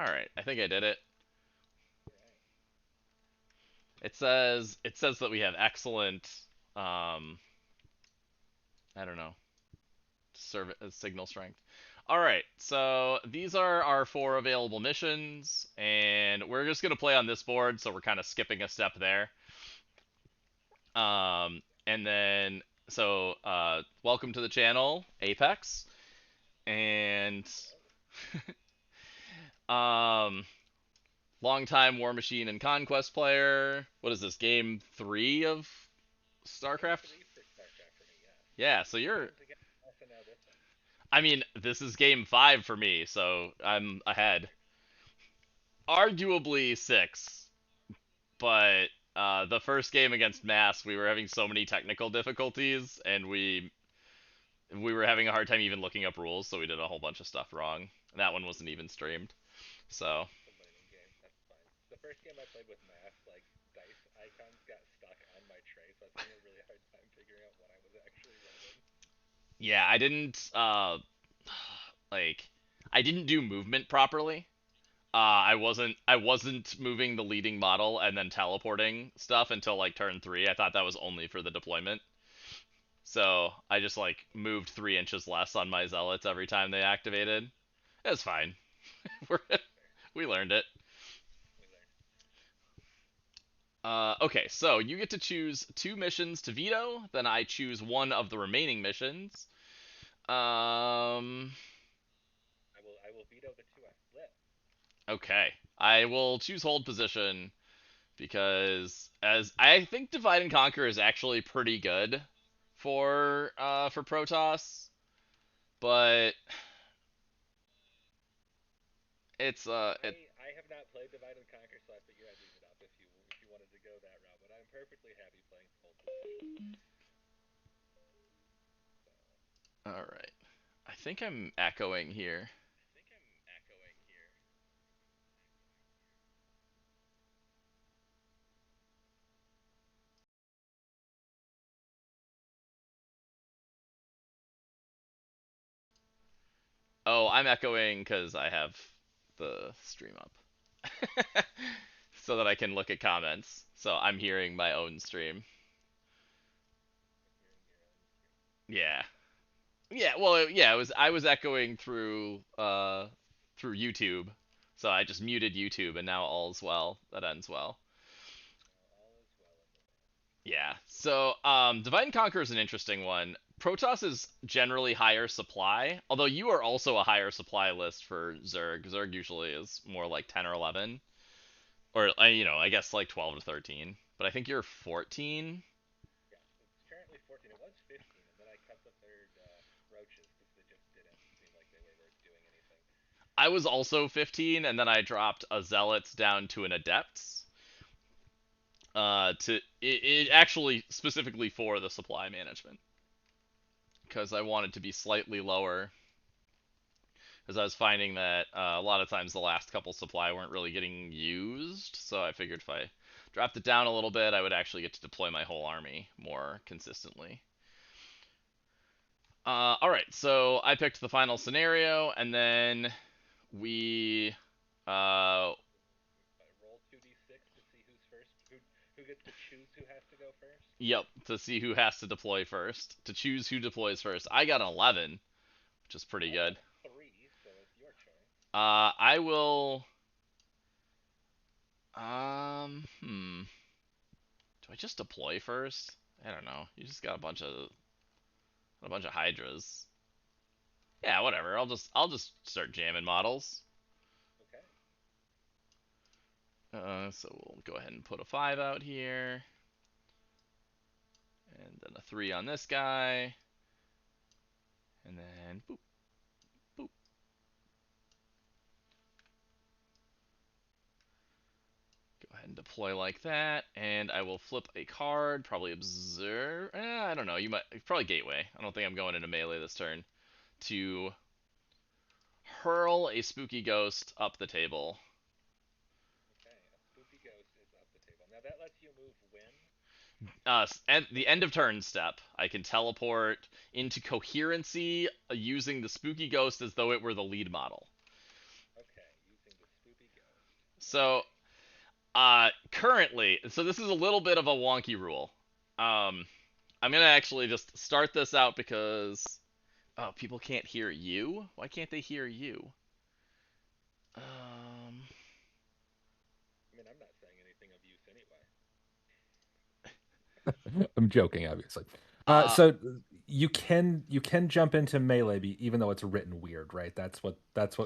All right, I think I did it. Right. It says that we have excellent, um, I don't know, signal strength. All right, so these are our 4 available missions, and we're just gonna play on this board, so we're kind of skipping a step there. And then welcome to the channel, Apex, and Hello. um, longtime War Machine and Conquest player. What is this, game 3 of Game Starcraft? 3 for StarCraft for me, yes. Yeah, so Two you're. games again, also now this one. I mean, this is game 5 for me, so I'm ahead. Arguably 6, but the first game against Mass, we were having so many technical difficulties, and we were having a hard time even looking up rules, so we did a whole bunch of stuff wrong. That one wasn't even streamed. So, It's a learning game. That's fine. The first game I played with math, like dice icons got stuck on my tray, so I was having a really hard time figuring out what I was actually rolling. yeah, I didn't like I didn't do movement properly. I wasn't moving the leading model and then teleporting stuff until like turn 3. I thought that was only for the deployment. So, I just like moved 3 inches less on my zealots every time they activated. It was fine. That's fair. We learned it. We learned. Okay, so you get to choose 2 missions to veto, then I choose one of the remaining missions. Um, I will veto the two I flip. okay. I will choose hold position because as I think divide and conquer is actually pretty good for Protoss, but it's I have not played Divide and Conquer, so I figured I'd leave it up if you wanted to go that route. But I'm perfectly happy playing hold position. So all right. I think I'm echoing here. I think I'm echoing here. Oh, I'm echoing because I have the stream up. So that I can look at comments. So I'm hearing my own stream. You're hearing your own stream. Yeah. Yeah, well, yeah, I was echoing through YouTube. So I just muted YouTube and now all's well. That ends well. Now all is well in the land. Yeah. So Divide and Conquer is an interesting one. Protoss is generally higher supply, although you are also a higher supply list for Zerg. Zerg usually is more like 10 or 11, or I guess like 12 to 13. But I think you're 14. Yes, it's currently 14. It was 15, and then I cut the third roaches because they just didn't seem like they were worth doing anything. I was also 15, and then I dropped a Zealots down to an Adepts. It actually specifically for the supply management because I wanted to be slightly lower because I was finding that a lot of times the last couple supply weren't really getting used. So I figured if I dropped it down a little bit, I would actually get to deploy my whole army more consistently. All right, so I picked the final scenario, and then we uh, Roll 2d6 to see who's first. Who gets to choose who has to go first? yep, to see who has to deploy first, to choose who deploys first. I got an 11, which is pretty I got good. a 3, so it's your choice. I will. Hmm. Do I just deploy first? I don't know. You just got a bunch of hydras. Yeah, whatever. I'll just start jamming models. Okay. So we'll go ahead and put a 5 out here, and then a 3 on this guy, and then boop boop. Go ahead and deploy like that, and I will flip a card. Probably observe. I don't know. You might probably gateway. I don't think I'm going into melee this turn to hurl a spooky ghost up the table. Okay. A spooky ghost is up the table. Now that lets you move when? At the end of turn step, I can teleport into coherency using the spooky ghost as though it were the lead model. Okay. Using the spooky So currently, so this is a little bit of a wonky rule. Um, I'm gonna actually just start this out because people can't hear you. Why can't they hear you? Um, I mean, I'm not saying anything of use anyway. I'm joking, obviously. uh, So you can jump into melee even though it's written weird, right? That's what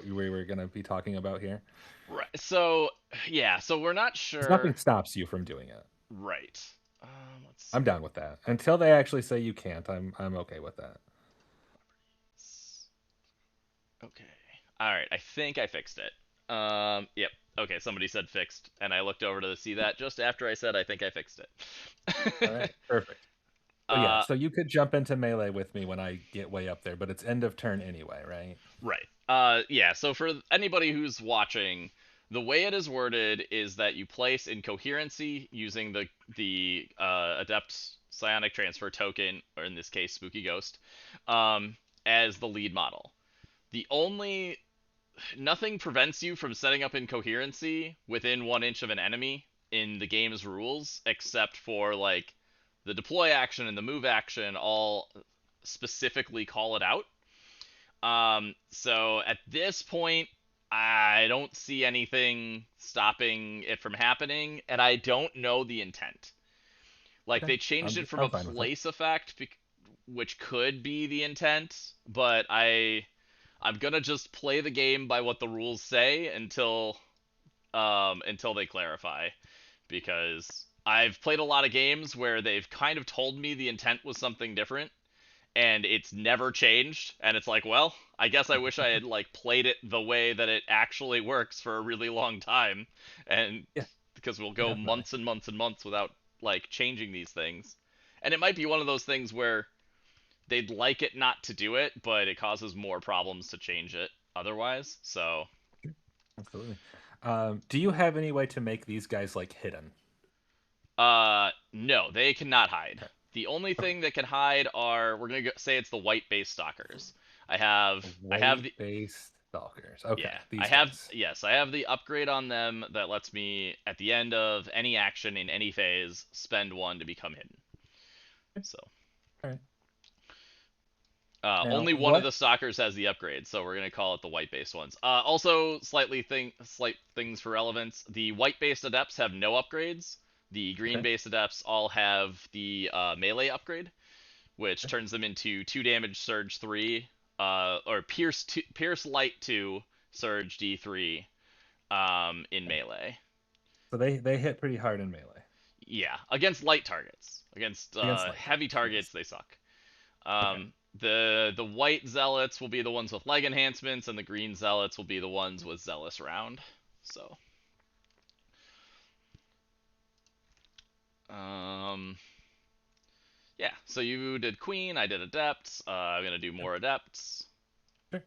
we were gonna be talking about here. right. So yeah, so we're not 'Cause sure. nothing stops you from doing it. Right. Let's I'm see. down with that. Until they actually say you can't, I'm okay with that. Okay. All right. I think I fixed it. Yep. Okay. Somebody said fixed, and I looked over to see that just after I said I think I fixed All right, it. perfect. So yeah, uh, so you could jump into melee with me when I get way up there, but it's end of turn anyway, right? right. Yeah. So for anybody who's watching, the way it is worded is that you place in coherency using the adept psionic transfer token, or in this case, spooky ghost, um, as the lead model. The only Nothing prevents you from setting up incoherency within 1 inch of an enemy in the game's rules, except for like the deploy action and the move action all specifically call it out. So at this point, I don't see anything stopping it from happening, and I don't know the intent. Like Okay, they changed it from a I'm fine with it. place effect, which could be the intent, but I'm gonna just play the game by what the rules say until they clarify, because I've played a lot of games where they've kind of told me the intent was something different and it's never changed, and it's like, well, I guess I wish I had like played it the way that it actually works for a really long time, and Yeah, because we'll go definitely. months and months and months without like changing these things. And it might be one of those things where they'd like it not to do it, but it causes more problems to change it otherwise. So, Absolutely. Do you have any way to make these guys like hidden? no, they cannot hide. Okay. The only Okay. thing that can hide are, we're gonna say it's the white base stalkers. I have the Weight-based stalkers. Okay, Yeah, these guys. I have the upgrade on them that lets me, at the end of any action in any phase, spend one to become hidden. So, All right. Now, only one of what? the stalkers has the upgrade, so we're gonna call it the white-based ones. Also, slight things for relevance. The white-based adepts have no upgrades. The Okay. green-based adepts all have the melee upgrade, which Okay. turns them into 2 damage Surge 3, or Pierce Light 2, Surge D3, in Okay. melee. So they hit pretty hard in melee Yeah, against light targets. Against against light heavy targets. Yes. targets, they suck. Okay. The white zealots will be the ones with leg enhancements, and the green zealots will be the ones with zealous round. So, um, yeah. So you did queen, I did adepts. I'm gonna do Yep. more adepts. Sure.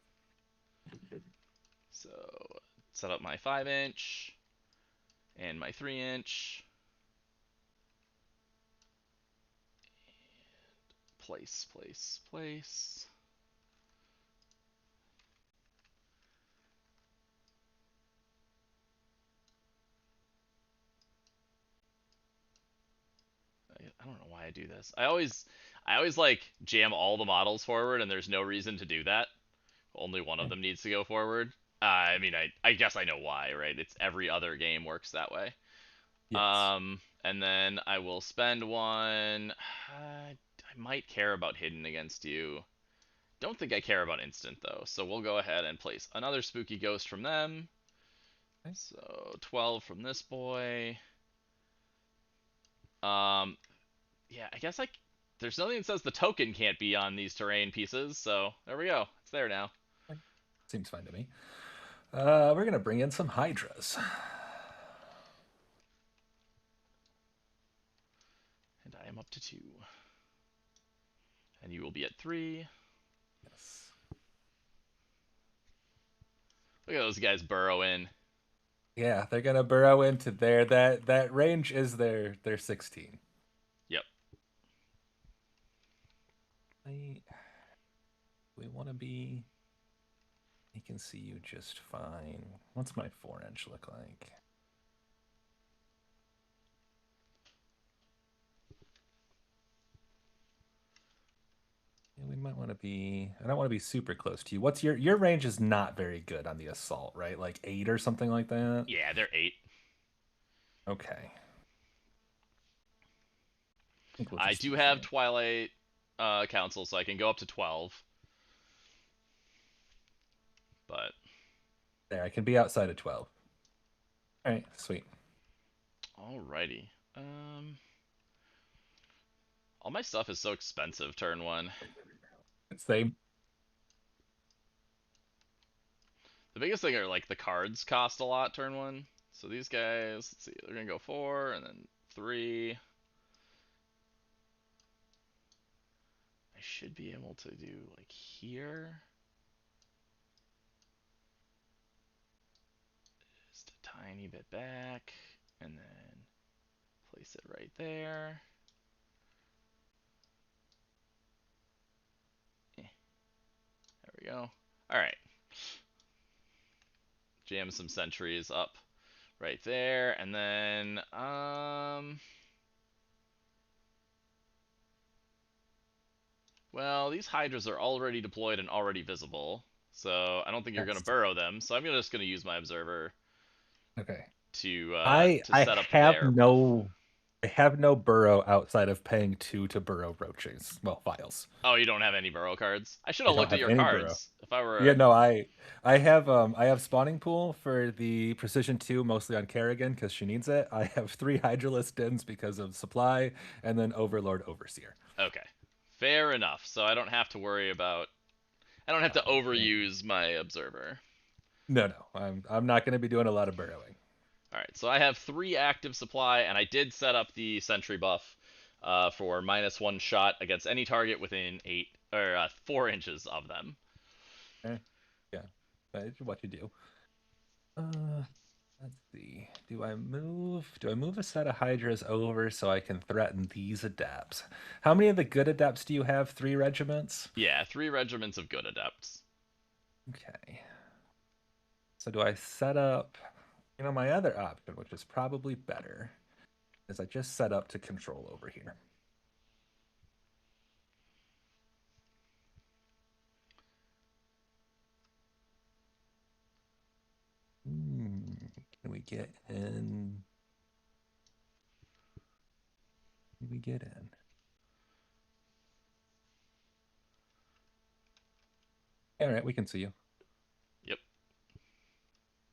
So set up my 5 inch and my 3 inch. Place, place, place. I don't know why I do this. I always like jam all the models forward, and there's no reason to do that. Only one of Okay. them needs to go forward. I mean, I guess I know why, right? It's every other game works that way. Yes. And then I will spend one. I might care about hidden against you. Don't think I care about instant though. So we'll go ahead and place another spooky ghost from them. Okay. So 12 from this boy. Um, yeah, I guess there's nothing that says the token can't be on these terrain pieces. So there we go. It's there now. Okay. Seems fine to me. We're gonna bring in some hydras. And I am up to 2. And you will be at 3. Yes. Look at those guys burrow in. Yeah, they're gonna burrow into there. That range is their 16. Yep. I, we want to be. He can see you just fine. What's my 4 inch look like? might want to be. I don't want to be super close to you. What's your range is not very good on the assault, right? Like 8 or something like that. Yeah, they're 8. Okay. I think we'll I just do be have fine. Twilight Council, so I can go up to 12. But There, I can be outside of 12. All right, sweet. alrighty. All my stuff is so expensive turn 1. Same. The biggest thing are like the cards cost a lot turn 1. So these guys, let's see, they're gonna go 4 and then 3. I should be able to do like here. Just a tiny bit back, and then place it right there. There we go. Alright. Jam some sentries up right there, and then well, these hydras are already deployed and already visible, so I don't think you're gonna Yes. burrow them. So I'm just gonna use my observer Okay. to I set up have their buff. no burrow outside of paying 2 to burrow roaches. Well, files. Oh, you don't have any burrow cards? I should I have don't looked at have your any burrow. cards. If I were Yeah, no, I have spawning pool for the precision 2 mostly on Kerrigan because she needs it. I have 3 Hydralisk dens because of supply, and then Overlord Overseer. okay, fair enough. So I don't have to worry about. I don't have to Yeah. overuse my observer. No. I'm not going to be doing a lot of burrowing. All right, so I have 3 active supply, and I did set up the sentry buff for -1 shot against any target within 4 inches of them. Okay. Yeah, that's what you do. Uh, let's see. Do I move a set of Hydras over so I can threaten these adepts? How many of the good adepts do you have? 3 regiments? Yeah, 3 regiments of good adepts. Okay. So do I set up, my other option, which is probably better, is I just set up to control over here. Can we get in? Can we get in? All right, we can see you. Yep.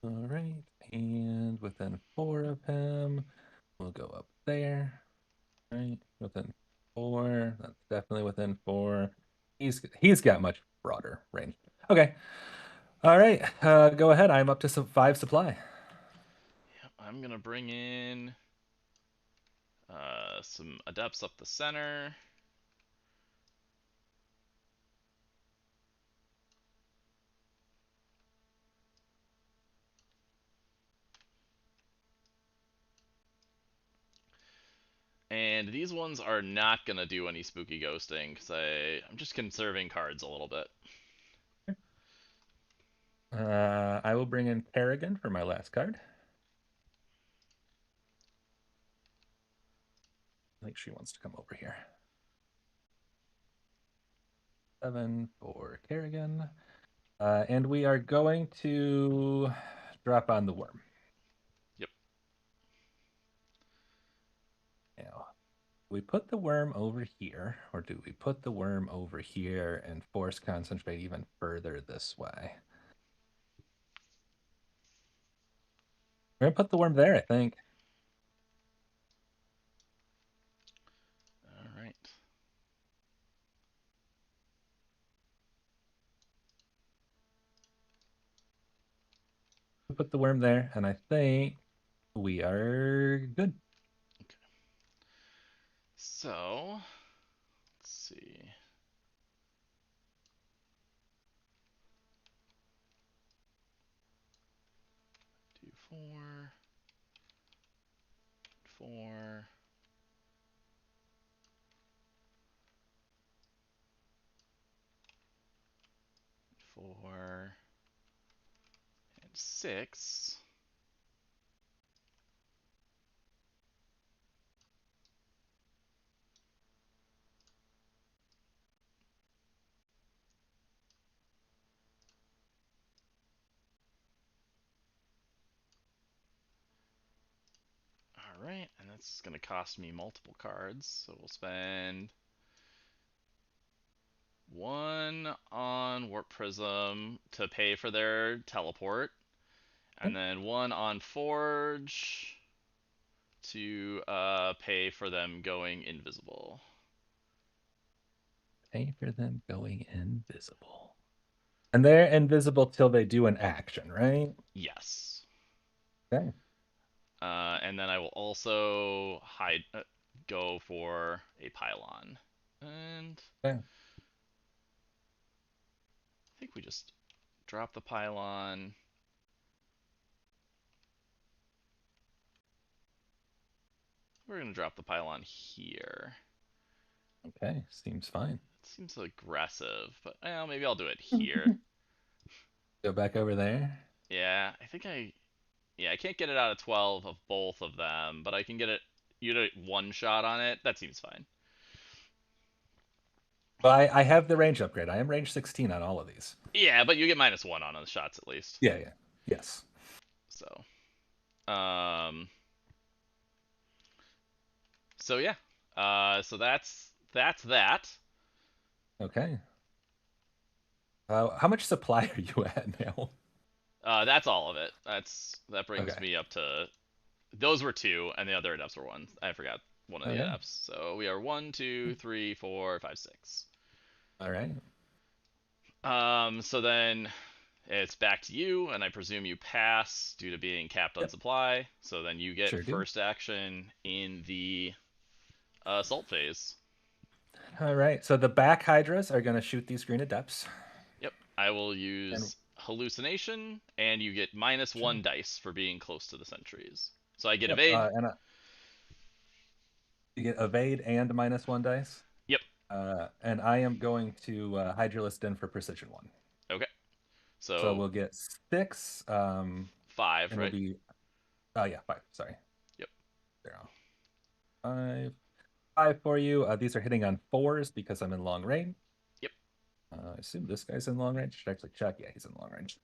All right, and within 4 of him, we'll go up there. Right, within 4. That's definitely within 4. He's got much broader range. Okay. All right. Go ahead. I'm up to some 5 supply. Yep. I'm gonna bring in some adepts up the center. And these ones are not going to do any spooky ghosting because I'm just conserving cards a little bit. I will bring in Kerrigan for my last card. I think she wants to come over here. 7 for Kerrigan. And we are going to drop on the worm. Yep. Now, we put the worm over here, or do we put the worm over here and force concentrate even further this way? We're gonna put the worm there, I think. All right. We put the worm there, and I think we are good. Okay. So, let's see. Do 4, 4. 4 and 6. right, and that's going to cost me multiple cards. So we'll spend 1 on Warp Prism to pay for their teleport, and then 1 on Forge to pay for them going invisible. Pay for them going invisible. And they're invisible till they do an action, right? Yes. Okay. And then I will also go for a pylon. And Okay. I think we just drop the pylon. We're going to drop the pylon here. Okay, seems fine. It seems aggressive, but well, maybe I'll do it here. Go back over there. Yeah, I can't get it out of 12 of both of them, but I can get it. You get one shot on it. That seems fine. But I have the range upgrade. I am range 16 on all of these. Yeah, but you get -1 on the shots at least. Yeah. Yes. So, so yeah. So that's that. Okay. How much supply are you at now? That's all of it. That brings Okay. me up to. Those were 2, and the other adepts were 1. I forgot one of the Okay. adepts. So we are 1, 2, 3, 4, 5, 6. All right. So then it's back to you, and I presume you pass due to being capped on Yep. supply. So then you get Sure do. first action in the assault phase. All right. So the back Hydras are going to shoot these green adepts. Yep. I will use hallucination, and you get -1 dice for being close to the sentries. So I get evade. And you get evade and -1 dice. Yep. And I am going to Hydralist in for precision 1. Okay. So we'll get 6. 5, and right? we'll be. Oh yeah, 5. Sorry. Yep. 0. 5. 5 for you. These are hitting on 4s because I'm in long range. Yep. I assume this guy's in long range. Should actually check. Yeah, he's in long range.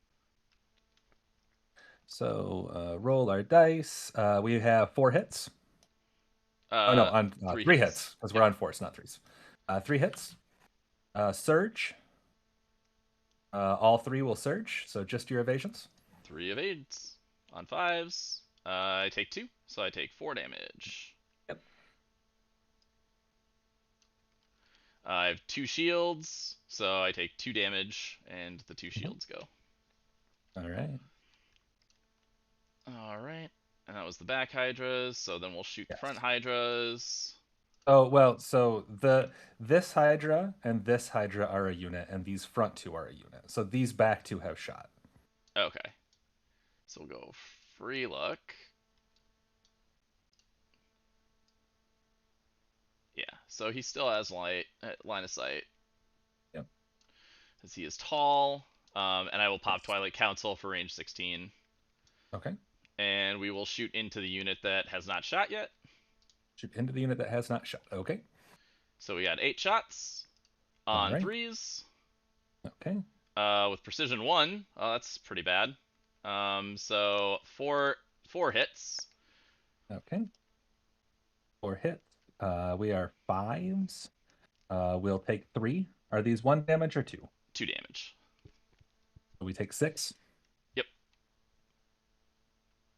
So roll our dice. We have 4 hits. Oh no, on 3 hits because we're on 4s, not 3s. 3 hits. Surge. All 3 will surge. So just your evasions. 3 evades on 5s. I take 2, so I take 4 damage. Yep. I have 2 shields, so I take 2 damage, and the 2 shields go. All right. All right. And that was the back hydras, so then we'll shoot the front hydras. Oh, well, so this Hydra and this Hydra are a unit, and these front 2 are a unit. So these back 2 have shot. Okay. So we'll go free luck. Yeah, so he still has line of sight. Yep. Because he is tall. And I will pop Twilight Council for range 16. Okay. And we will shoot into the unit that has not shot yet. Shoot into the unit that has not shot. Okay. So we got 8 shots on 3s. Okay. With precision 1. Oh, that's pretty bad. So 4 hits. Okay. 4 hits. We are 5s. We'll take 3. Are these 1 damage or 2? 2 damage. We take 6. Yep.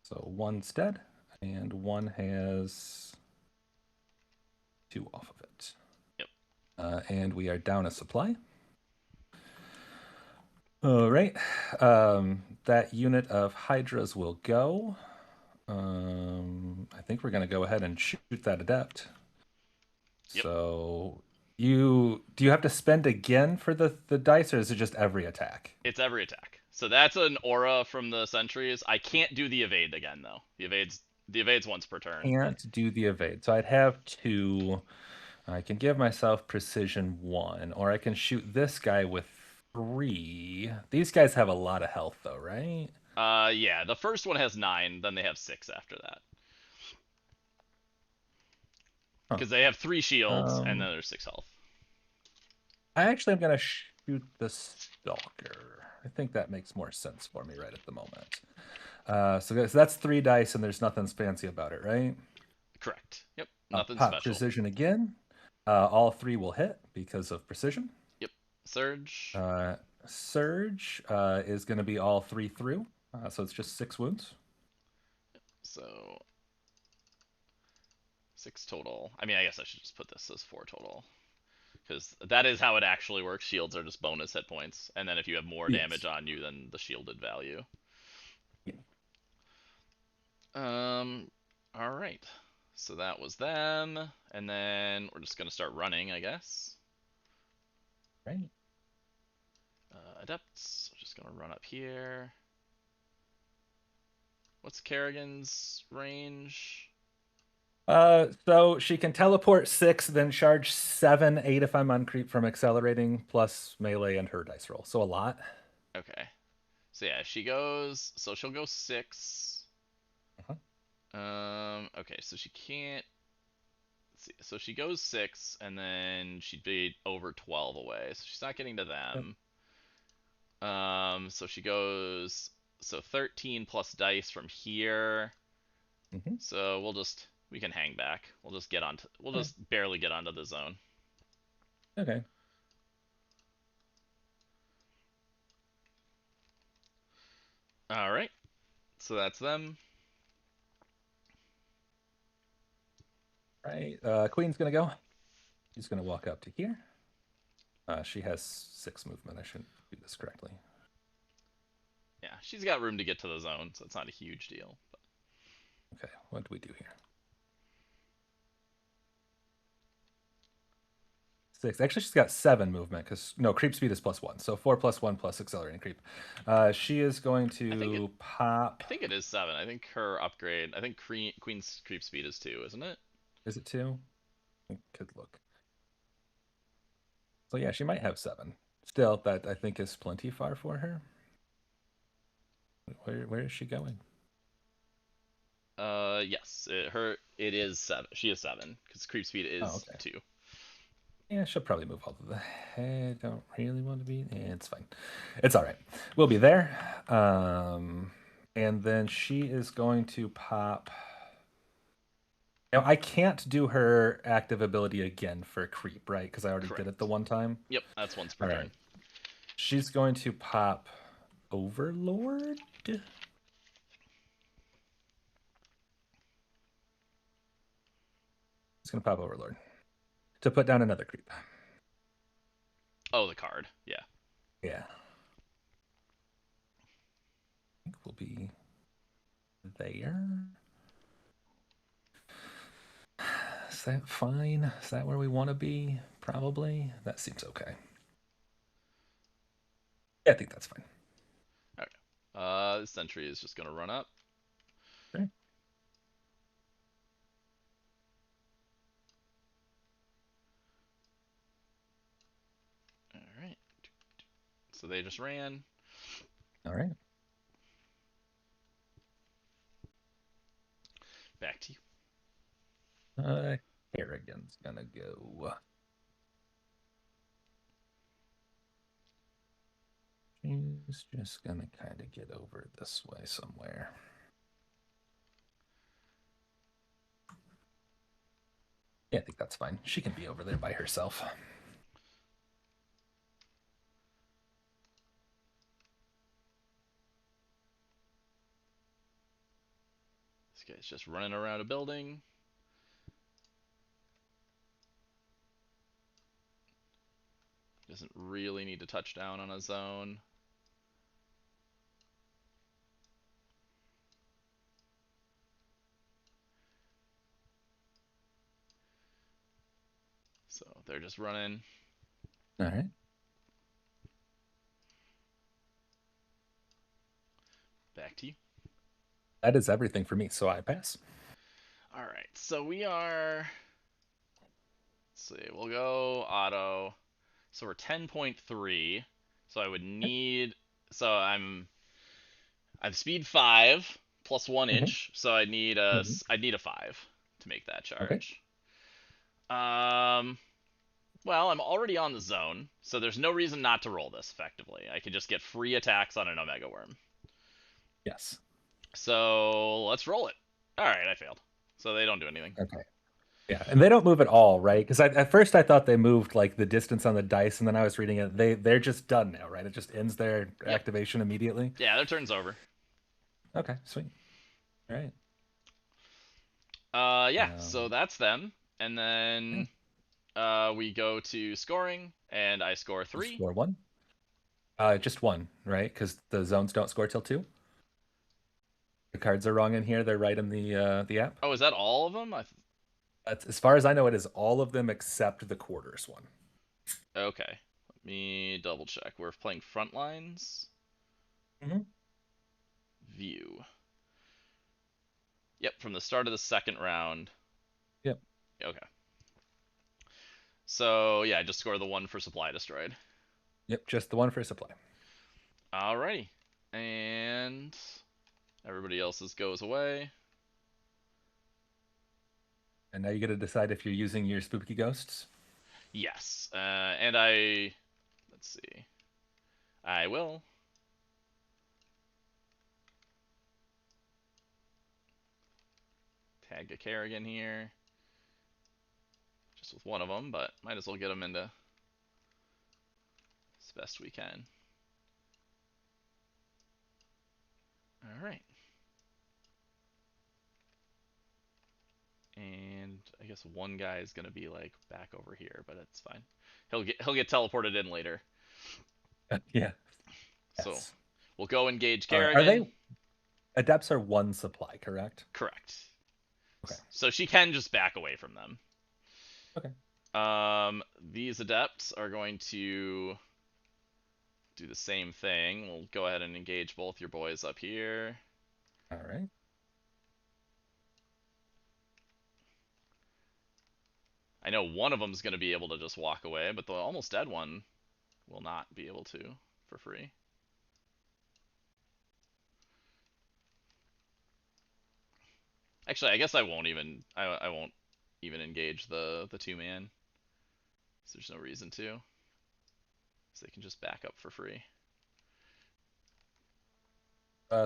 So 1's dead, and 1 has 2 off of it. Yep. And we are down a supply. All right. That unit of Hydras will go. I think we're going to go ahead and shoot that adept. Yep. So do you have to spend again for the dice, or is it just every attack? It's every attack. So that's an aura from the sentries. I can't do the evade again though. The evade's once per turn. Can't do the evade. So I'd have to. I can give myself precision 1, or I can shoot this guy with 3. These guys have a lot of health though, right? Yeah. The first one has 9. Then they have 6 after that. Because they have 3 shields, and then there's 6 health. I actually am going to shoot the Stalker. I think that makes more sense for me right at the moment. So that's 3 dice, and there's nothing fancy about it, right? Correct. Yep. Nothing Pop special. precision again. All three will hit because of precision. Yep. Surge. Surge is going to be all three through, so it's just 6 wounds. So 6 total. I mean, I guess I should just put this as 4 total. Because that is how it actually works. Shields are just bonus hit points. And then if you have more damage Yes. on you than the shielded value. Yeah. Alright. So that was them. And then we're just going to start running, I guess. Right. Adepts. We're just going to run up here. What's Kerrigan's range? So she can teleport 6, then charge 7, 8 if I'm on creep from accelerating, plus melee and her dice roll. So a lot. Okay. So yeah, she goes. So she'll go 6. Okay, so she can't. Let's see. So she goes 6, and then she'd be over 12 away. So she's not getting to them. So she goes. So 13 plus dice from here. So we can hang back. We'll just barely get onto the zone. Okay. All right. So that's them. Right. Queen's gonna go. She's gonna walk up to here. She has 6 movement. I shouldn't do this correctly. Yeah, she's got room to get to the zone, so it's not a huge deal. But... Okay, what do we do here? 6. Actually, she's got 7 movement because no, creep speed is +1, so 4 + 1 plus accelerating creep. She is going to pop. I think it is 7. I think her upgrade. I think Queen's creep speed is 2, isn't it? Is it 2? I could look. So yeah, she might have 7. Still, that I think is plenty far for her. Where is she going? Yes, it is 7. She is 7 because creep speed is 2. Yeah, she'll probably move all to the head. Don't really want to be. It's fine. It's all right. We'll be there. And then she is going to pop. Now, I can't do her active ability again for creep, right? Because I already did it the one time. Yep, that's once per turn. She's going to pop Overlord. She's going to pop Overlord to put down another creep. Oh, the card. Yeah. Yeah. I think we'll be there. Is that fine? Is that where we want to be? Probably. That seems okay. Yeah, I think that's fine. Okay. The sentry is just going to run up. Okay. All right. So they just ran. All right. Back to you. Harrigan's gonna go. She's just gonna kind of get over this way somewhere. Yeah, I think that's fine. She can be over there by herself. This guy's just running around a building. Doesn't really need to touch down on a zone. So they're just running. All right. Back to you. That is everything for me, so I pass. All right. So we are. Let's see. We'll go auto. So we're 10.3. So I would need. So I'm speed 5 plus 1 inch. So I need a 5 to make that charge. Well, I'm already on the zone, so there's no reason not to roll this effectively. I could just get free attacks on an Omega Worm. Yes. So let's roll it. All right, I failed. so they don't do anything. Okay. Yeah, and they don't move at all, right? Because at first I thought they moved like the distance on the dice, and then I was reading it. They're just done now, right? It just ends their Yep. activation immediately. Yeah, their turn's over. Okay, sweet. All right. Yeah. So that's them, and Yeah, then we go to scoring, and I score you 3. score one. Just one, right? Because the zones don't score till two. The cards are wrong in here. They're right in the app. Oh, is that all of them? That's, as far as I know, it is all of them except the quarters one. Okay. Let me double check. We're playing Frontlines. Mm-hmm. View. Yep, from the start of the second round. Yep. Okay. So yeah, I just score the 1 for supply destroyed. Yep. Just the one for supply. Alrighty. And everybody else's goes away. And now you get to decide if you're using your spooky ghosts. Yes. And let's see. I will. Tag a Kerrigan here. Just with one of them, but might as well get them into as best we can. Alright. And I guess one guy is gonna be like back over here, but it's fine. He'll get teleported in later. Yeah. So Yes. we'll go engage All right. Are they Kerrigan. adepts are one supply, correct? Correct. Okay. So she can just back away from them. Okay. These adepts are going to do the same thing. We'll go ahead and engage both your boys up here. All right. I know one of them's going to be able to just walk away, but the almost dead one will not be able to for free. Actually, I guess I won't even engage the 2-man. So there's no reason to. So they can just back up for free.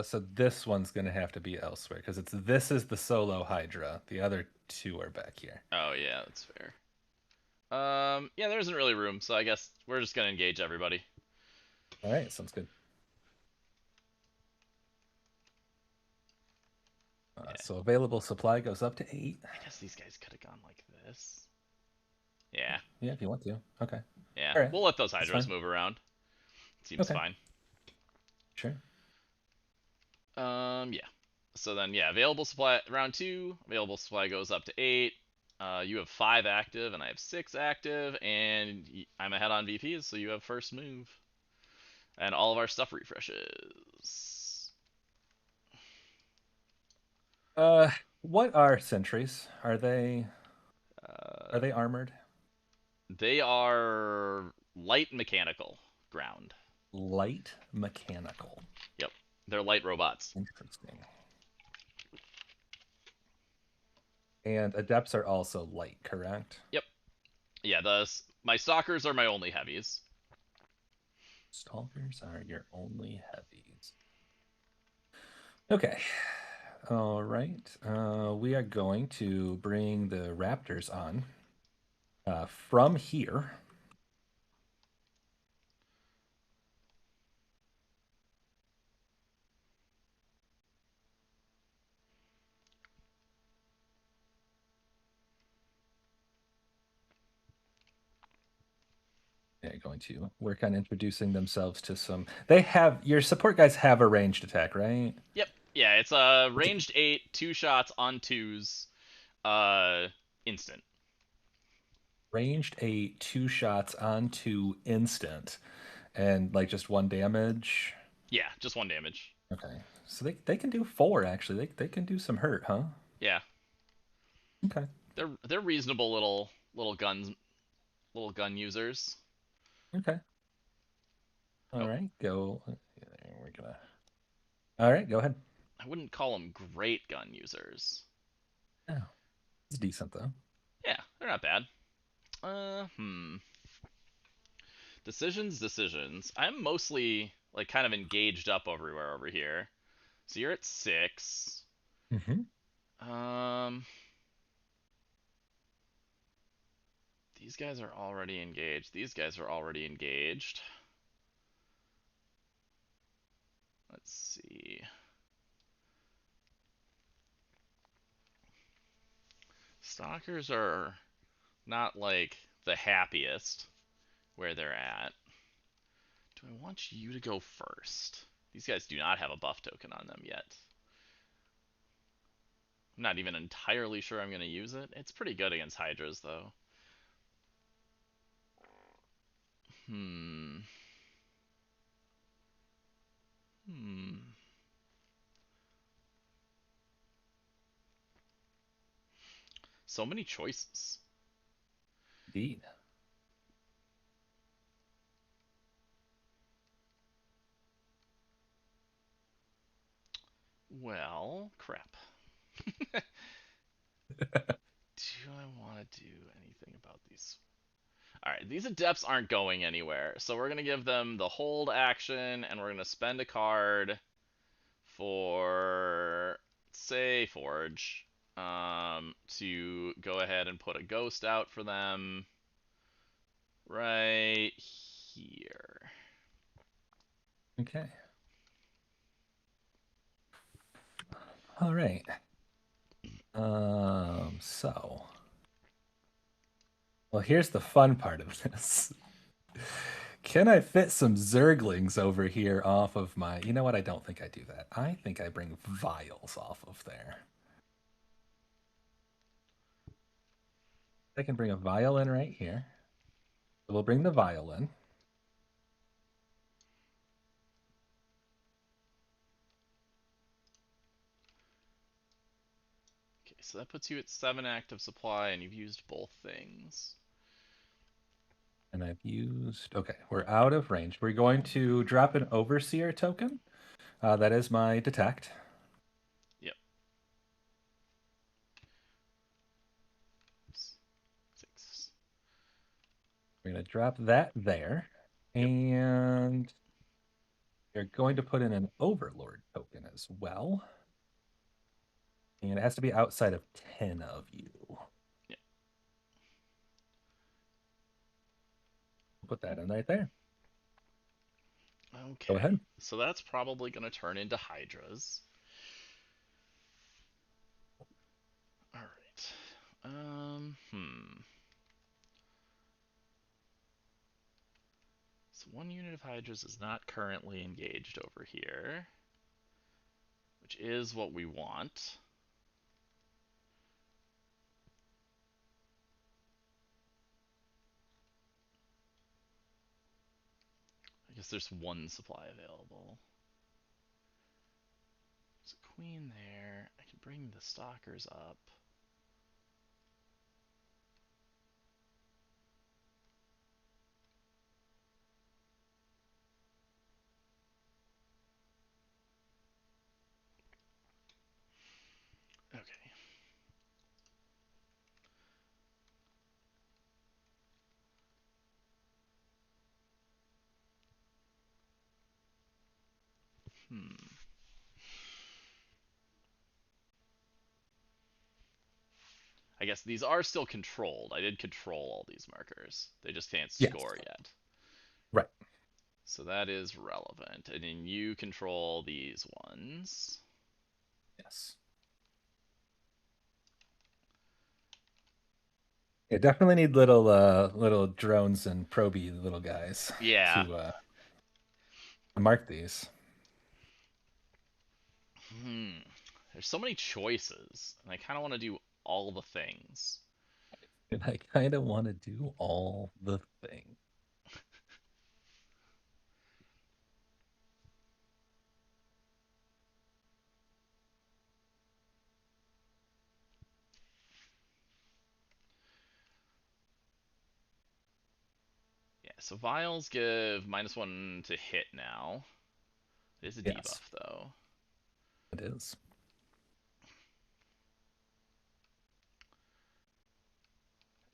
So this one's gonna have to be elsewhere because this is the solo Hydra. The other two are back here. Oh yeah, that's fair. Yeah, there isn't really room, so I guess we're just gonna engage everybody. All right, sounds good. Yeah. So available supply goes up to 8. I guess these guys could have gone like this. Yeah. Yeah, if you want to. Okay. Yeah. All right. We'll let those That's Hydras fine. move around. Seems Okay. fine. Sure. Yeah. So then, yeah, available supply round 2. Available supply goes up to 8. You have 5 active, and I have 6 active, and I'm ahead on VPs, so you have first move. And all of our stuff refreshes. What are sentries? Are Uh, they armored? they are light mechanical ground. Light mechanical. Yep. They're light robots. Interesting. And adepts are also light, correct? Yep. Yeah, my stalkers are my only heavies. Stalkers are your only heavies. Okay. All right. We are going to bring the raptors on from here. They're going to work on introducing themselves to some. Your support guys have a ranged attack, right? Yep. Yeah, it's a ranged 8, 2 shots on 2s, instant. Ranged 8, 2 shots on 2 instant, and like just 1 damage. Yeah, just 1 damage. Okay, so they can do 4 actually. They can do some hurt, huh? Yeah. Okay. They're reasonable little gun users. Okay. All Oh, right, go. We're gonna. All right, go ahead. I wouldn't call them great gun users. Oh, it's decent though. Yeah, they're not bad. Decisions. I'm mostly like kind of engaged up everywhere over here. So you're at 6. Mm-hmm. Um, These guys are already engaged. These guys are already engaged. Let's see. Stalkers are not like the happiest where they're at. Do I want you to go first? These guys do not have a buff token on them yet. I'm not even entirely sure I'm going to use it. It's pretty good against Hydras, though. Hmm. Hmm. So many choices. Indeed. Well, crap. Do I want to do anything about these? Alright, these adepts aren't going anywhere. So we're going to give them the hold action, and we're going to spend a card for, say, Forge, to go ahead and put a ghost out for them right here. Okay. All right. So, well, here's the fun part of this. Can I fit some Zerglings over here off of my... You know what? I don't think I do that. I think I bring Vials off of there. I can bring a Vial in right here. So we'll bring the Vial in. Okay, so that puts you at 7 active supply, and you've used both things. And I've used... Okay, we're out of range. We're going to drop an Overseer token. That is my Detect. Yep. 6. We're going to drop that there. Yep. And you're going to put in an Overlord token as well. And it has to be outside of 10 of you. Yep. Put that in right there. Okay. Go ahead. So that's probably going to turn into Hydras. Alright. So one unit of Hydras is not currently engaged over here, which is what we want. I guess there's one supply available. There's a queen there. I can bring the stalkers up. Okay. I guess these are still controlled. I did control all these markers. They just can't Yes. score yet. Right. So that is relevant. And then you control these ones. Yes. Yeah, definitely need little drones and proby little guys Yeah. to mark these. There's so many choices, and I kind of want to do all the things. And I kind of want to do all the things. Yeah, so vials give -1 to hit now. It is a Yes, debuff, though. it is.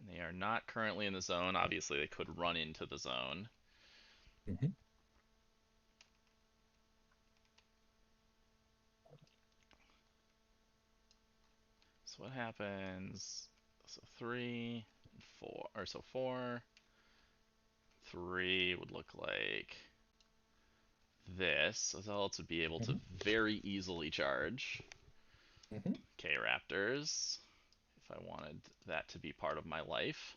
And they are not currently in the zone. Obviously, they could run into the zone. Mm-hmm. So what happens? So 3, 4, or so 4. 3 would look like this. So Zealots would be able to Mhm. very easily charge. Mhm. Okay, Raptors. If I wanted that to be part of my life.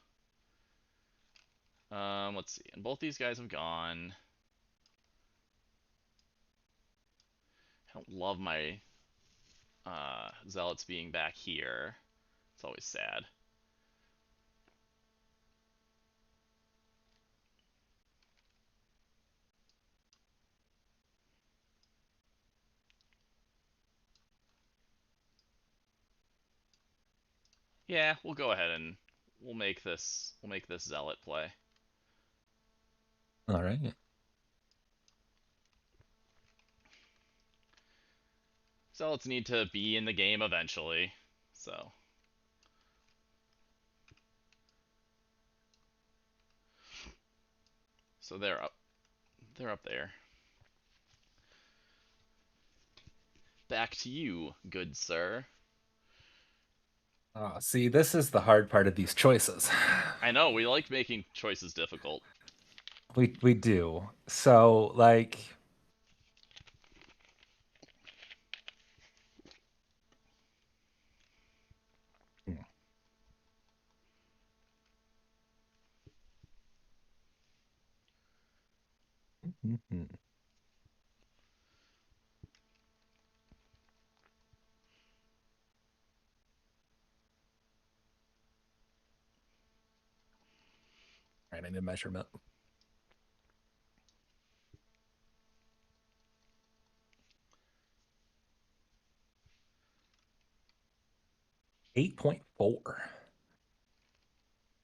Let's see. And both these guys have gone. I don't love my Zealots being back here. It's always sad. Yeah, we'll go ahead and we'll make this Zealot play. All right. Zealots need to be in the game eventually. So they're up. They're up there. Back to you, good sir. See, this is the hard part of these choices. I know we like making choices difficult. We do. So like Mhm. All right, I need a measurement. 8.4.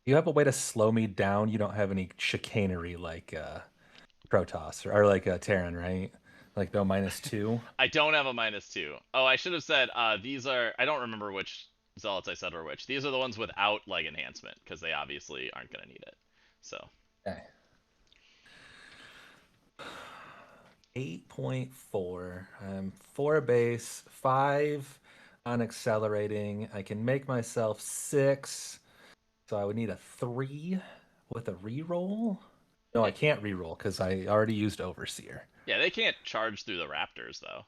You have a way to slow me down. You don't have any chicanery like Protoss or like Terran, right? Like no -2. I don't have a -2. Oh, I should have said these are. I don't remember which Zealots I said were which. These are the ones without leg enhancement because they obviously aren't going to need it. So Okay. 8.4. 4 base, 5 on accelerating. I can make myself 6. So I would need a 3 with a reroll. No, I yeah, can't reroll because I already used Overseer. yeah, they can't charge through the Raptors though.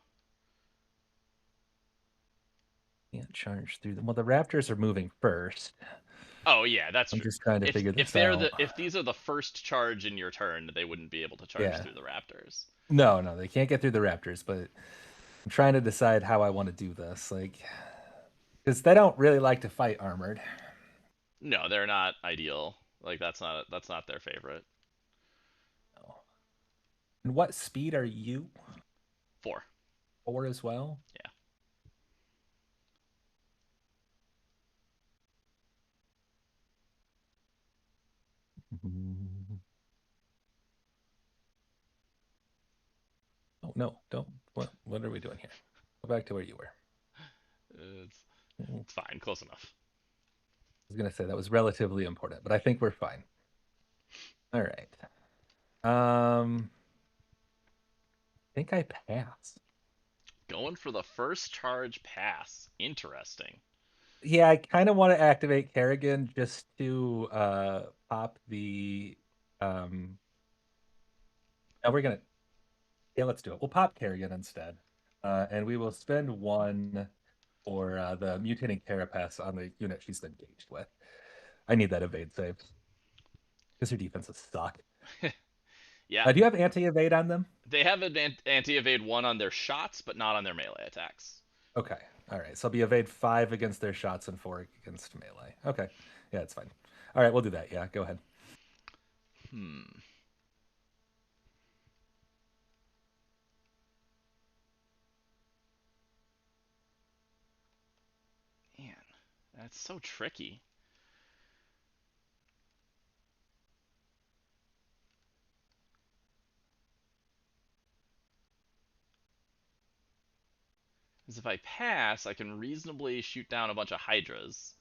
Can't charge through them. Well, the Raptors are moving first. Oh yeah, that's I'm true. just trying to If figure if this they're out. the if these are the first charge in your turn, they wouldn't be able to charge Yeah. through the Raptors. No, no, they can't get through the Raptors, but I'm trying to decide how I want to do this. Like, because they don't really like to fight armored. No, they're not ideal. Like that's not their favorite. No. And what speed are you? 4. 4 as well? Yeah. Mhm. Oh, no, don't. What are we doing here? Go back to where you were. It's I it's fine, close enough. was going to say that was relatively important, but I think we're fine. All right. I think I pass. Going for the first charge pass. Interesting. Yeah, I kind of want to activate Kerrigan just to pop the no, we're gonna yeah, let's do it. We'll pop Kerrigan instead. And we will spend 1 for the mutating carapace on the unit she's engaged with. I need that evade save. Because her defenses suck. Yeah, Do you have anti-evade on them? they have an anti-evade 1 on their shots, but not on their melee attacks. Okay. All right. So it'll be evade 5 against their shots and 4 against melee. Okay. Yeah, it's fine. All right, we'll do that. Yeah, go ahead. Hmm. Man, that's so tricky. Because if I pass, I can reasonably shoot down a bunch of Hydras.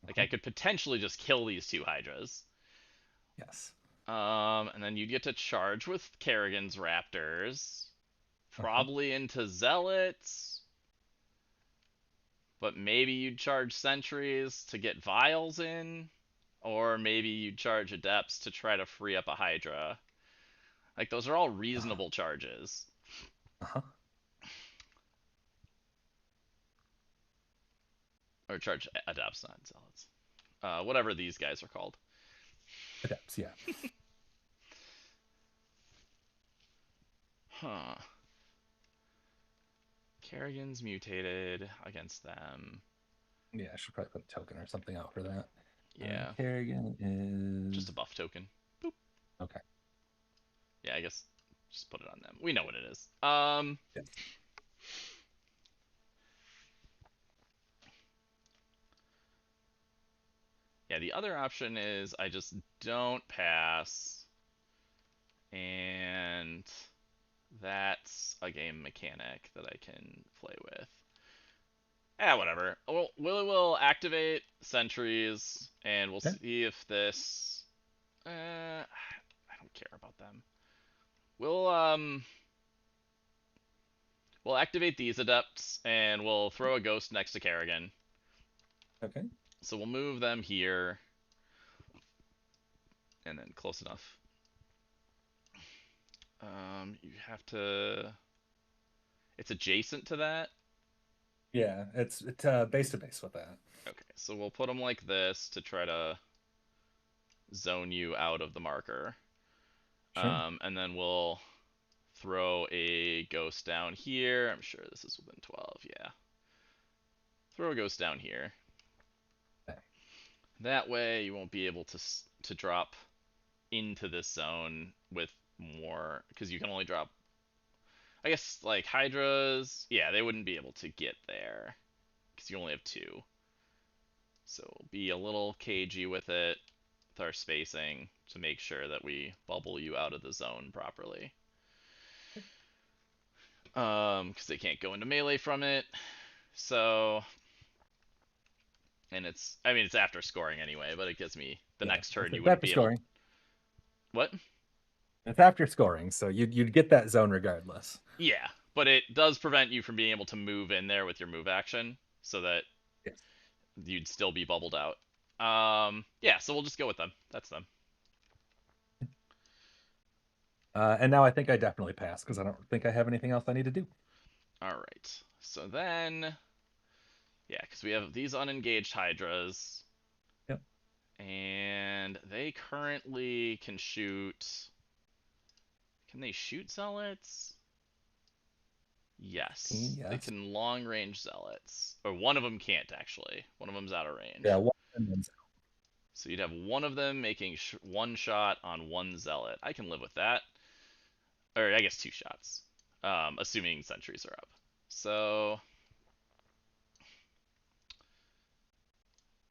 Like I could potentially just kill these 2 Hydras. Yes. And then you'd get to charge with Kerrigan's Raptors. Uh-huh. Probably into Zealots. but maybe you'd charge sentries to get vials in, or maybe you'd charge adepts to try to free up a Hydra. Like, those are all Uh-huh. reasonable charges. Uh-huh. Or charge adepts, not zealots. Whatever these guys are called. Adepts, yeah. Huh. Kerrigan's mutated against them. Yeah, I should probably put a token or something out for that. Yeah. Kerrigan Just is a buff token. Boop. okay. Yeah, I guess just put it on them. We know what it is. Yes. Yeah, the other option is I just don't pass, and that's a game mechanic that I can play with. Whatever. We'll activate sentries, and we'll Okay. see if this. I don't care about them. We'll activate these adepts, and we'll throw a ghost next to Kerrigan. Okay. So we'll move them here, and then close enough. You have to. It's adjacent to that. Yeah, it's base to base with that. Okay, so we'll put them like this to try to zone you out of the marker. Sure. And then we'll throw a ghost down here. I'm sure this is within 12. Yeah. Throw a ghost down here. Okay. That way you won't be able to drop into this zone with more, because you can only drop. I guess like Hydras, yeah, they wouldn't be able to get there because you only have two. So be a little cagey with it, with our spacing, to make sure that we bubble you out of the zone properly. Because they can't go into melee from it. So, and I mean, it's after scoring anyway, but it gives me the Yeah, next turn you it's wouldn't after be able. scoring. What? It's after scoring, so you'd get that zone regardless. Yeah, but it does prevent you from being able to move in there with your move action, so that Yes. you'd still be bubbled out. Yeah, so we'll just go with them. That's them. And now I think I definitely pass because I don't think I have anything else I need to do. All right. So then, yeah, because we have these unengaged Hydras, Yep. and they currently can shoot. Can they shoot zealots? Yes, they Yes. can long range zealots. Or one of them can't actually. One of them's out of Yeah. range. One and then zero. So you'd have one of them making one shot on one zealot. I can live with that. Or I guess two shots, assuming sentries are up. So,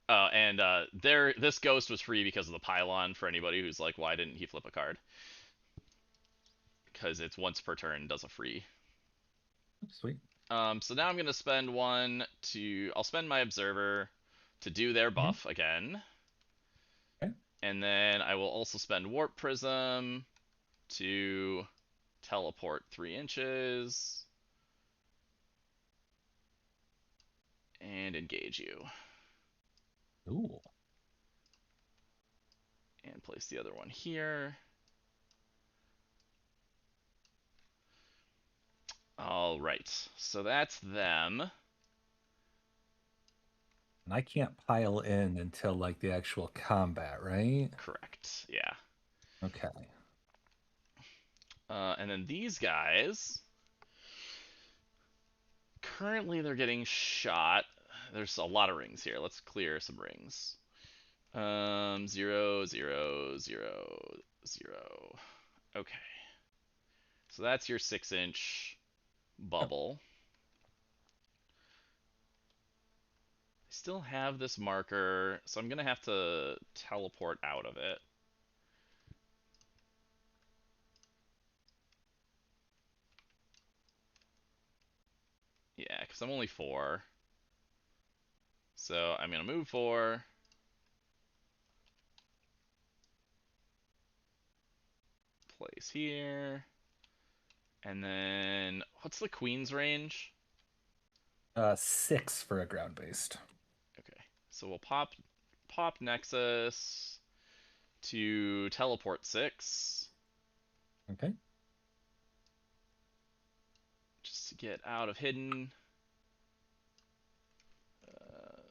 and this ghost was free because of the pylon. For anybody who's like, why didn't he flip a card? Because it's once per turn, does a free. Sweet. So now I'm gonna spend one to. I'll spend my observer to do their Mhm. buff again, Okay. and then I will also spend warp prism to teleport 3 inches and engage you, Ooh. and place the other one here. All right, so that's them. And I can't pile in until like the actual combat, right? Correct. Yeah. Okay. And then these guys, currently they're getting shot. There's a lot of rings here. Let's clear some rings. 0, 0, 0, 0. Okay. So that's your 6-inch Yep. bubble. I still have this marker, so I'm going to have to teleport out of it. Yeah, because I'm only 4. So I'm going to move 4. Place here. And then, what's the queen's range? 6 for a ground based. Okay, so we'll pop Nexus to teleport 6, Okay. just to get out of hidden. Uh,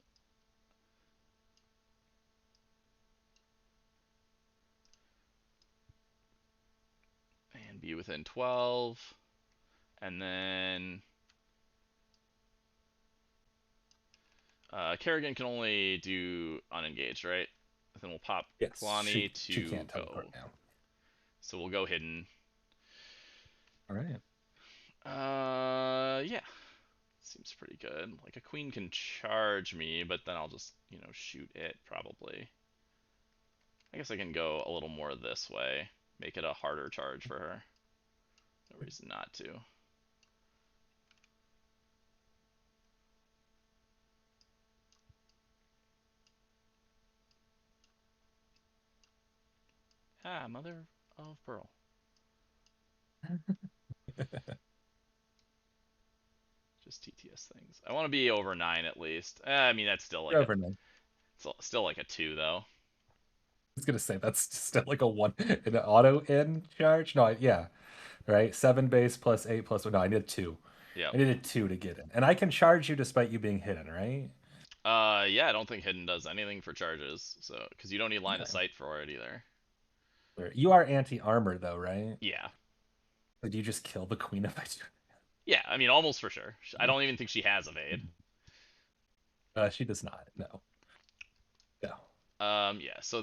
and be within 12, and then Kerrigan can only do unengaged, right? And then we'll pop Yes, Kalani she to can't teleport go. now. So we'll go hidden. All right. Yeah. Seems pretty good. Like a queen can charge me, but then I'll just, shoot it probably. I guess I can go a little more this way. Make it a harder charge for her. No reason not to. Ah, mother of pearl. Just TTS things. I want to be over 9 at least. I mean, that's still like You're over 9. still like a 2 though. I was gonna say that's still like a 1 an auto in charge. No, yeah, right. 7 base plus 8 plus. No, I need 2. Yep. I needed 2 to get in, and I can charge you despite you being hidden, right? Yeah, I don't think hidden does anything for charges, so because you don't need line of Okay. sight for it either. You are anti-armor though, right? Yeah. Like, do you just kill the queen if I do? Yeah, I mean almost for sure. I don't even think she has evade. She does not. No. No. Yeah, so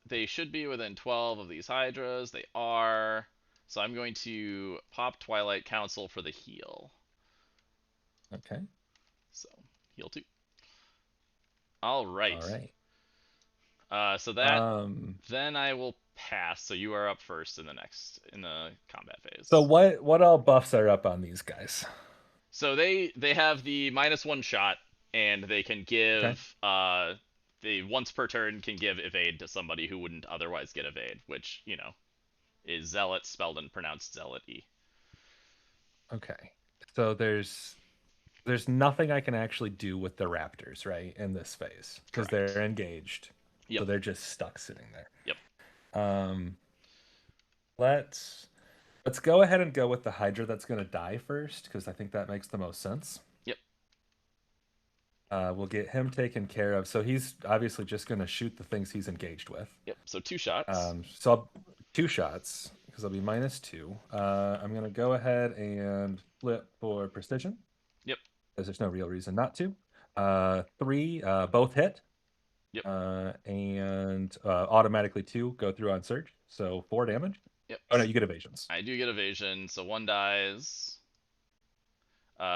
they should be within 12 of these Hydras. They are. So I'm going to pop Twilight Council for the heal. Okay. So heal 2. All right. All right. So Um. then I will pass. So you are up first in the combat So phase. what all buffs are up on these guys? So they have the -1 shot, and they can Okay. give they once per turn can give evade to somebody who wouldn't otherwise get evade, which is zealot spelled and pronounced zealot e. Okay. So there's nothing I can actually do with the raptors, right, in this phase because Correct. they're engaged. Yep. So they're just stuck sitting there. Yep. Um. Let's go ahead and go with the Hydra that's going to die first because I think that makes the most sense. Yep. We'll get him taken care of. So he's obviously just going to shoot the things he's engaged with. Yep. So 2 shots. So 2 shots because I'll be -2. I'm going to go ahead and flip for precision. Yep. Because there's no real reason not to. 3, both hit. Yep. And automatically 2 go through on surge. So 4 damage. Yep. Oh no, you get evasions. I do get evasion, so 1 dies.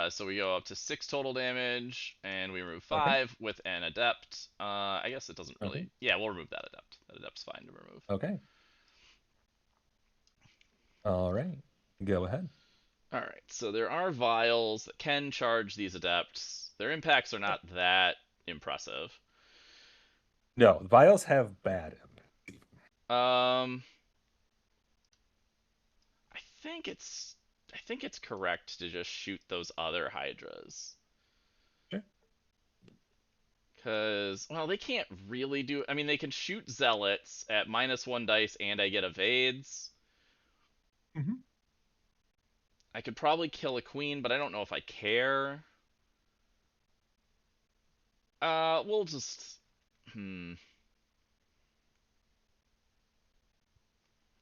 So we go up to 6 total damage, and we remove Okay. 5 with an adept. I guess it doesn't really. Okay. Yeah, we'll remove that adept. That adept's fine to remove. Okay. All right. Go ahead. All right. So there are vials that can charge these adepts. Their impacts are not that impressive. No, vials have bad. Um, I think it's correct to just shoot those other hydras. Sure. Because, well, they can't really do. I mean, they can shoot zealots at -1 dice, and I get evades. Mm-hmm. I could probably kill a queen, but I don't know if I care. We'll just. Hmm.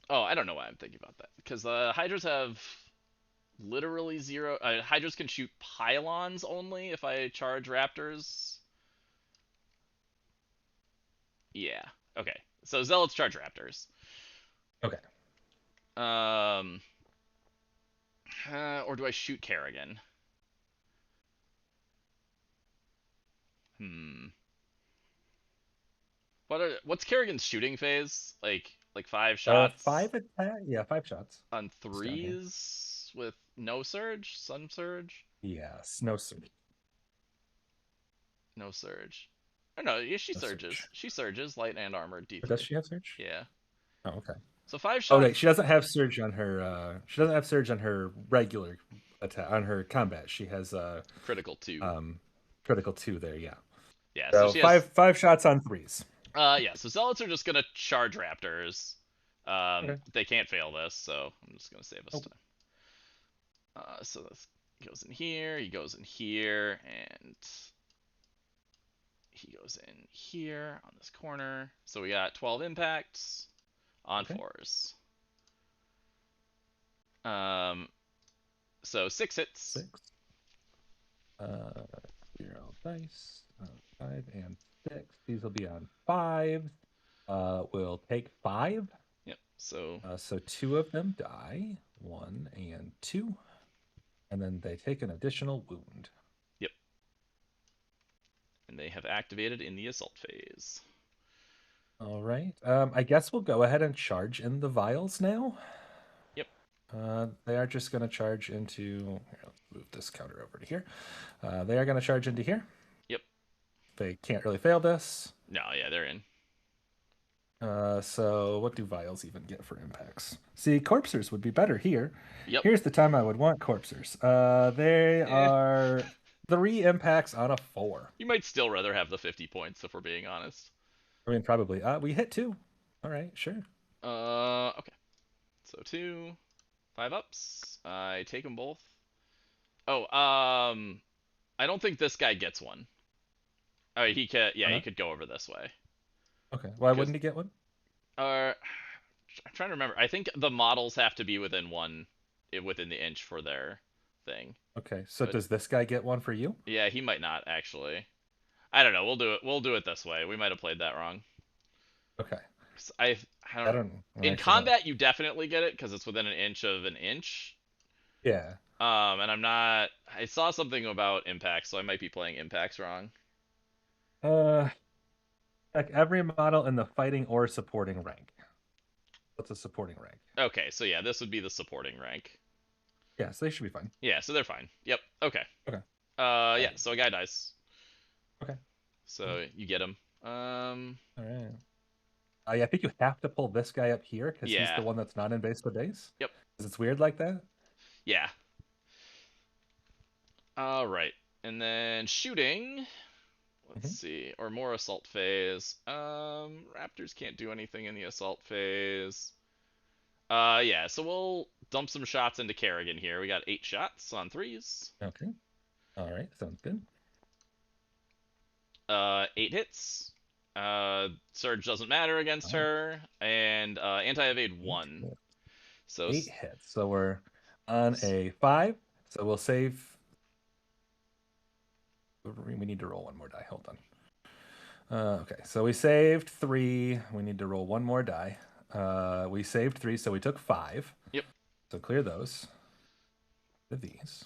Oh, I don't know why I'm thinking about that. Because hydras have literally 0. Hydras can shoot pylons only if I charge raptors. Yeah. Okay. So zealots charge raptors. Okay. Um. Or do I shoot Kerrigan? Hmm. What's Kerrigan's shooting phase? Like 5 shots 5 attack. Yeah, 5 shots. on It's down here. 3s with no surge, sun surge, Yes. No surge. no surge. Oh no, yeah, she No surges. surge. She surges light and armored Or does D3. she have surge? Yeah. Oh, okay. So 5 Oh, wait, shots. she doesn't have surge on her. She doesn't have surge on her regular attack on her combat. She has Critical 2. critical 2 there, yeah. Yeah, so So she has. five shots on 3s. Yeah, so Zealots are just gonna charge Raptors. Okay. They can't fail this, so I'm just gonna save us Oh. time. So this goes in here, he goes in here, and he goes in here on this corner. So we got 12 impacts on Okay. 4s. So 6 hits. 6. 0 dice. 5 and 6. These will be on 5s. We'll take 5. Yep. So So 2 of them die. 1 and 2. And then they take an additional wound. yep. And they have activated in the assault phase. All right. I guess we'll go ahead and charge in the vials now. Yep. They are just going to charge into. Here, let's move this counter over to here. They are going to charge into here. Yep. They can't really fail this. No, yeah, they're in. So what do vials even get for impacts? See, corpsers would be better here. Yep. Here's the time I would want corpsers. They are 3 impacts on a 4. You might still rather have the 50 points if we're being honest. I mean, probably. We hit 2. All right, sure. Okay. So 2, 5 ups. I take them both. Oh, I don't think this guy gets one. Oh, he could. Yeah, he could go over this way. Okay. Why wouldn't he get one? I'm trying to remember. I think the models have to be within within the inch for their thing. Okay. So does this guy get one for you? Yeah, he might not actually. I don't know. We'll do it. We'll do it this way. We might have played that wrong. Okay. I don't know. In combat, you definitely get it because it's within an inch of an inch. Yeah. And I'm not. I saw something about impacts, so I might be playing impacts wrong. Like every model in the fighting or supporting rank. What's a supporting rank? Okay, so yeah, this would be the supporting rank. Yeah, so they should be fine. Yeah, so they're fine. Yep. Okay. Okay. Yeah. So a guy dies. Okay. So you get him. All right. I think you have to pull this guy up here because he's the one that's not in base for days. Yep. Because it's weird like that. Yeah. All right, and then shooting. Let's see, or more assault phase. Raptors can't do anything in the assault phase. Yeah, so we'll dump some shots into Kerrigan here. We got 8 shots on 3s. Okay. All right, sounds good. 8 hits. Surge doesn't matter against her, and anti-evade 1. So 8 hits. So we're on a 5. So we'll save. We need to roll one more die. Hold on. Okay, so we saved 3. We need to roll one more die. We saved 3, so we took 5. Yep. So clear those. These.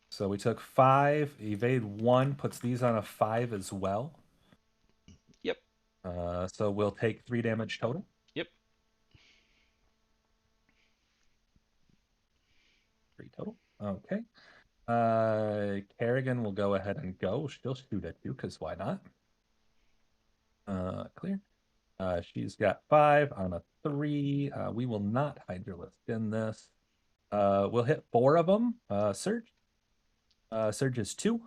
So we took 5. Evade 1 puts these on a 5 as well. Yep. So we'll take 3 damage total. Yep. 3 total. Okay. Kerrigan will go ahead and go. She'll shoot at you because why not? Clear. She's got 5 on a 3. We will not Hydralisk in this. We'll hit 4 of them. Surge. Surge is 2.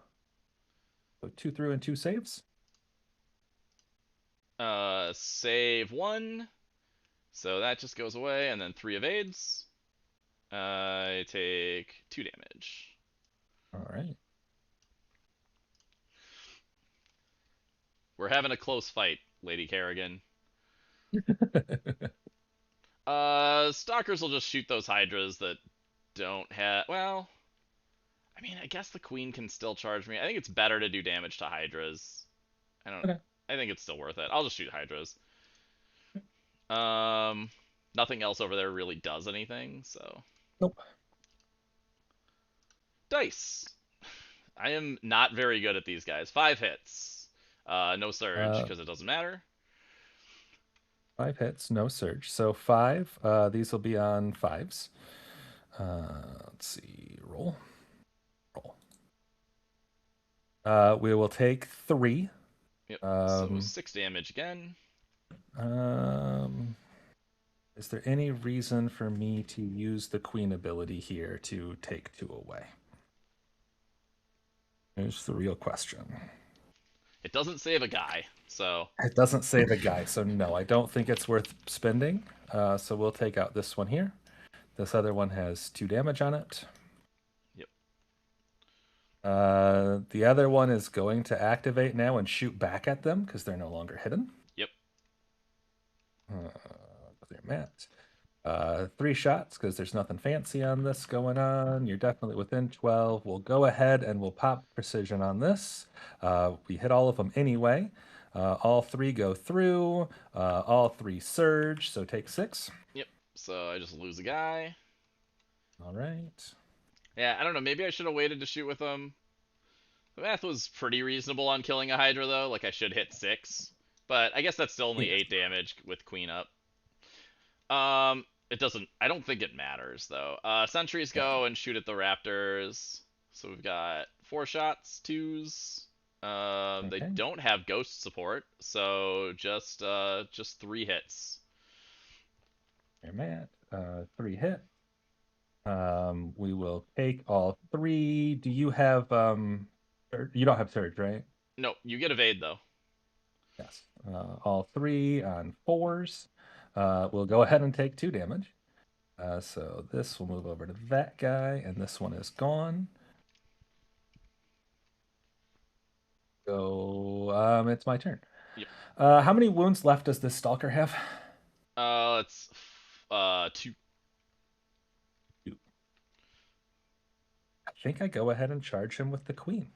So 2 through and 2 saves. Save 1. So that just goes away, and then 3 evades. I take 2 damage. All right. We're having a close fight, Lady Kerrigan. Stalkers will just shoot those Hydras that don't have. Well, I mean, I guess the Queen can still charge me. I think it's better to do damage to Hydras. I don't. Okay. I think it's still worth it. I'll just shoot Hydras. Nothing else over there really does anything, so. Nope. Dice. I am not very good at these guys. 5 hits. No surge because it doesn't matter. 5 hits, no surge. So 5. These will be on 5s. Let's see. Roll. We will take 3. Yep. So 6 damage again. Is there any reason for me to use the queen ability here to take 2 away? Here's the real question. It doesn't save a guy, so It doesn't say the guy, so no, I don't think it's worth spending. So we'll take out this one here. This other one has 2 damage on it. yep. The other one is going to activate now and shoot back at them because they're no longer hidden. Yep. Clear mat. 3 shots because there's nothing fancy on this going on. You're definitely within 12. We'll go ahead and we'll pop precision on this. We hit all of them anyway. All 3 go through. All 3 surge, so take 6. Yep. So I just lose a guy. All right. Yeah, I don't know. Maybe I should have waited to shoot with him. The math was pretty reasonable on killing a Hydra, though. Like, I should hit 6. But I guess that's still only 8 damage with Queen up. It doesn't... I don't think it matters, though. Sentries go and shoot at the Raptors. So we've got 4 shots, 2s. They don't have ghost support, so just 3 hits. You're mad. 3 hit. We will take all 3. Do you have you don't have surge, right? No, you get evade though. Yes. All 3 on 4s. We'll go ahead and take 2 damage. So this will move over to that guy, and this one is gone. So it's my turn. Yep. How many wounds left does this stalker have? It's 2. I think I go ahead and charge him with the queen.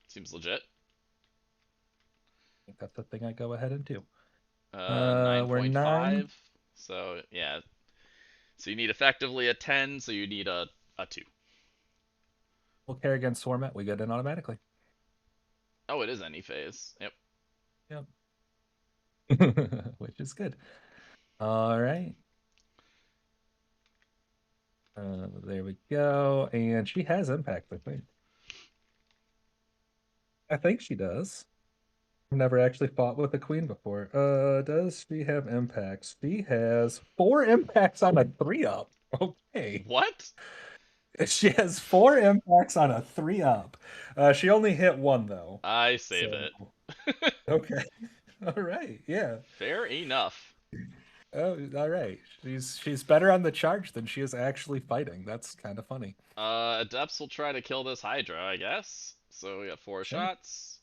Seems legit. I think that's the thing I go ahead and do. 9.5. So yeah. So you need effectively a 10. So you need a 2. We'll carry against Swarmet. We get in automatically. Oh, it is any phase. Yep. Yep. Which is good. All right. There we go. And she has impact, I think. I think she does. I've never actually fought with a queen before. Does she have impacts? She has 4 impacts on a 3-up. Okay. What? She has 4 impacts on a 3-up. She only hit 1 though. I save it. Okay. All right. Yeah. Fair enough. Oh, all right. She's better on the charge than she is actually fighting. That's kind of funny. Adepts will try to kill this Hydra, I guess. So we got 4 shots.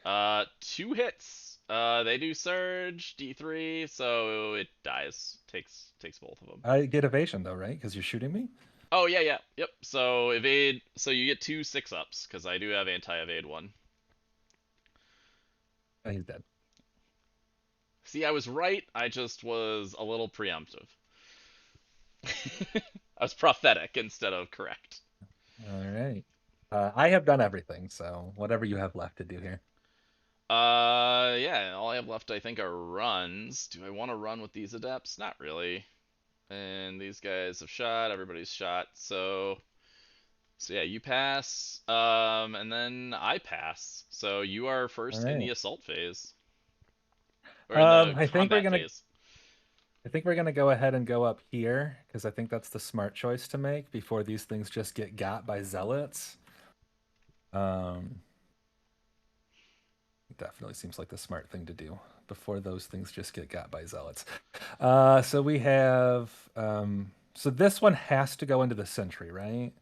2 hits. They do surge D3, so it dies. Takes both of them. I get evasion though, right? Because you're shooting me. Oh yeah. Yep. So evade. So you get 2 6-ups because I do have anti-evade 1. Oh, he's dead. See, I was right. I just was a little preemptive. I was prophetic instead of correct. All right. I have done everything, so whatever you have left to do here. Yeah, all I have left I think are runs. Do I want to run with these adepts? Not really. And these guys have shot, everybody's shot, so yeah, you pass, and then I pass. So you are first in the assault phase. Or in the combat phase. I think we're gonna go ahead and go up here, because I think that's the smart choice to make before these things just get got by zealots. Definitely seems like the smart thing to do before those things just get got by zealots. So we have so this one has to go into the sentry, right?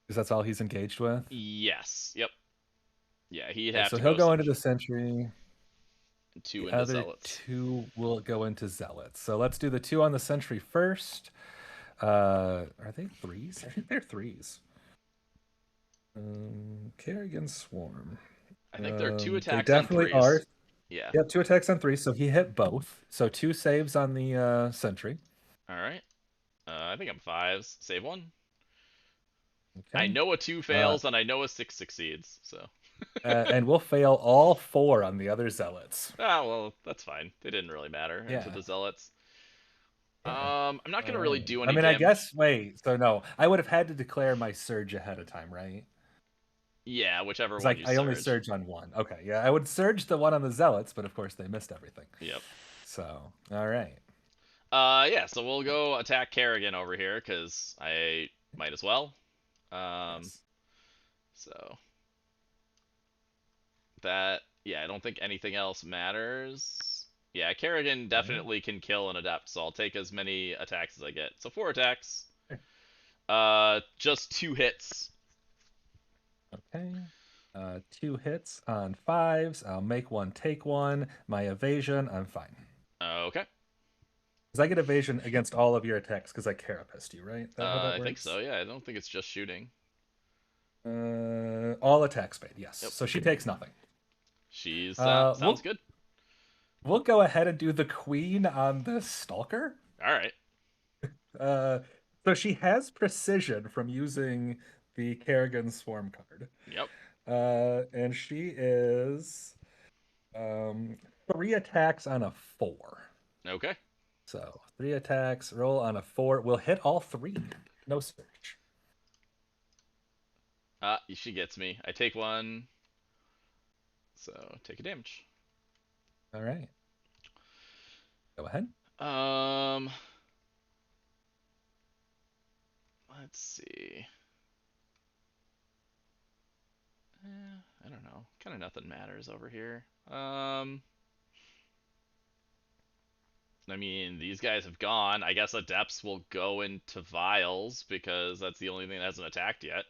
Because that's all he's engaged with. Yes. Yep. Yeah, he'd have so to he'll go sentry. into the sentry. 2 the into other zealots. 2 will go into zealots. So let's do the 2 on the sentry first. Are they 3s? I think they're 3s. Kerrigan Swarm. I think there are 2 attacks they definitely on 3s. Are. Yeah. Yeah, 2 attacks on 3, so he hit both. So 2 saves on the sentry. All right. I think I'm 5s. Save 1. Okay. I know a 2 fails and I know a 6 succeeds. So. And we'll fail all 4 on the other zealots. Ah, well, that's fine. They didn't really matter to the zealots. Yeah. I'm not gonna really do any. I guess. Wait. So no, I would have had to declare my surge ahead of time, right? Yeah, whichever one you surge. I only surge on 1. Okay, yeah, I would surge the one on the zealots, but of course they missed everything. Yep. So, all right. Yeah, so we'll go attack Kerrigan over here because I might as well. Um, Yes. so that, yeah, I don't think anything else matters. Yeah, Kerrigan All right. definitely can kill an adept, so I'll take as many attacks as I get. So 4 attacks. Just 2 hits. Okay. 2 hits on fives. I'll make one, take one. My evasion, I'm fine. Okay. Because I get evasion against all of your attacks because I carapest you, right? That how that I think works? so. Yeah, I don't think it's just shooting. All attacks made, yes. Yep. So she takes nothing. She's Uh, sounds we'll good. we'll go ahead and do the queen on the stalker. All right. Uh, so she has precision from using the Kerrigan Swarm card. Yep. And she is um 3 attacks on a 4. Okay. So 3 attacks, roll on a 4. We'll hit all 3. No search. She gets me. I take one, so take a damage. All right. Go ahead. Um, let's see. I don't know. Kind of nothing matters over here. I mean, these guys have gone. I guess Adepts will go into Vials because that's the only thing that hasn't attacked yet.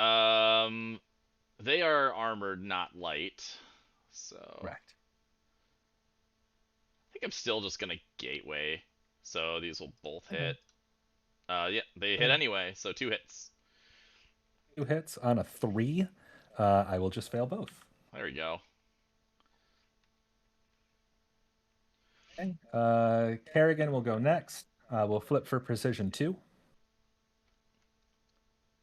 Um, they are armored, not light. So Correct. I think I'm still just gonna Gateway. So these will both Okay. hit. Yeah, they hit Okay. anyway. So 2 hits. 2 hits on a 3. I will just fail both. There we go. Okay. Kerrigan will go next. We'll flip for precision 2.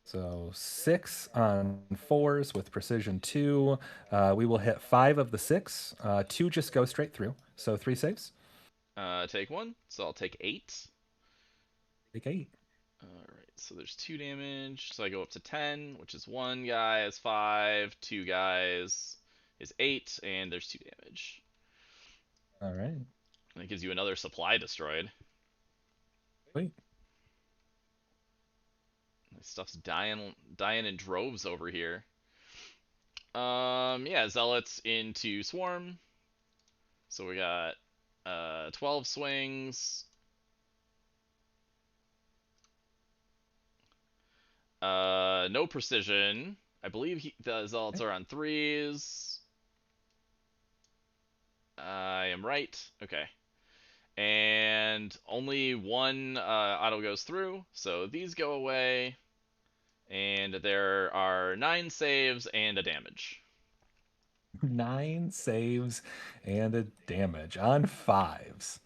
So 6 on 4s with precision 2. We will hit 5 of the 6. 2 just go straight through. So 3 saves. Take one. So I'll take 8. Take 8. Alright, so there's 2 damage. So I go up to 10, which is 1 guy is 5, 2 guys is 8, and there's 2 damage. All right. And it gives you another supply destroyed. Wait. My stuff's dying in droves over here. Yeah, Zealots into Swarm. So we got 12 swings. No precision. I believe the Zealots are on 3s. I am right. Okay. And only one auto goes through, so these go away. And there are 9 saves and a damage. 9 saves and a damage on 5s.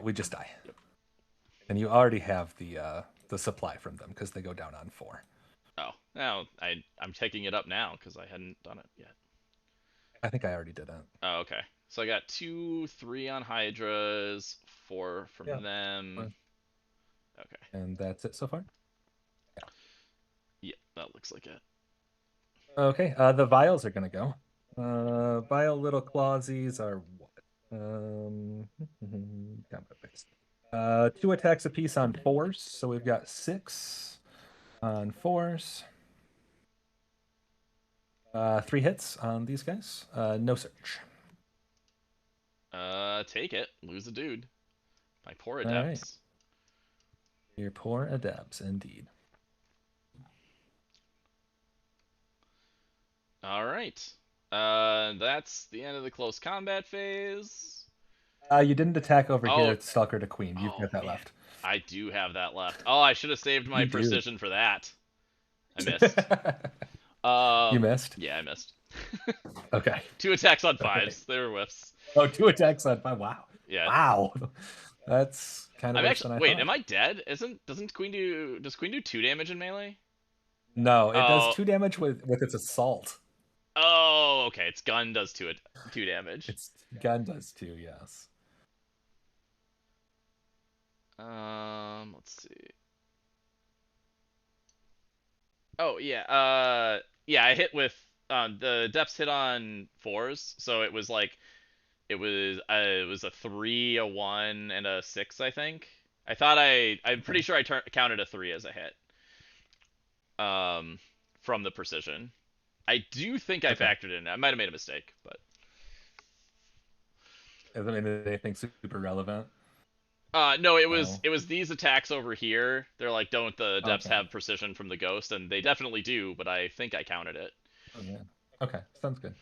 We just die. Yep. And you already have the supply from them because they go down on 4. Oh, now I'm taking it up now because I hadn't done it yet. I think I already did it. Oh, okay. So I got 2, 3 on Hydras, 4 from Yeah. them. Okay. And that's it so far. Yeah, that looks like it. Okay, the vials are gonna go. Vial little clawsies are what? Got my face. 2 attacks apiece on 4s, so we've got 6 on 4s. 3 hits on these guys. No search. Take it. Lose a dude. My poor All right. adepts. Your poor adepts, indeed. All right. That's the end of the close combat phase. You didn't attack over here Oh, at Stalker to Queen. You've oh got that man, left. I do have that left. Oh, I should have saved my You do. precision for that. I missed. You missed? Yeah, I missed. Okay. 2 attacks on All right. 5s. They were whiffs. Oh, 2 attacks on 5. Wow. Yeah. Wow. That's kind of I'm worse than actually. I Wait, thought. am I dead? Doesn't Queen do? Does Queen do 2 damage in melee? No, it does Oh. 2 damage with its assault. Oh, okay. Its gun does 2 damage. Its gun does 2, yes. Let's see. Oh yeah. Yeah. I hit with the depths hit on 4s, so it was like It was a 3, a 1, and a 6, I think. I'm pretty Okay. sure I counted a 3 as a hit. Um, from the precision. I do think I Okay. factored it in. I might have made a mistake, but Doesn't mean anything super relevant. no, No. it was these attacks over here. They're like, don't the depths Okay. have precision from the ghost? And they definitely do, but I think I counted it. Oh yeah. Okay. Sounds good.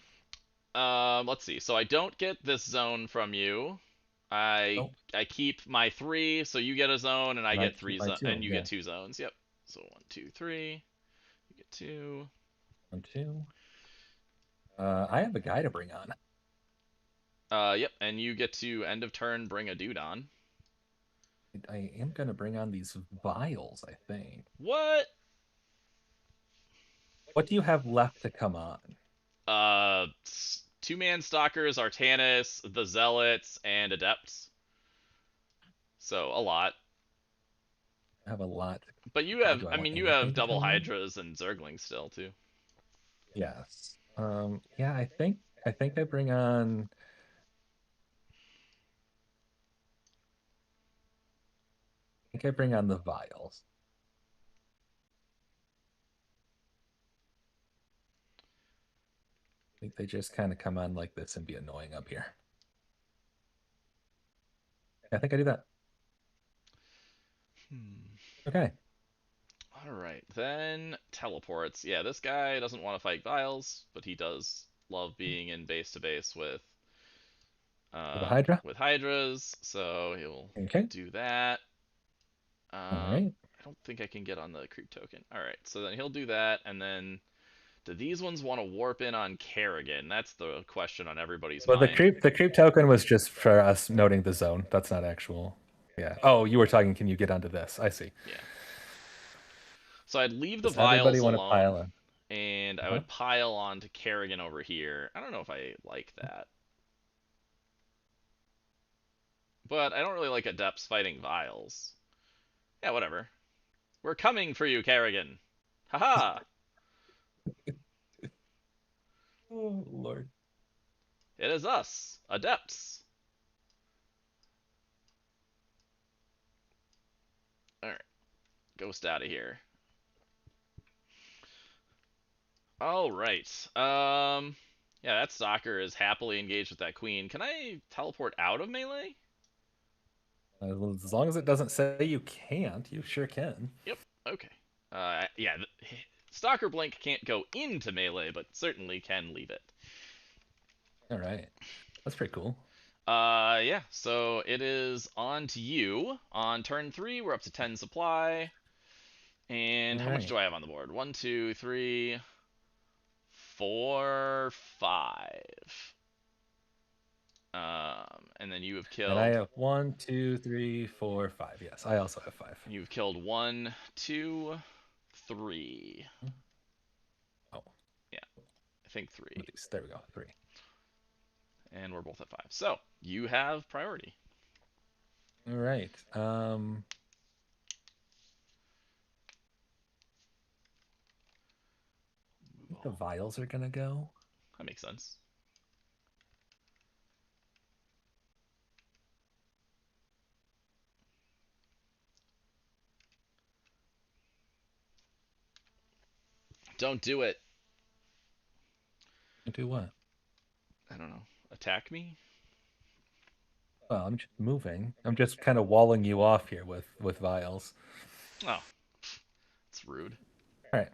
Let's see. So I don't get this zone from you. Nope. I keep my 3, so you get a zone, and I And I get keep my two. and you Yeah. get 2 zones. Yep. So 1, 2, 3. You get 2. 1, 2. I have a guy to bring on. Yep. And you get to end of turn bring a dude on. I am gonna bring on these vials, I think. What? What do you have left to come on? 2-man stalkers, Artanis, the zealots, and adepts. So a lot. I have a lot. But Do I I want mean, you have anything to double come on? hydras and zerglings still too. Yes. Yeah, I think I bring on I think I bring on the vials. I think they just kind of come on like this and be annoying up here. I think I do that. Okay. All right, then teleports. Yeah, this guy doesn't want to fight Vials, but he does love being in base to base For the Hydra. with Hydras, so he'll Okay. do that. All right. I don't think I can get on the creep token. All right, so then he'll do that, and then do these ones want to warp in on Kerrigan? That's the question on everybody's Well, the mind. creep token was just for us noting the zone. That's not actual. Yeah. Oh, you were talking. Can you get onto this? I see. Yeah. So I'd leave the Does everybody Vials want to pile alone, in? and I Uh-huh. would pile on to Kerrigan over here. I don't know if I like that. But I don't really like Adepts fighting Vials. Yeah, whatever. We're coming for you, Kerrigan. Haha! Oh Lord. It is us, Adepts. Alright, ghost out of here. Alright. Yeah, that stalker is happily engaged with that queen. Can I teleport out of melee? As long as it doesn't say you can't, you sure can. Yep, okay. Yeah, Stalker Blink can't go into melee, but certainly can leave it. All right. That's pretty cool. Yeah, so it is on to you. On turn 3, we're up to 10 supply. And All how much right. do I have on the board? 1, 2, 3, 4, 5. And then you have And I killed. have 1, 2, 3, 4, 5. Yes, I also have 5. You've killed 1, 2, 3. Oh, Yeah, I think 3. there we go. 3. And we're both at 5. So you have priority. All right. I think the vials are gonna go. That makes sense. Don't do it. Do what? I don't know. Attack me? Well, I'm just moving. I'm just kind of walling you off here with vials. Oh, it's rude. All right.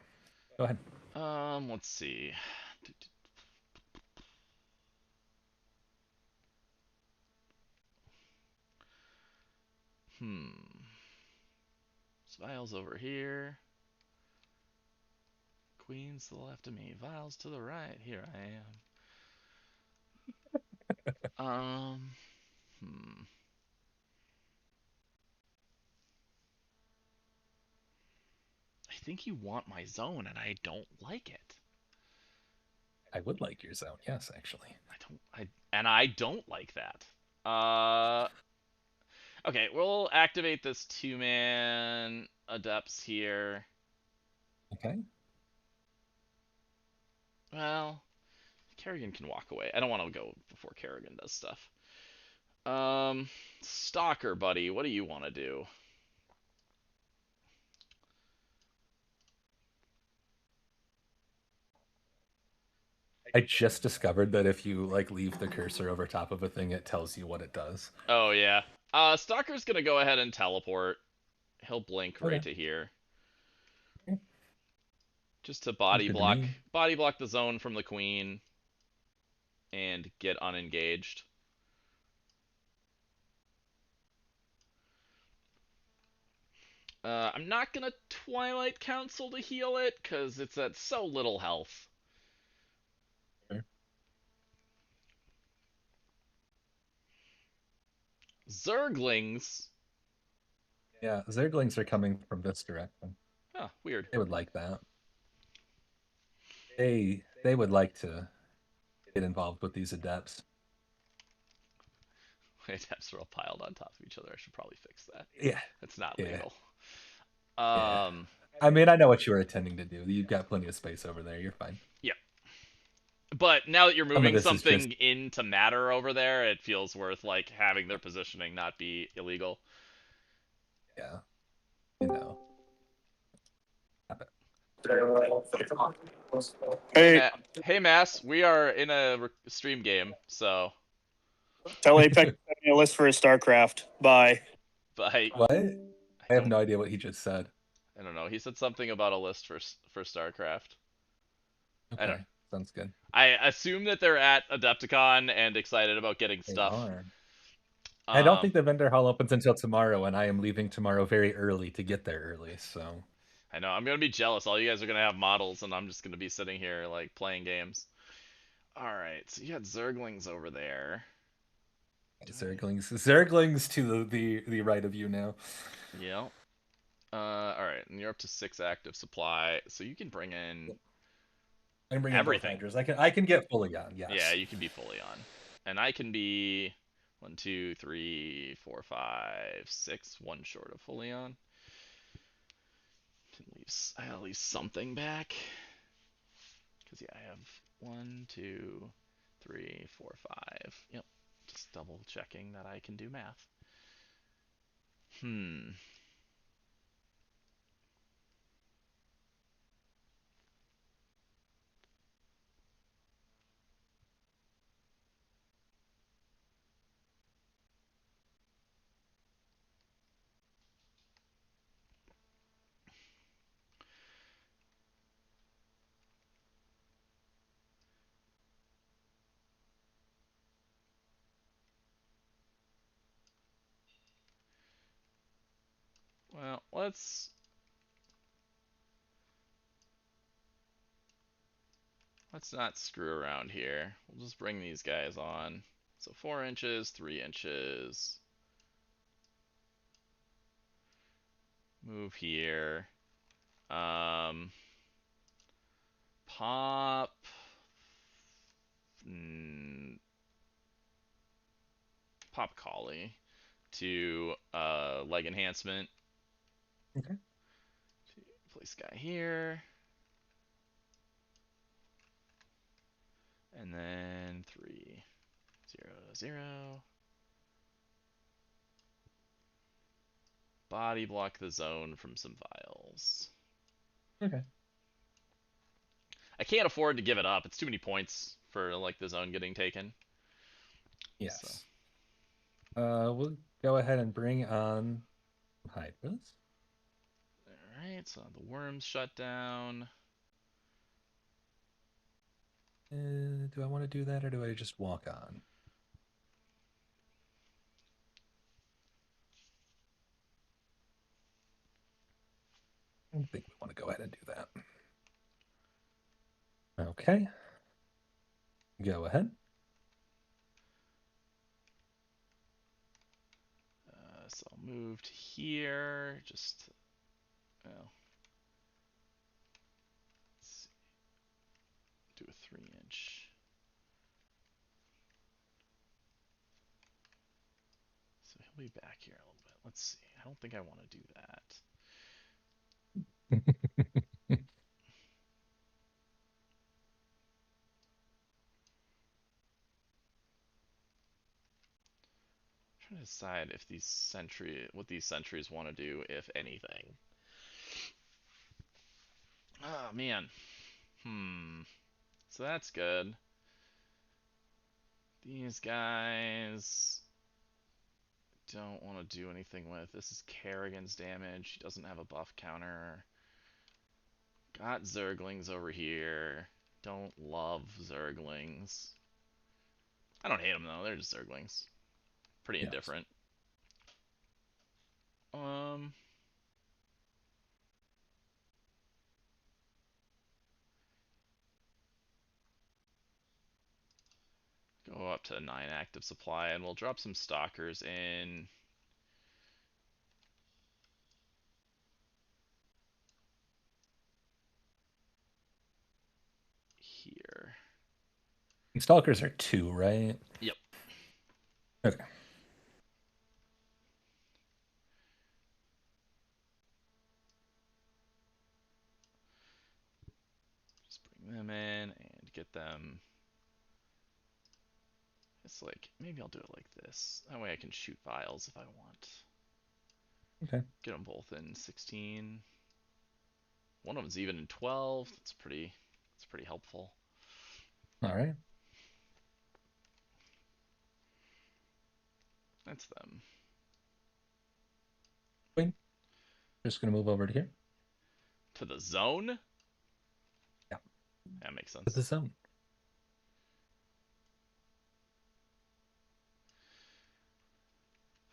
Go ahead. Let's see. Hmm. Vials over here. Queens to the left of me. Vials to the right. Here I am. Hmm. I think you want my zone, and I don't like it. I would like your zone. Yes, actually. I don't like that. Uh. Okay, we'll activate this 2-man adepts here. Okay. Well, Kerrigan can walk away. I don't want to go before Kerrigan does stuff. Stalker, buddy, what do you want to do? I just discovered that if you like leave the cursor over top of a thing, it tells you what it does. Oh yeah. Stalker's gonna go ahead and teleport. He'll blink right Okay. to here. Okay. Just to Sounds good to me. body block the zone from the queen and get unengaged. I'm not gonna Twilight Council to heal it, because it's at so little health. Sure. Zerglings? Yeah, Zerglings are coming from this direction. Huh, weird. They would like that. They would like to get involved with these adepts. My adepts are all piled on top of each other. I should probably fix that. Yeah. It's not Yeah. legal. Yeah. Um, I mean, I know what you were intending to do. You've got plenty of space over there. You're fine. yeah. But now that you're Some of moving this is just something into matter over there, it feels worth like having their positioning not be illegal. yeah, you know. Hey, Hey, Mass, we are in a stream game, so tell Apex to send me a list for a Starcraft. Bye. but What? I I have don't no idea what he just said. I don't know. He said something about a list for Starcraft. I don't. Okay, sounds good. I assume that they're at Adepticon and excited about getting They stuff. are. I don't Um, think the vendor hall opens until tomorrow, and I am leaving tomorrow very early to get there early. So I know I'm gonna be jealous. All you guys are gonna have models, and I'm just gonna be sitting here like playing games. All right, so you got Zerglings over there. Zerglings to the right of you now. Yep. All right, and you're up to 6 active supply, so you can bring in I'm bringing both everything. hydras. I can get fully on. Yes. Yeah, you can be fully on, and I can be 1, 2, 3, 4, 5, 6, one short of fully on. I'll leave something back. Because, yeah, I have 1, 2, 3, 4, 5. Yep. Just double checking that I can do math. Hmm. Well, let's not screw around here. We'll just bring these guys on. So 4 inches, 3 inches. Move here. Um, pop. Mm, pop collie to leg enhancement. Okay. Place guy here. And then 3, 0, 0. Body block the zone from some vials. Okay. I can't afford to give it up. It's too many points for like the zone getting taken. Yes. So. We'll go ahead and bring on hydras. Alright, so the worms shut down. Do I want to do that, or do I just walk on? I think we want to go ahead and do that. Okay. Go ahead. So I'll move to here. Just, well, let's see. Do a 3-inch. So he'll be back here a little bit. Let's see. I don't think I want to do that. decide if what these sentries want to do, if anything. Oh man. So that's good. These guys don't want to do anything with. This is Kerrigan's damage. He doesn't have a buff counter. Got Zerglings over here. Don't love Zerglings. I don't hate them though. They're just Zerglings. Pretty indifferent. Go up to 9 active supply, and we'll drop some stalkers in here. Stalkers are 2, right? Yep. Okay. Just bring them in and get them. It's like, maybe I'll do it like this. That way I can shoot vials if I want. Okay. Get them both in 16. One of them's even in 12. That's pretty helpful. All right. That's them. Wait. Just gonna move over to here. To the zone? Yeah. That makes sense. To the zone.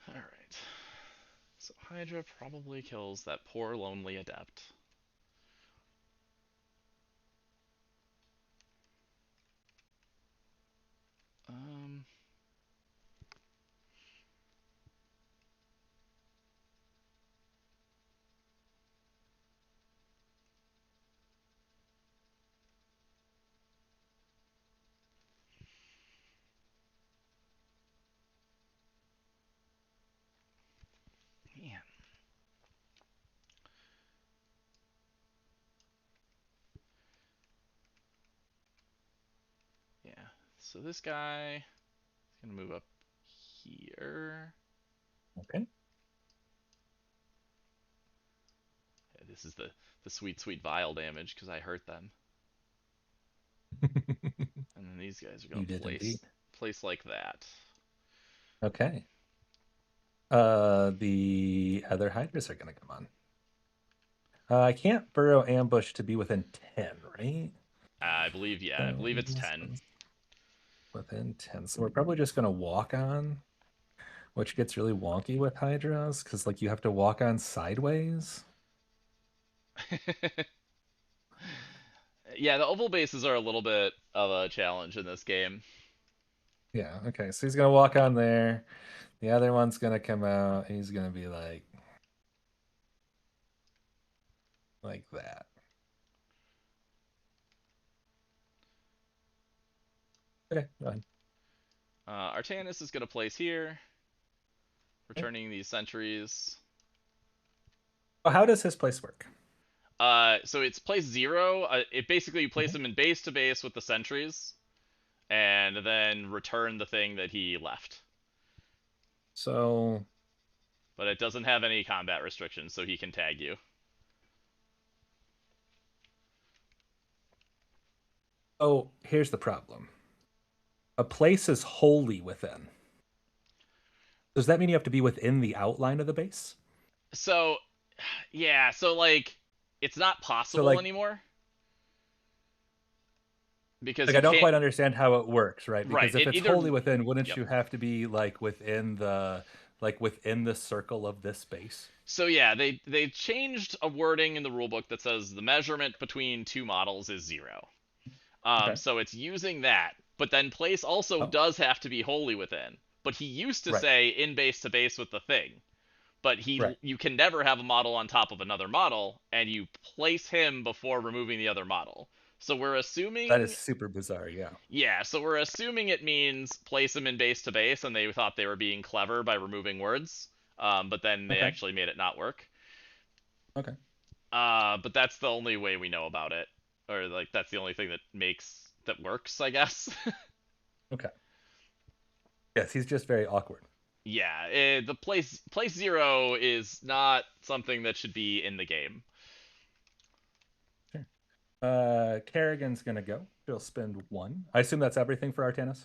Alright. So Hydra probably kills that poor lonely adept. Man. Yeah. So this guy is gonna move up here. Okay. Yeah, this is the sweet vial damage because I hurt them. And then these guys are gonna place like that. Okay. The other Hydras are gonna come on. I can't burrow ambush to be within 10, right? I believe, yeah. I believe it's 10. Within 10. So we're probably just gonna walk on, which gets really wonky with Hydras, because like you have to walk on sideways. Yeah, the oval bases are a little bit of a challenge in this game. Yeah, okay. So he's gonna walk on there. The other one's gonna come out. He's gonna be like that. Okay, go ahead. Artanis is gonna place here, returning these sentries. Oh, how does his place work? So it's place 0. It basically, you place them in base to base with the sentries, and then return the thing that he left. So, but it doesn't have any combat restrictions, so he can tag you. Oh, here's the problem. A place is wholly within. Does that mean you have to be within the outline of the base? So, yeah, so like, it's not possible anymore. Because like, I don't quite understand how it works, right? Because if it's wholly within, wouldn't you have to be like within the circle of this base? So yeah, they changed a wording in the rulebook that says the measurement between two models is 0. So it's using that, but then place also does have to be wholly within. But he used to say in base to base with the thing. But you can never have a model on top of another model, and you place him before removing the other model. So we're assuming... That is super bizarre, yeah. Yeah, so we're assuming it means place him in base to base, and they thought they were being clever by removing words. But then they actually made it not work. Okay. But that's the only way we know about it. Or, like, that's the only thing that works, I guess. Okay. Yes, he's just very awkward. Yeah, the place 0 is not something that should be in the game. Sure. Kerrigan's gonna go. She'll spend 1. I assume that's everything for Artanis?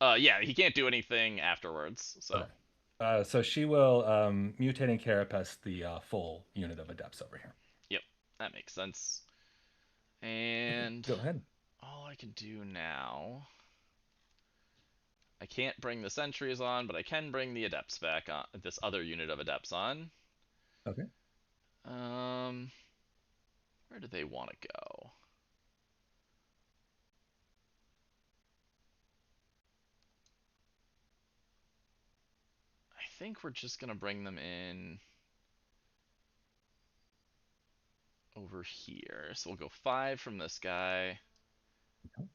Yeah, he can't do anything afterwards, so. Okay. So she will mutating Carapace the full unit of Adepts over here. Yep, that makes sense. Okay, And go ahead. all I can do now, I can't bring the sentries on, but I can bring the adepts back on, this other unit of adepts on. Okay. Where do they want to go? I think we're just gonna bring them in over here. So we'll go 5 from this guy. Okay.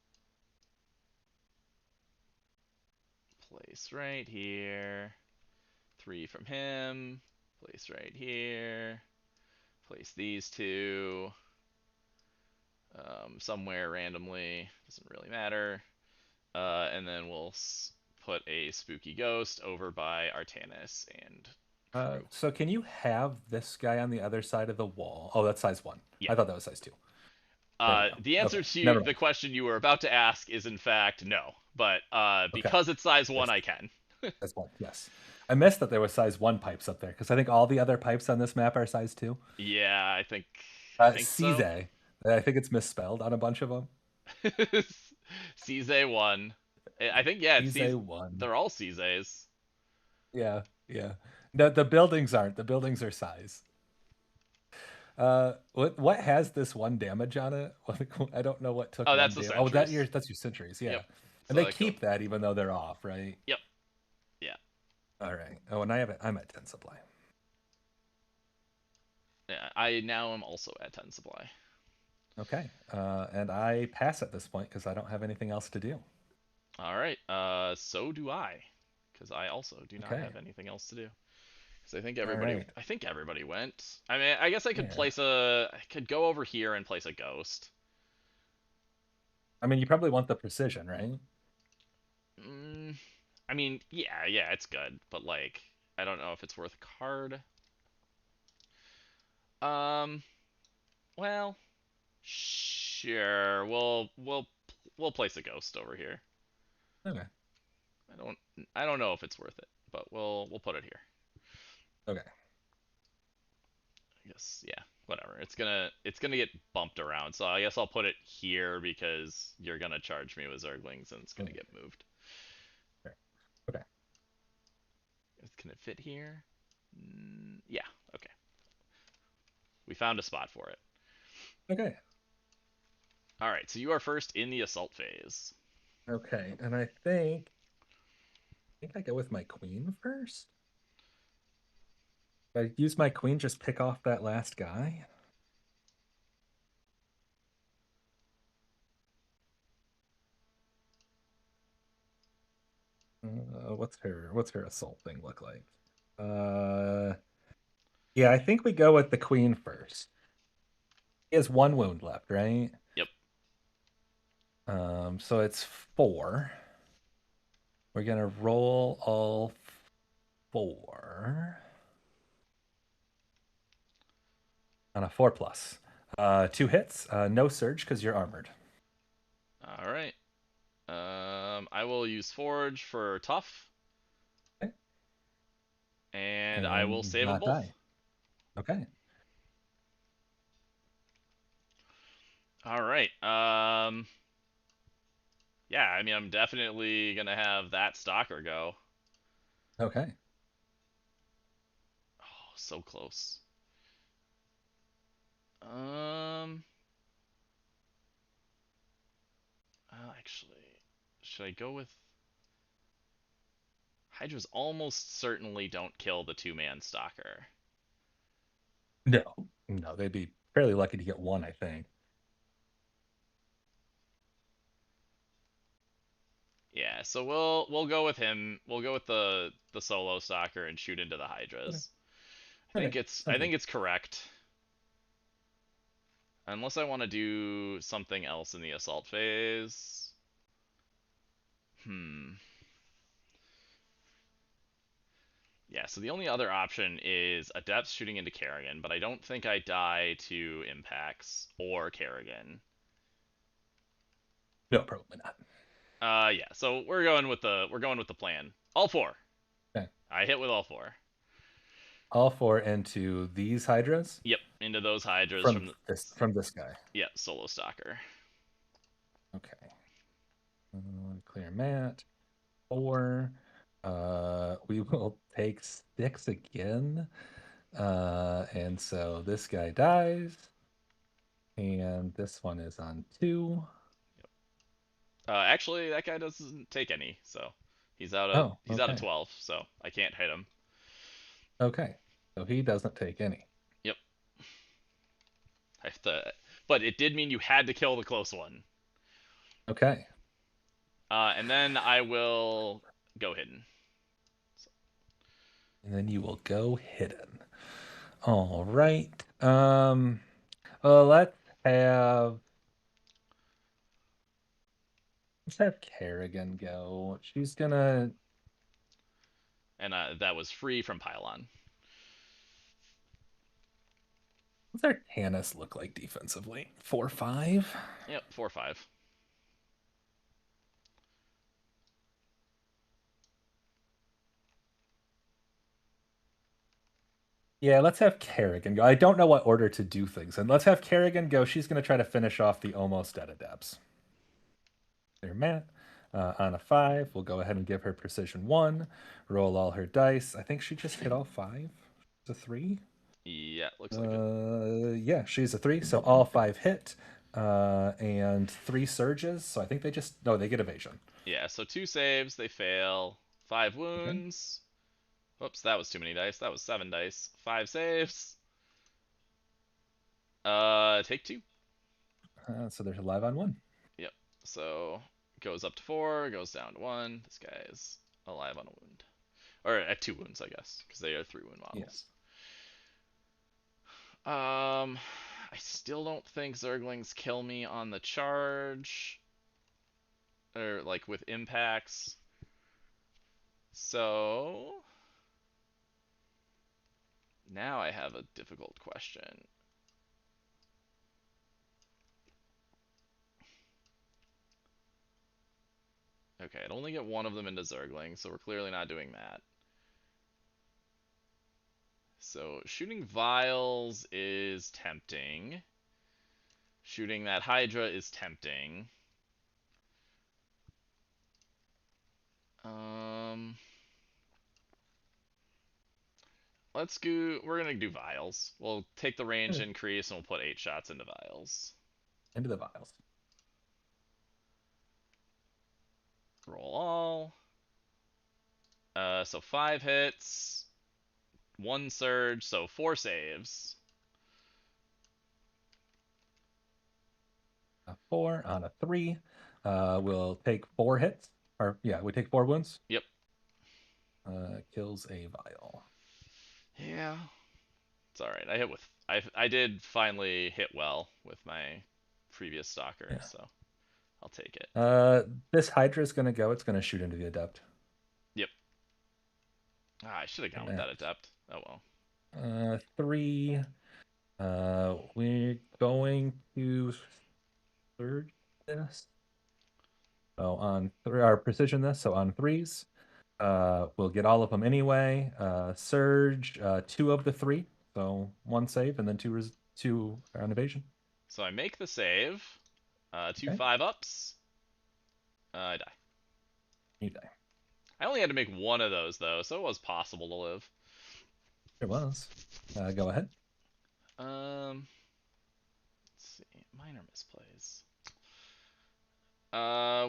Place right here. 3 from him. Place right here. Place these 2 somewhere randomly. Doesn't really matter. And then we'll put a spooky ghost over by Artanis and crew. So can you have this guy on the other side of the wall? Oh, that's size 1. Yeah. I thought that was size 2. There we go. The answer Okay. to Never the mind. question you were about to ask is in fact no, but Okay. because it's size 1, Yes. I can. Size 1, yes. I missed that there was size 1 pipes up there because I think all the other pipes on this map are size 2. Yeah, I think so. Cize. I think it's misspelled on a bunch of them. Cize 1. I think yeah, it's Cize 1. they're all Cizes. Yeah, yeah. The buildings aren't. The buildings are size. What has this 1 damage on it? I don't know what took Oh, 1 that's the damage. Oh, sentries. that's your sentries, yeah. Yep. And So they keep that even though they're off, right? Yep. Yeah. All right. Oh, and I'm at 10 supply. Yeah, I now am also at 10 supply. Okay. And I pass at this point because I don't have anything else to do. All right. So do I, because I also do not Okay. have anything else to do. Because Right. I think everybody went. I mean, I guess I could Yeah. I could go over here and place a ghost. I mean, you probably want the precision, right? I mean, yeah, it's good, but like, I don't know if it's worth a card. Um, well, sure. We'll place a ghost over here. Okay. I don't know if it's worth it, but we'll put it here. Okay. I guess yeah, whatever. It's gonna get bumped around, so I guess I'll put it here because you're gonna charge me with Zerglings and it's gonna get moved. Sure. Okay. Can it fit here? Yeah. Okay. We found a spot for it. Okay. All right. So you are first in the assault phase. Okay. And I think I go with my queen first. If I use my queen, just pick off that last guy. What's her assault thing look like? Yeah, I think we go with the queen first. He has 1 wound left, right? Yep. So it's 4. We're gonna roll all 4 on a 4+. 2 hits, no surge because you're armored. All right. I will use Forge for tough. Okay. And I will save them not both. die. Okay. All right. Yeah, I mean, I'm definitely gonna have that stalker go. Okay. Oh, so close. Actually, should I go with Hydras? Almost certainly don't kill the 2-man stalker. No, they'd be fairly lucky to get 1, I think. Yeah, so we'll go with him. We'll go with the solo stalker and shoot into the Hydras. Okay. I think it's correct. Unless I want to do something else in the assault phase. Yeah, so the only other option is Adepts shooting into Kerrigan, but I don't think I die to impacts or Kerrigan. No, probably not. Yeah, so we're going with the plan. All four. Okay. I hit with all four. All four into these hydras. Yep, into those hydras from this guy. Yeah, solo stalker. Okay. Clear mat. 4. We will take 6 again. And so this guy dies. And this one is on 2. Actually, that guy doesn't take any, so he's out Oh, of okay. 12, so I can't hit him. Okay. So he doesn't take any. Yep. But it did mean you had to kill the close one. Okay. And then I will go hidden. And then you will go hidden. All right. Let's have Kerrigan go. She's gonna. And that was free from pylon. What's our Tannis look like defensively? 4-5. Yep, 4-5. Yeah, let's have Kerrigan go. I don't know what order to do things, and let's have Kerrigan go. She's gonna try to finish off the almost dead Adepts. There, Matt. On a 5, we'll go ahead and give her precision 1. Roll all her dice. I think she just hit all 5. It's a 3. Yeah, looks like it. Yeah, she's a 3, so all 5 hit, and 3 surges. So I think they get evasion. Yeah, so 2 saves, they fail. 5 wounds. Okay. Oops, that was too many dice. That was 7 dice. 5 saves. Take 2. So there's a live on 1. Yep. So goes up to 4, goes down to 1. This guy is alive on a wound, or at 2 wounds, I guess, because they are 3 wound models. Yes. I still don't think Zerglings kill me on the charge, or like with impacts. So now I have a difficult question. Okay, I'd only get one of them into Zergling, so we're clearly not doing that. So shooting vials is tempting. Shooting that Hydra is tempting. Let's go. We're gonna do vials. We'll take the range increase and we'll put 8 shots into vials. Into the vials. Roll all. So 5 hits, 1 surge, so 4 saves. A 4 on a 3. We'll take 4 hits. Or yeah, we take 4 wounds. Yep. Kills a vial. Yeah. It's alright. I did finally hit well with my previous stalker, yeah. So I'll take it. This Hydra is gonna go. It's gonna shoot into the Adept. Yep. I should have gone with that Adept. Oh well. 3. We're going to surge this. So on 3, our precision this. So on 3s, we'll get all of them anyway. Surge 2 of the 3. So 1 save and then 2 on evasion. So I make the save. 2 5-ups. I die. You die. I only had to make 1 of those though, so it was possible to live. It was. Go ahead. Let's see. Minor misplays.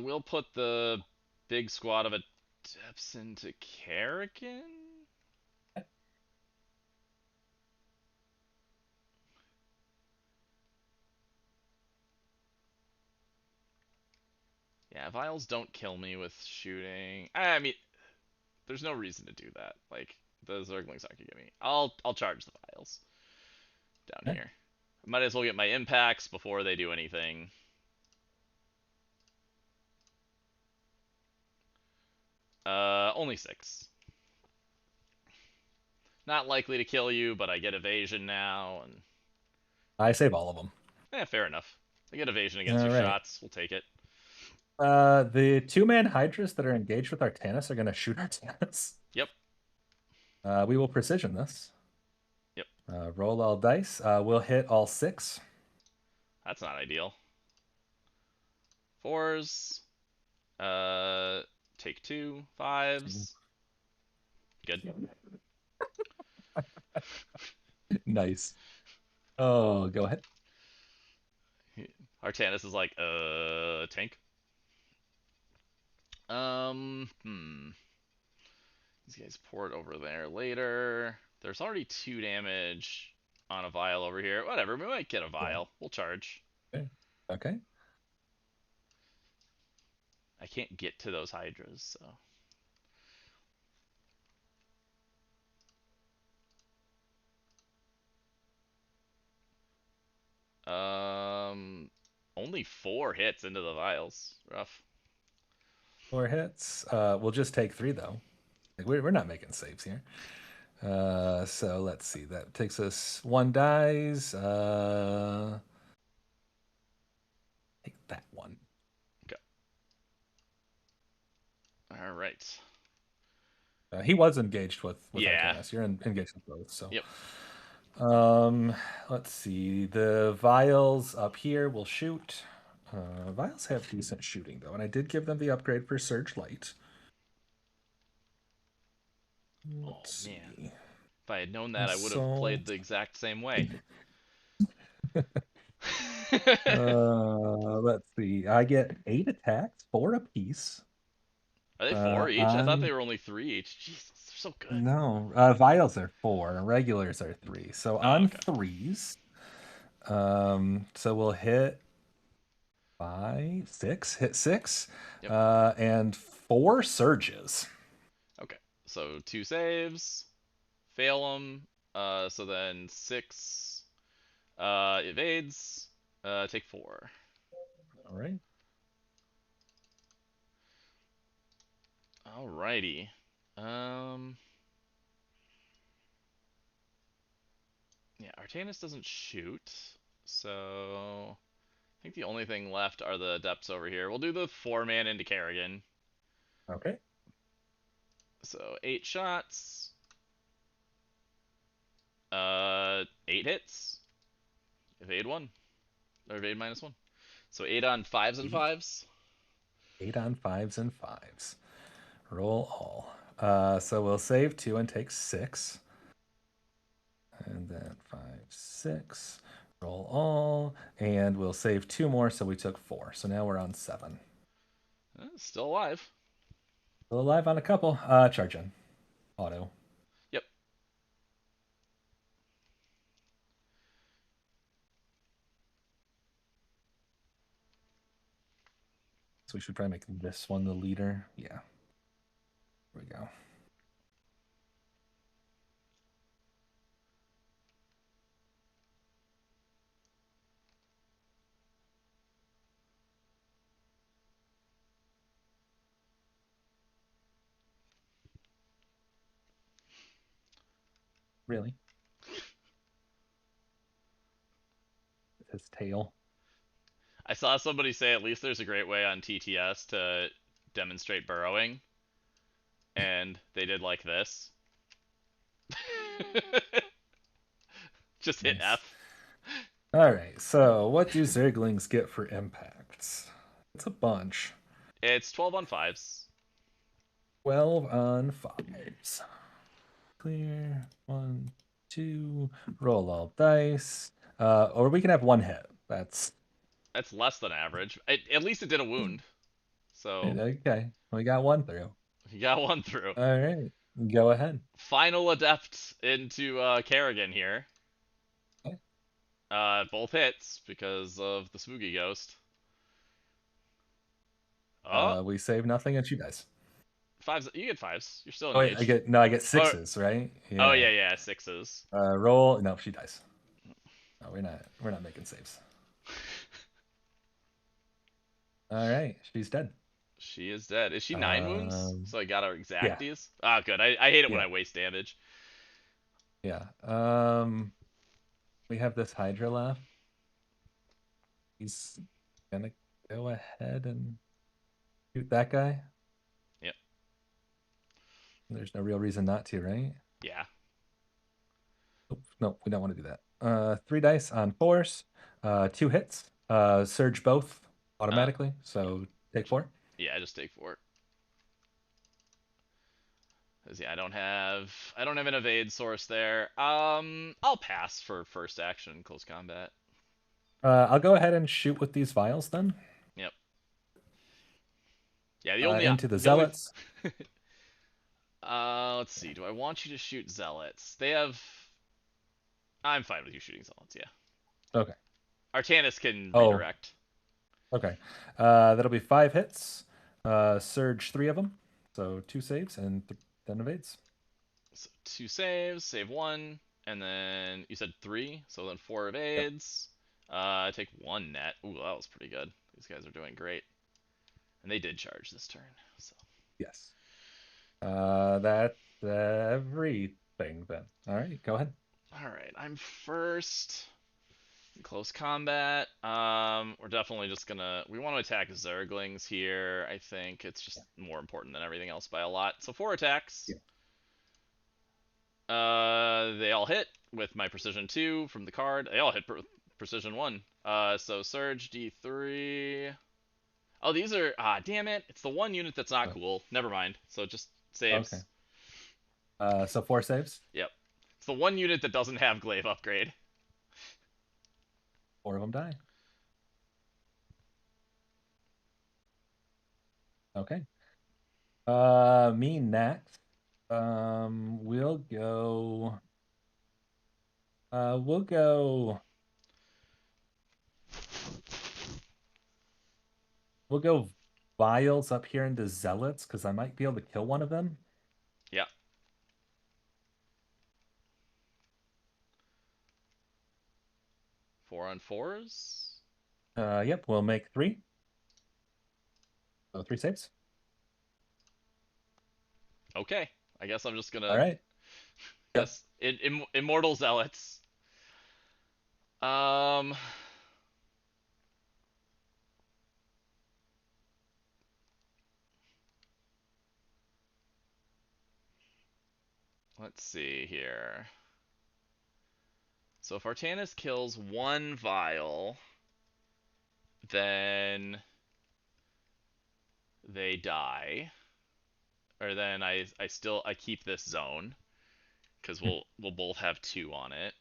We'll put the big squad of Adepts into Kerrigan? Yeah, vials don't kill me with shooting. I mean, there's no reason to do that. Like, the Zerglings aren't gonna get me. I'll charge the vials down here. I might as well get my impacts before they do anything. Only 6. not likely to kill you, but I get evasion now, and I save all of them. fair enough. I get evasion against All your right. shots. We'll take it. The 2-man Hydras that are engaged with Artanis are going to shoot Artanis. Yep. We will precision this. Yep. Roll all dice. We'll hit all 6. That's not ideal. 4s. Take 2. 5s. Good. Nice. Oh, go ahead. Artanis is like, tank. These guys port over there later. There's already 2 damage on a vial over here. Whatever, we might get a vial. We'll charge. Okay. I can't get to those Hydras, so. Only 4 hits into the vials. Rough. 4 hits. We'll just take 3 though. Like, we're not making saves here. So let's see. That takes us 1 dies. Take that one. Okay. All right. He was engaged with Yeah. Artanis. You're engaged with both. So. Yep. Let's see. The vials up here will shoot. Vials have decent shooting though, and I did give them the upgrade for Surge Light. Let's man. see. If I had known that, I would have played the exact same way. Let's see. I get 8 attacks, 4 apiece. Are they 4 each? I thought they were only 3 each. Jesus, they're so good. No, vials are 4, regulars are 3. So on okay. 3s, so we'll hit 5, 6, hit 6, Yep. and 4 surges. Okay, so 2 saves, fail them. So then 6 evades. Take 4. All right. Alrighty. Yeah, Artanis doesn't shoot, so I think the only thing left are the Adepts over here. We'll do the 4-man into Kerrigan. Okay. So 8 shots. 8 hits. Evade 1. Or evade -1. So 8 on 5s and 5s. 8 on 5s and 5s. Roll all. So we'll save 2 and take 6. And then 5, 6. Roll all. And we'll save 2 more, so we took 4. So now we're on 7. Still alive. Still alive on a couple. Charge in. Auto. Yep. So we should probably make this one the leader. Yeah. Here we go. Really? With his tail. I saw somebody say at least there's a great way on TTS to demonstrate burrowing. And they did like this. Just hit Nice. F. All right, so what do Zerglings get for impacts? It's a bunch. It's 12 on 5s. 12 on 5s. Clear. 1, 2. Roll all dice. Or we can have 1 hit. That's less than average. At least it did a wound. So okay. We got 1 through. you got 1 through. All right. Go ahead. Final Adept into Kerrigan here. Okay. Both hits because of the Spooky Ghost. We save nothing and she dies. 5s. You get 5s. You're still Oh, engaged. wait, I get 6s, right? Yeah. Oh yeah, 6s. Roll. No, she dies. No, we're not making saves. All right, she's dead. She is dead. Is she 9 wounds? So I got her exacties. Yeah. Good. I hate it when I waste damage. Yeah. We have this Hydra left. He's gonna go ahead and shoot that guy. Yep. There's no real reason not to, right? Yeah. Oops, no, we don't want to do that. 3 dice on force. 2 hits. Surge both automatically. So take 4. Yeah, just take 4. 'Cause, yeah, I don't have an evade source there. I'll pass for first action close combat. I'll go ahead and shoot with these vials then. Yep. Yeah, the only Into the the only zealots. let's see. Do I want you to shoot zealots? They have. I'm fine with you shooting zealots. Yeah. Okay. Artanis can Oh, redirect. okay. That'll be 5 hits. Surge 3 of them. So 2 saves and 10 evades. So 2 saves, save 1, and then you said 3, so then 4 Yep. evades. I take 1 net. Ooh, that was pretty good. These guys are doing great. And they did charge this turn. So Yes. That's everything then. All right, go ahead. alright, I'm first. In close combat. We're definitely just gonna we want to attack Zerglings here. I think it's just more important than everything else by a lot. So 4 attacks. Yeah. They all hit with my precision 2 from the card. They all hit precision 1. So Surge D3. Oh, these are damn it! It's the one unit that's not Oh, cool. Never mind. So just okay. saves. So 4 saves. Yep. It's the one unit that doesn't have glaive upgrade. 4 of them die. Okay. Me next. We'll go. We'll go. We'll go vials up here into zealots because I might be able to kill one of them. Yeah. Four on fours. Yep. We'll make 3. So 3 saves. Okay. I guess I'm just gonna. All right. Yep. Yes. Immortal zealots. Um. Let's see here. So if Artanis kills 1 vial, then they die. Or then I keep this zone because we'll both have 2 on it,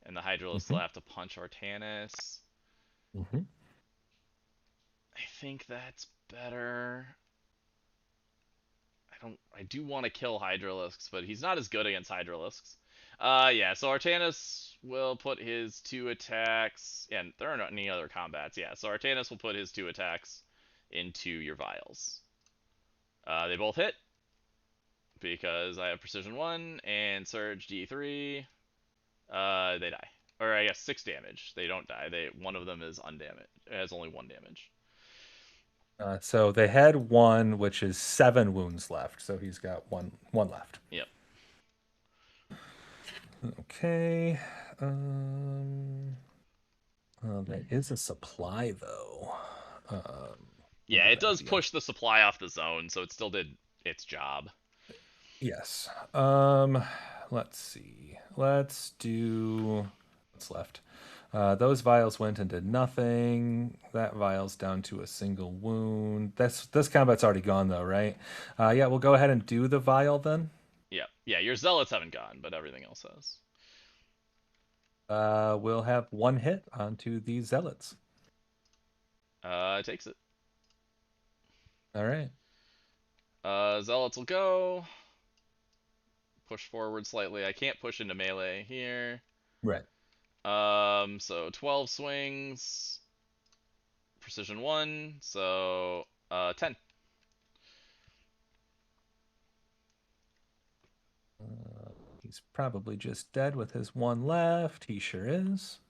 and the Hydralisk will have to punch Artanis. Mm-hmm. I think that's better. I do want to kill Hydralisks, but he's not as good against Hydralisks. Yeah, so Artanis will put his 2 attacks, and there are not any other combats. Yeah, so Artanis will put his 2 attacks into your vials. They both hit because I have precision 1 and surge D3. They die, or I guess 6 damage. They don't die. One of them is undamaged. It has only 1 damage. So they had 1, which is 7 wounds left. So he's got one left. Yep. Okay. There is a supply though. Yeah, it does push the supply off the zone, so it still did its job. Yes. Let's see. Let's do what's left. Those vials went and did nothing. That vial's down to a single wound. This combat's already gone though, right? Yeah, we'll go ahead and do the vial then. Yeah, your zealots haven't gone, but everything else has. We'll have 1 hit onto these zealots. It takes it. All right. Zealots will go. Push forward slightly. I can't push into melee here. Right. So 12 swings. Precision 1, so 10. He's probably just dead with his 1 left. He sure is.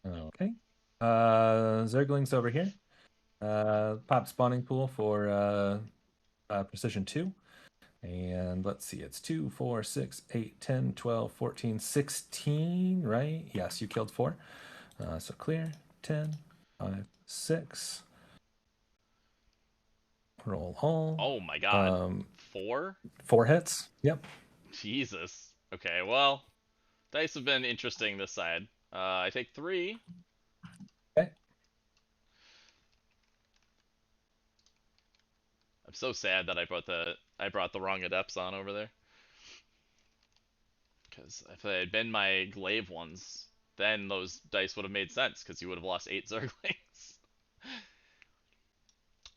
Okay. Zerglings over here. Pop spawning pool for precision 2. And let's see, it's 2, 4, 6, 8, 10, 12, 14, 16, right? Yes, you killed 4. So clear. 10, 5, 6. Roll all. Oh my god. 4? 4 hits. Yep. Jesus. Okay, well, dice have been interesting this side. I take 3. Okay. I'm so sad that I brought the wrong adepts on over there. Because if they had been my glaive ones, then those dice would have made sense, because you would have lost 8 Zerglings.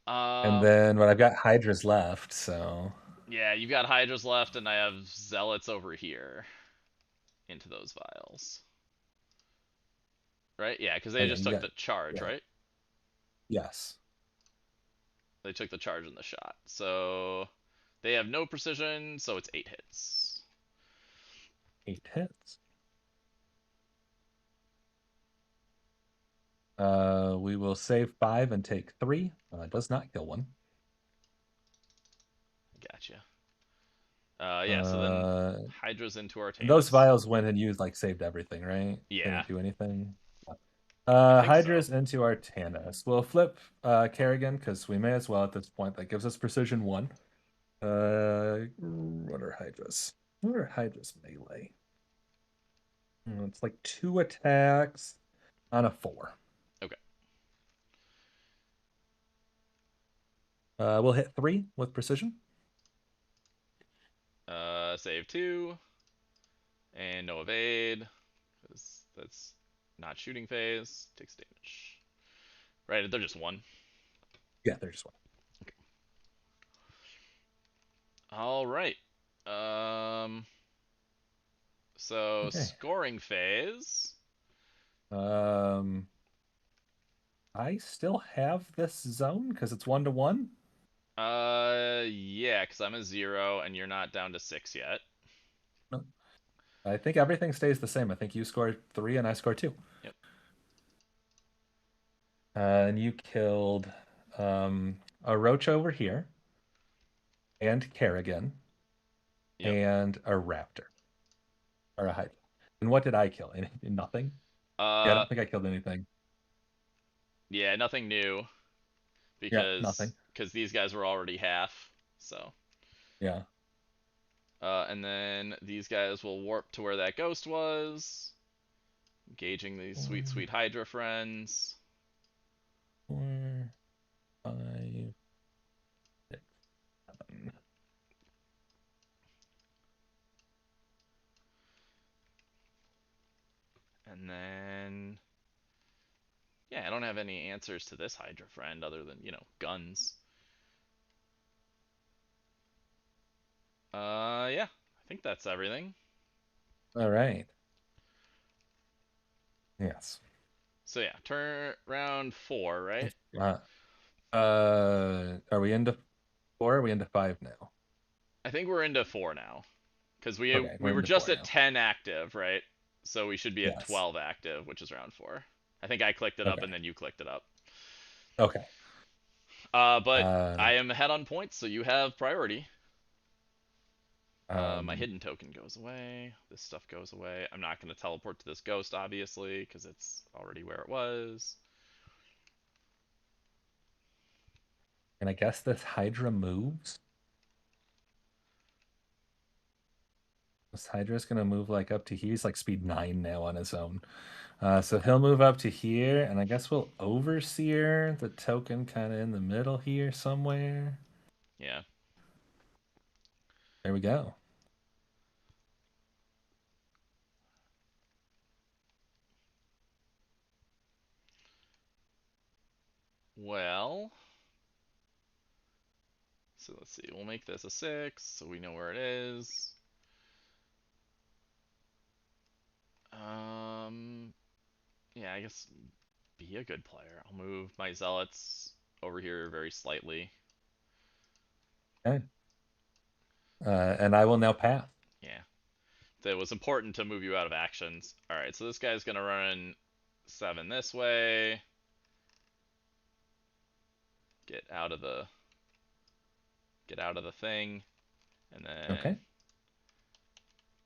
And then what I've got Hydras left, so Yeah, you got Hydras left, and I have Zealots over here into those vials. Right? Yeah, because oh, they yeah, just you took got the charge, right? yes. They took the charge in the shot. So they have no precision, so it's 8 hits. 8 hits. We will save 5 and take 3. It does not kill 1. Gotcha. Yeah, so then Hydra's into our Those Tanis. vials went and you like saved everything, right? Yeah. Didn't do anything. I think Hydra's so. into our Tanis. We'll flip Kerrigan because we may as well at this point. That gives us precision 1. What are Hydras? What are Hydras melee? It's like 2 attacks on a 4. Okay. We'll hit 3 with precision. Save 2. And no evade. Because that's not shooting phase. Takes damage. Right, they're just 1. Yeah, they're just 1. Okay. Alright. So Okay. scoring phase. I still have this zone because it's 1-1. Yeah, because I'm a 0 and you're not down to 6 yet. No. I think everything stays the same. I think you scored 3 and I scored 2. Yep. And you killed a roach over here, and Kerrigan, Yep. and a raptor, or a hydra. And what did I kill? Nothing? Yeah, I don't think I killed anything. Yeah, nothing new. Yeah, nothing. Because these guys were already half, so. Yeah. And then these guys will warp to where that ghost was, engaging these sweet, sweet Hydra friends. 4, 5, 6, 7. And then, yeah, I don't have any answers to this Hydra friend other than, guns. Yeah, I think that's everything. All right. Yes. So yeah, turn round 4, right? Are we into 4? Are we into 5 now? I think we're into 4 now, because we Okay, we're were into just 4 at now. 10 active, right? So we should be at Yes. 12 active, which is round 4. I think I clicked it up and then you clicked it up. Okay. But I am ahead on points, so you have priority. My hidden token goes away. This stuff goes away. I'm not going to teleport to this ghost, obviously, because it's already where it was. And I guess this Hydra moves. This Hydra's going to move like up to here. He's like speed 9 now on his own. So he'll move up to here, and I guess we'll Overseer the token kind of in the middle here somewhere. Yeah. There we go. Well, so let's see. We'll make this a 6, so we know where it is. Yeah, I guess be a good player. I'll move my zealots over here very slightly. Okay. And I will now pass. Yeah. It was important to move you out of actions. Alright, so this guy's gonna run 7 this way. Get out of the get out of the thing, and then Okay.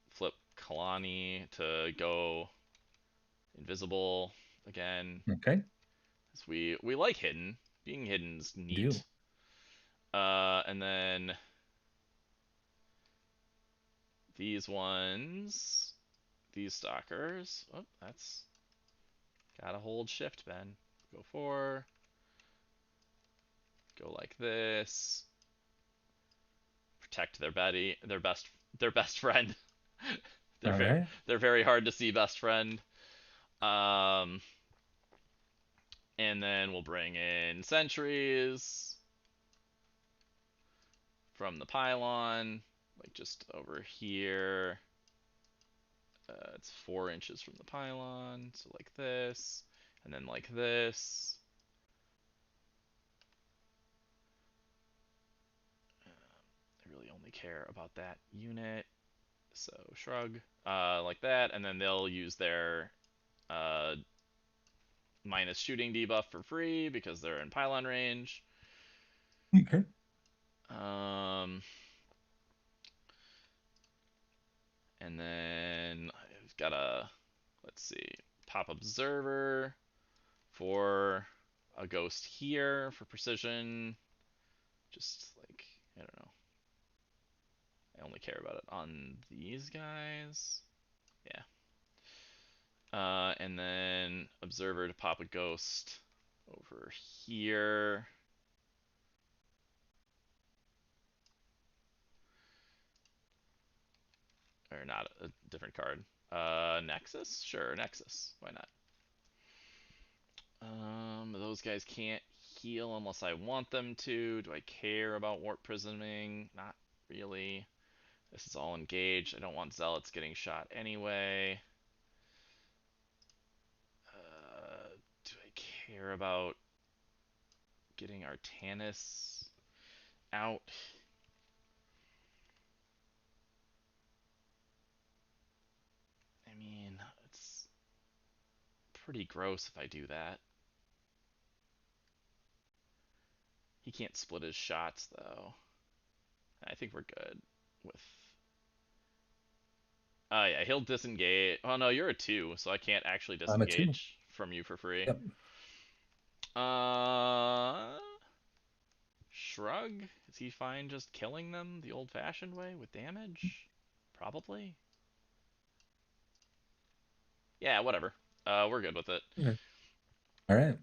flip Kalani to go invisible again. Okay. Because we like hidden. Being hidden's neat. Do. And then these ones, these stalkers. Oh, that's gotta hold shift, Ben. Go 4. Go like this. Protect their Betty, their best friend. All right. They're very hard to see best friend. Um, and then we'll bring in sentries from the pylon, like just over here. It's 4 inches from the pylon, so like this, and then like this. I really only care about that unit, so shrug, like that, and then they'll use their uh, minus shooting debuff for free because they're in pylon range. Okay. And then I've got a, let's see, pop observer for a ghost here for precision. Just like, I don't know. I only care about it on these guys. Yeah. And then observer to pop a ghost over here. Or not, a different card. Nexus? Sure, Nexus. Why not? Those guys can't heal unless I want them to. Do I care about warp prisming? Not really. This is all engaged. I don't want zealots getting shot anyway. Do I care about getting Artanis out? I mean, it's pretty gross if I do that. He can't split his shots, though. I think we're good with... Oh, yeah, he'll disengage. Oh, no, you're a 2, so I can't actually I'm a 2. disengage from you for free. Yep. Shrug? Is he fine just killing them the old-fashioned way with damage? Probably. Yeah, whatever. We're good with it. Okay. All right.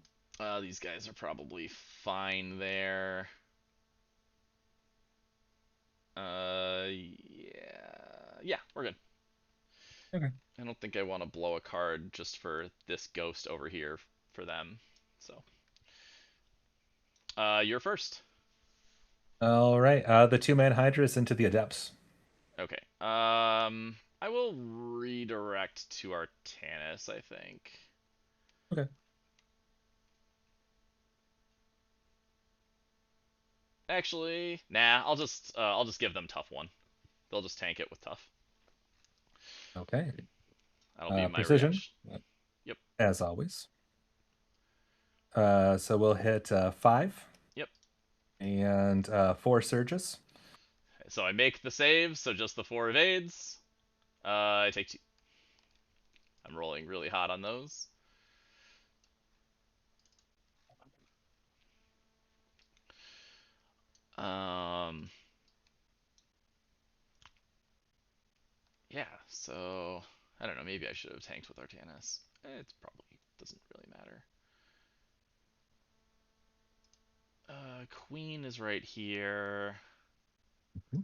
These guys are probably fine there. Yeah, we're good. Okay. I don't think I want to blow a card just for this ghost over here for them. So, you're first. All right. The 2-man Hydra is into the Adepts. Okay. I will redirect to Artanis, I think. Okay. Actually, nah. I'll just give them tough 1. They'll just tank it with tough. Okay. That'll be my precision. reaction. Yep. As always. So we'll hit 5. Yep. And 4 surges. So I make the save, so just the 4 evades. I take 2. I'm rolling really hot on those. Yeah, so I don't know, maybe I should have tanked with Artanis. It probably doesn't really matter. Queen is right here. Mm-hmm.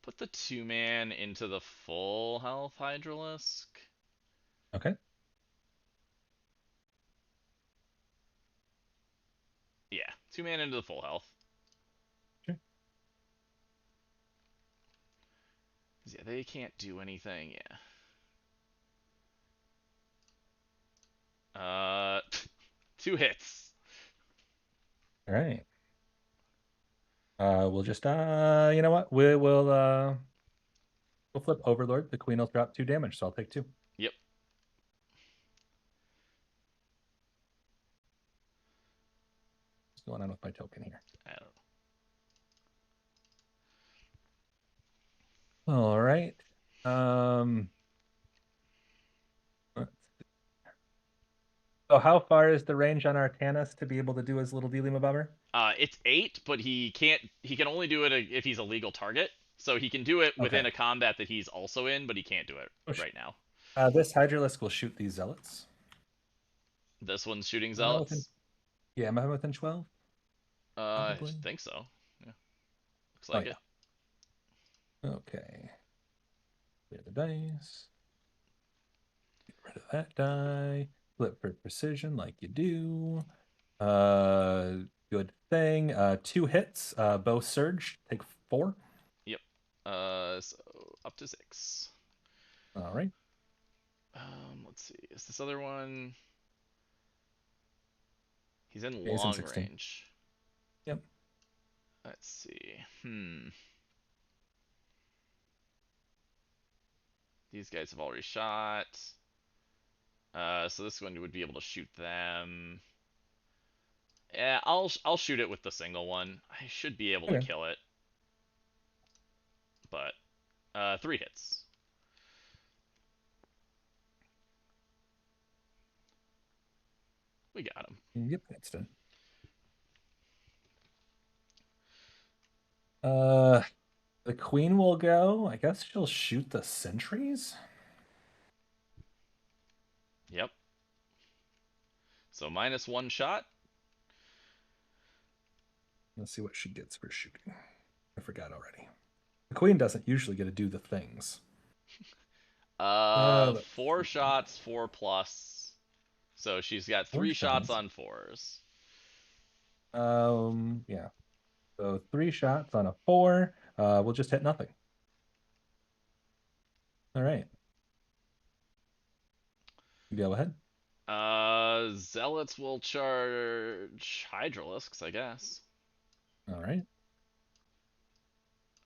Put the 2-man into the full health Hydralisk. Okay. Yeah, 2-man into the full health. Sure. Yeah, they can't do anything, yeah. 2 hits. All right. We'll just you know what? We'll flip Overlord. The Queen will drop 2 damage, so I'll take 2. Yep. going on with my token here? I don't All right. Let's see. So how far is the range on Artanis to be able to do his little Delima Bobber? It's 8, but he can't. He can only do it if he's a legal target. So he can do it within Okay. a combat that he's also in, but he can't do it Oh, right now. This Hydralisk will shoot these zealots. This one's shooting Am I within? zealots. Yeah, am I within 12? I Probably. think so. Yeah, looks Oh like it. yeah. Okay. Clear the dice. Get rid of that die. Flip for precision like you do. Good thing. 2 hits. Both surge. Take 4. Yep. So up to 6. All right. Let's see. Is this other one? He's in He's in long 16. range. Yep. Let's see. These guys have already shot. So this one would be able to shoot them. Yeah, I'll shoot it with the single one. I should be able to Okay. kill it. But 3 hits. We got him. Yep, that's done. The queen will go. I guess she'll shoot the sentries. Yep. So -1 shot. Let's see what she gets for shooting. I forgot already. The queen doesn't usually get to do the things. 4 shots, 4 plus. So she's got 4 3 shots shots. on 4s. Yeah. So 3 shots on a 4. We'll just hit nothing. All right. You go ahead. Zealots will charge Hydralisks, I guess. All right.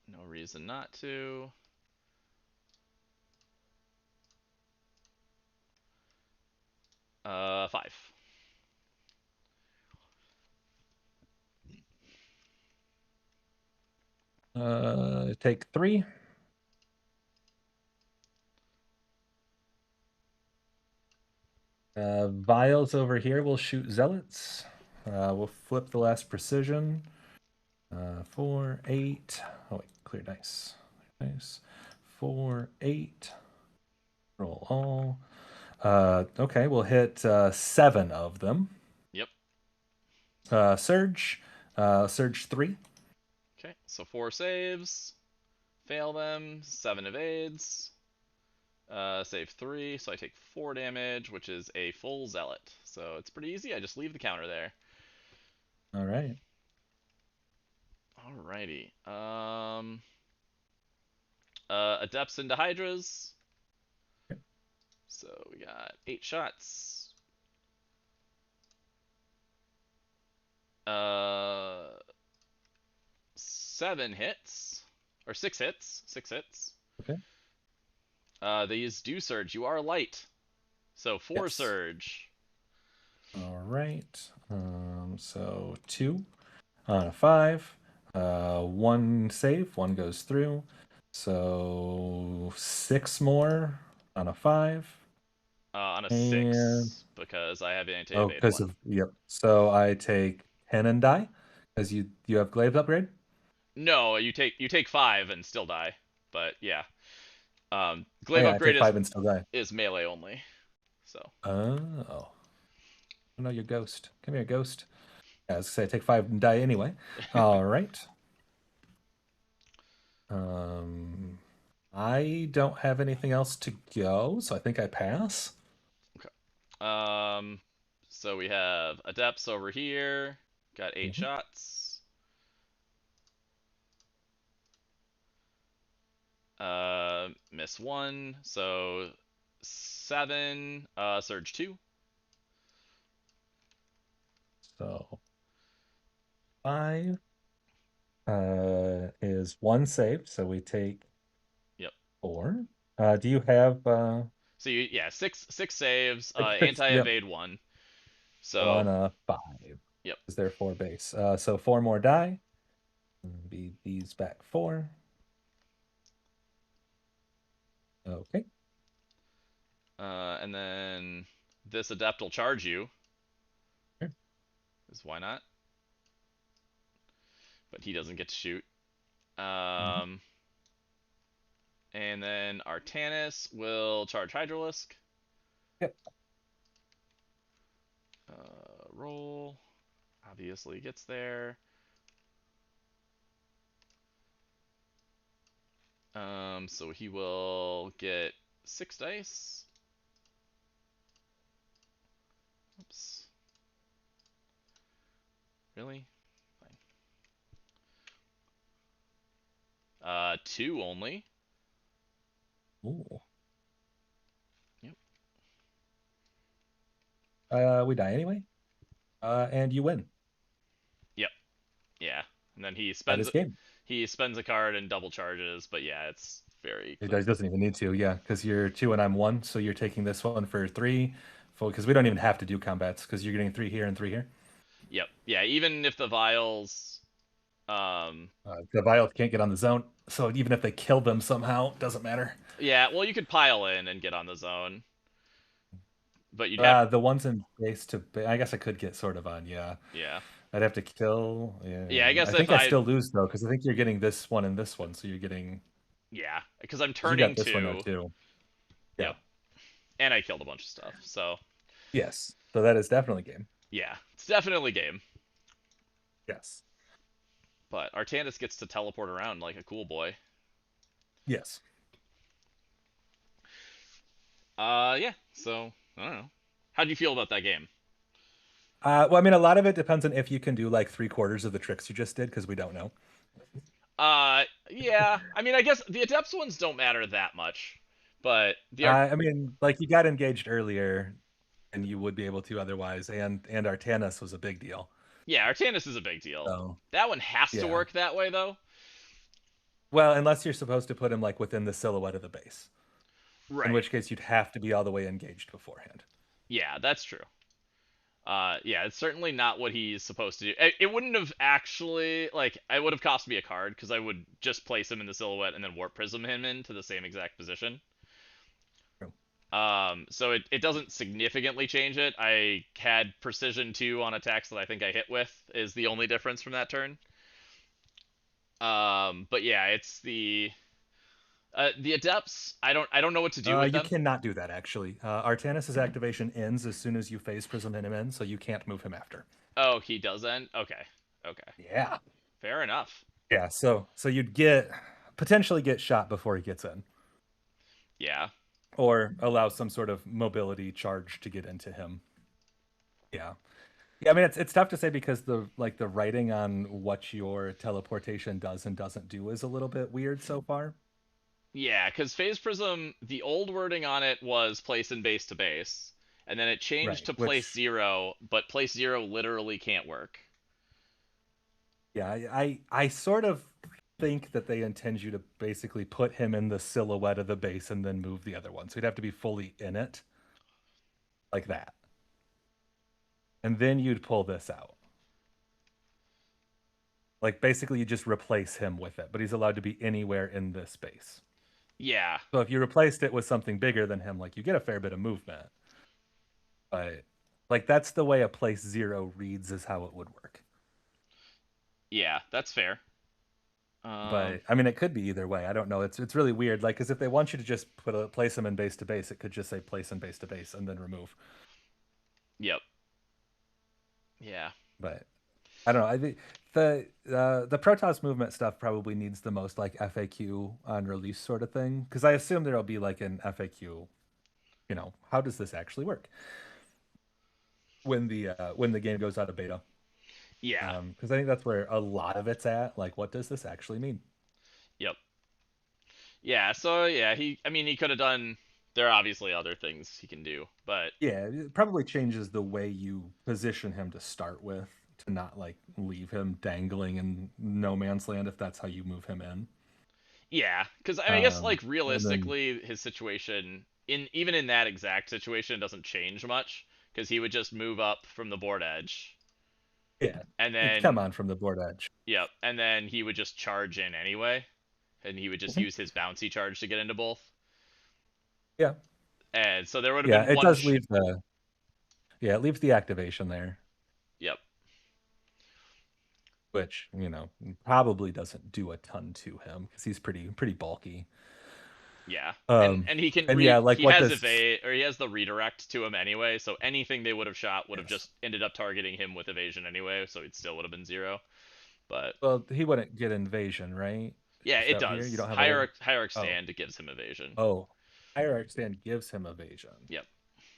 No reason not to. Five. Take 3. Vials over here will shoot zealots. We'll flip the last precision. 4, 8. Oh, wait, clear dice. Clear dice. 4, 8. Roll all. Okay, we'll hit 7 of them. Yep. Surge. Surge 3. Okay, so 4 saves. Fail them. 7 evades. Save 3, so I take 4 damage, which is a full zealot. So it's pretty easy. I just leave the counter there. All right. Alrighty. Adepts into Hydras. Yep. So we got 8 shots. 7 hits. Or 6 hits. 6 hits. Okay. These do surge. You are light. So 4 Yes. surge. All right. So 2 on a 5. 1 save. 1 goes through. So 6 more on a 5. On a And 6, because I have oh, anti-evade because 1. of yep. So I take 10 and die, because you have glaive upgrade. No, you take 5 and still die. But yeah. Oh Glaive yeah, I upgrade take 5 and still die. is melee only. So Oh. Oh no, you're ghost. Come here, ghost. Yeah, I was gonna say I take 5 and die anyway. All right. I don't have anything else to go, so I think I pass. Okay. So we have adepts over here. Got 8 Mhm. shots. Miss 1. So 7. Surge 2. So 5 is 1 save, so we take Yep. 4. Do you have So yeah, six saves. like 6? Yep. Anti-evade 1. So On a 5. Yep. Is there 4 base? So 4 more die. Be these back 4. Okay. And then this adept will charge you. Sure. Because why not? But he doesn't get to shoot. Mhm. And then Artanis will charge Hydralisk. Yep. Roll. Obviously gets there. So he will get 6 dice. Oops. Really? Fine. 2 only. Ooh. Yep. We die anyway. And you win. Yep. Yeah. And then That is game. he spends a card and double charges, but yeah, it's very It clean. doesn't even need to, yeah, because you're 2 and I'm 1, so you're taking this one for 3. Because we don't even have to do combats, because you're getting 3 here and 3 here. Yep. Yeah, even if the vials The Vials can't get on the zone, so even if they kill them somehow, doesn't matter. yeah, well you could pile in and get on the zone. But you'd have The ones in base to I guess I could get sort of on, yeah. yeah. I'd have to kill. Yeah. Yeah, I guess I if think I I still lose though, because I think you're getting this one and this one, so you're getting. yeah, because I'm Because you got turning this one though 2. too. Yeah. Yep. And I killed a bunch of stuff. So, Yes. So that is definitely game. yeah, it's definitely game. Yes. But Artanis gets to teleport around like a cool boy. Yes. Yeah. So, I don't know. How do you feel about that game? Well, I mean, a lot of it depends on if you can do like 3/4 of the tricks you just did, because we don't know. Yeah. I mean, I guess the Adepts ones don't matter that much, but I mean, like you got engaged earlier, and you would be able to otherwise, and Artanis was a big deal. yeah, Artanis is a big deal. So That one has to yeah. work that way though. Well, unless you're supposed to put him like within the silhouette of the base, in Right. which case you'd have to be all the way engaged beforehand. Yeah, that's true. Yeah, it's certainly not what he's supposed to do. It wouldn't have actually like it would have cost me a card because I would just place him in the silhouette and then warp prism him into the same exact position. True. So it doesn't significantly change it. I had precision 2 on attacks that I think I hit with is the only difference from that turn. But yeah, it's the adepts. I don't know what to do with You them. cannot do that actually. Artanis's activation ends as soon as you phase prism him in, so you can't move him after. Oh, he does end. Okay, okay, Yeah. fair enough. Yeah. So you'd get potentially get shot before he gets in, Yeah, or allow some sort of mobility charge to get into him. Yeah. Yeah, I mean it's tough to say because the writing on what your teleportation does and doesn't do is a little bit weird so far. yeah, because phase prism, the old wording on it was place in base to base, and then it changed Right. to place Which 0, but place 0 literally can't work. yeah, I sort of think that they intend you to basically put him in the silhouette of the base and then move the other one. So he'd have to be fully in it like that. And then you'd pull this out. Like basically you just replace him with it, but he's allowed to be anywhere in this space. Yeah, So if you replaced it with something bigger than him, like you get a fair bit of movement. But like that's the way a place 0 reads is how it would work. yeah, that's fair. But I mean, it could be either way. I don't know. It's really weird. Like, because if they want you to just place them in base to base, it could just say place in base to base and then remove. Yep. Yeah. But I don't know. I think the Protoss movement stuff probably needs the most like FAQ on release sort of thing, because I assume there'll be like an FAQ. You know, how does this actually work when the game goes out of beta? Yeah. Because I think that's where a lot of it's at. Like, what does this actually mean? Yep. Yeah. So yeah, I mean, he could have done. There are obviously other things he can do, but Yeah, it probably changes the way you position him to start with, to not like leave him dangling in no man's land if that's how you move him in. yeah, because I mean, I guess like And then realistically, his situation even in that exact situation doesn't change much because he would just move up from the board edge. Yeah. And It's come then on from the board edge. yep, and then he would just charge in anyway, and he would just use his bouncy charge to get into both. Yeah. And so there would have Yeah, been it one. does leave the. Yeah, it leaves the activation there, Yep. which probably doesn't do a ton to him because he's pretty bulky. Yeah. And Um, and he can and yeah, like he what has this. evade, or he has the redirect to him anyway, so anything they would have shot would have Yes. just ended up targeting him with evasion anyway, so it still would have been 0. But Well, he wouldn't get invasion, right? yeah, Just it out here, you does. don't have a way. Hierarch Oh, stand gives him evasion. oh, hierarch stand gives him evasion. Yep.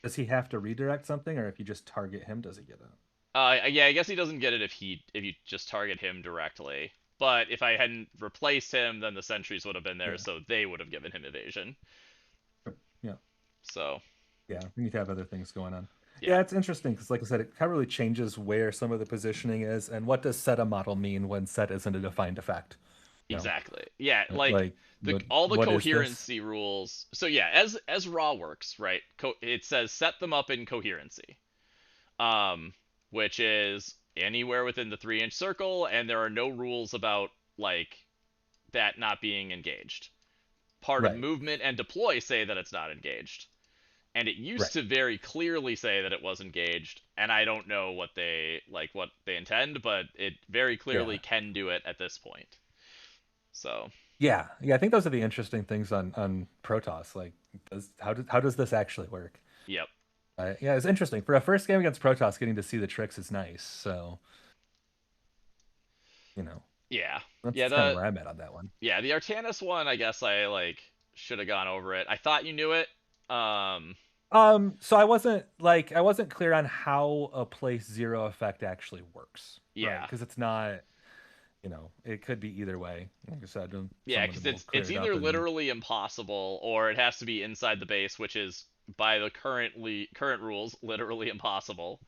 Does he have to redirect something, or if you just target him, does he get it? Yeah, I guess he doesn't get it if you just target him directly. But if I hadn't replaced him, then the sentries would have been there, Yeah. so they would have given him evasion. Yeah. So Yeah, we need to have other things going on. yeah, Yeah, it's interesting because, like I said, it kind of really changes where some of the positioning is, and what does set a model mean when set isn't a defined effect. exactly. Yeah, like Like all the what is this? coherency rules. So yeah, as raw works, right? It says set them up in coherency, um, which is anywhere within the 3-inch circle, and there are no rules about like that not being engaged. Part of Right. movement and deploy say that it's not engaged. And it used Right. to very clearly say that it was engaged, and I don't know what they intend, but it very clearly Yeah. can do it at this point. So Yeah. I think those are the interesting things on Protoss. Like, how does this actually work? yep. Yeah, it's interesting for a first game against Protoss. Getting to see the tricks is nice. So, Yeah. that's Yeah, kind of where I'm at on that one. the Artanis one, I guess I should have gone over it. I thought you knew it. So I wasn't clear on how a place 0 effect actually works. Right? Yeah. Because it's not. It could be either way. Like I said, Yeah, someone because will clear it's it either up and literally impossible or it has to be inside the base, which is by the current rules literally impossible.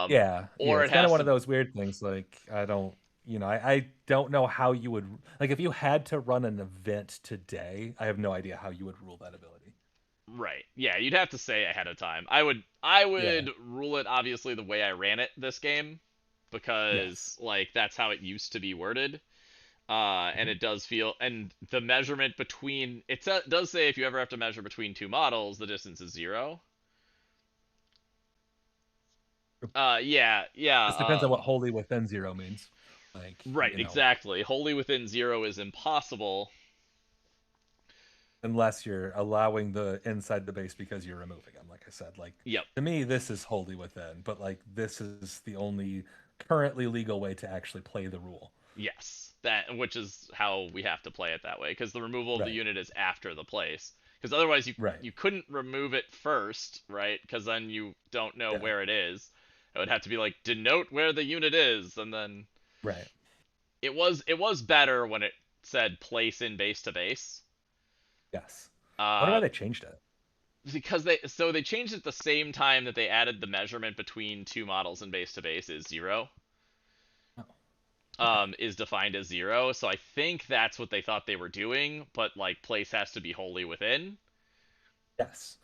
yeah, Or it it's kind of has one of to those weird things. Like I don't know how you would like if you had to run an event today. I have no idea how you would rule that ability. right. Yeah, you'd have to say ahead of time. I Yeah, would rule it obviously the way I ran it this game because yes, that's how it used to be worded. And mhm. it does feel, and the measurement between does say if you ever have to measure between two models, the distance is 0. Yeah, yeah. This depends on what wholly within 0 means. Like Right, exactly. Wholly within 0 is impossible. unless you're allowing the inside the base because you're removing them. Like I said, like Yep. to me, this is wholly within, but like this is the only currently legal way to actually play the rule. Yes. Which is how we have to play it that way because the removal of the Right, unit is after the place. Because otherwise right, you couldn't remove it first, right? Because then you don't know yeah, where it is. It would have to be like denote where the unit is, and then right, it was better when it said place in base to base. yes. I wonder why Uh, they changed it. because they changed it the same time that they added the measurement between two models in base to base is 0. Oh, okay. Is defined as 0. So I think that's what they thought they were doing, but like place has to be wholly within. Yes.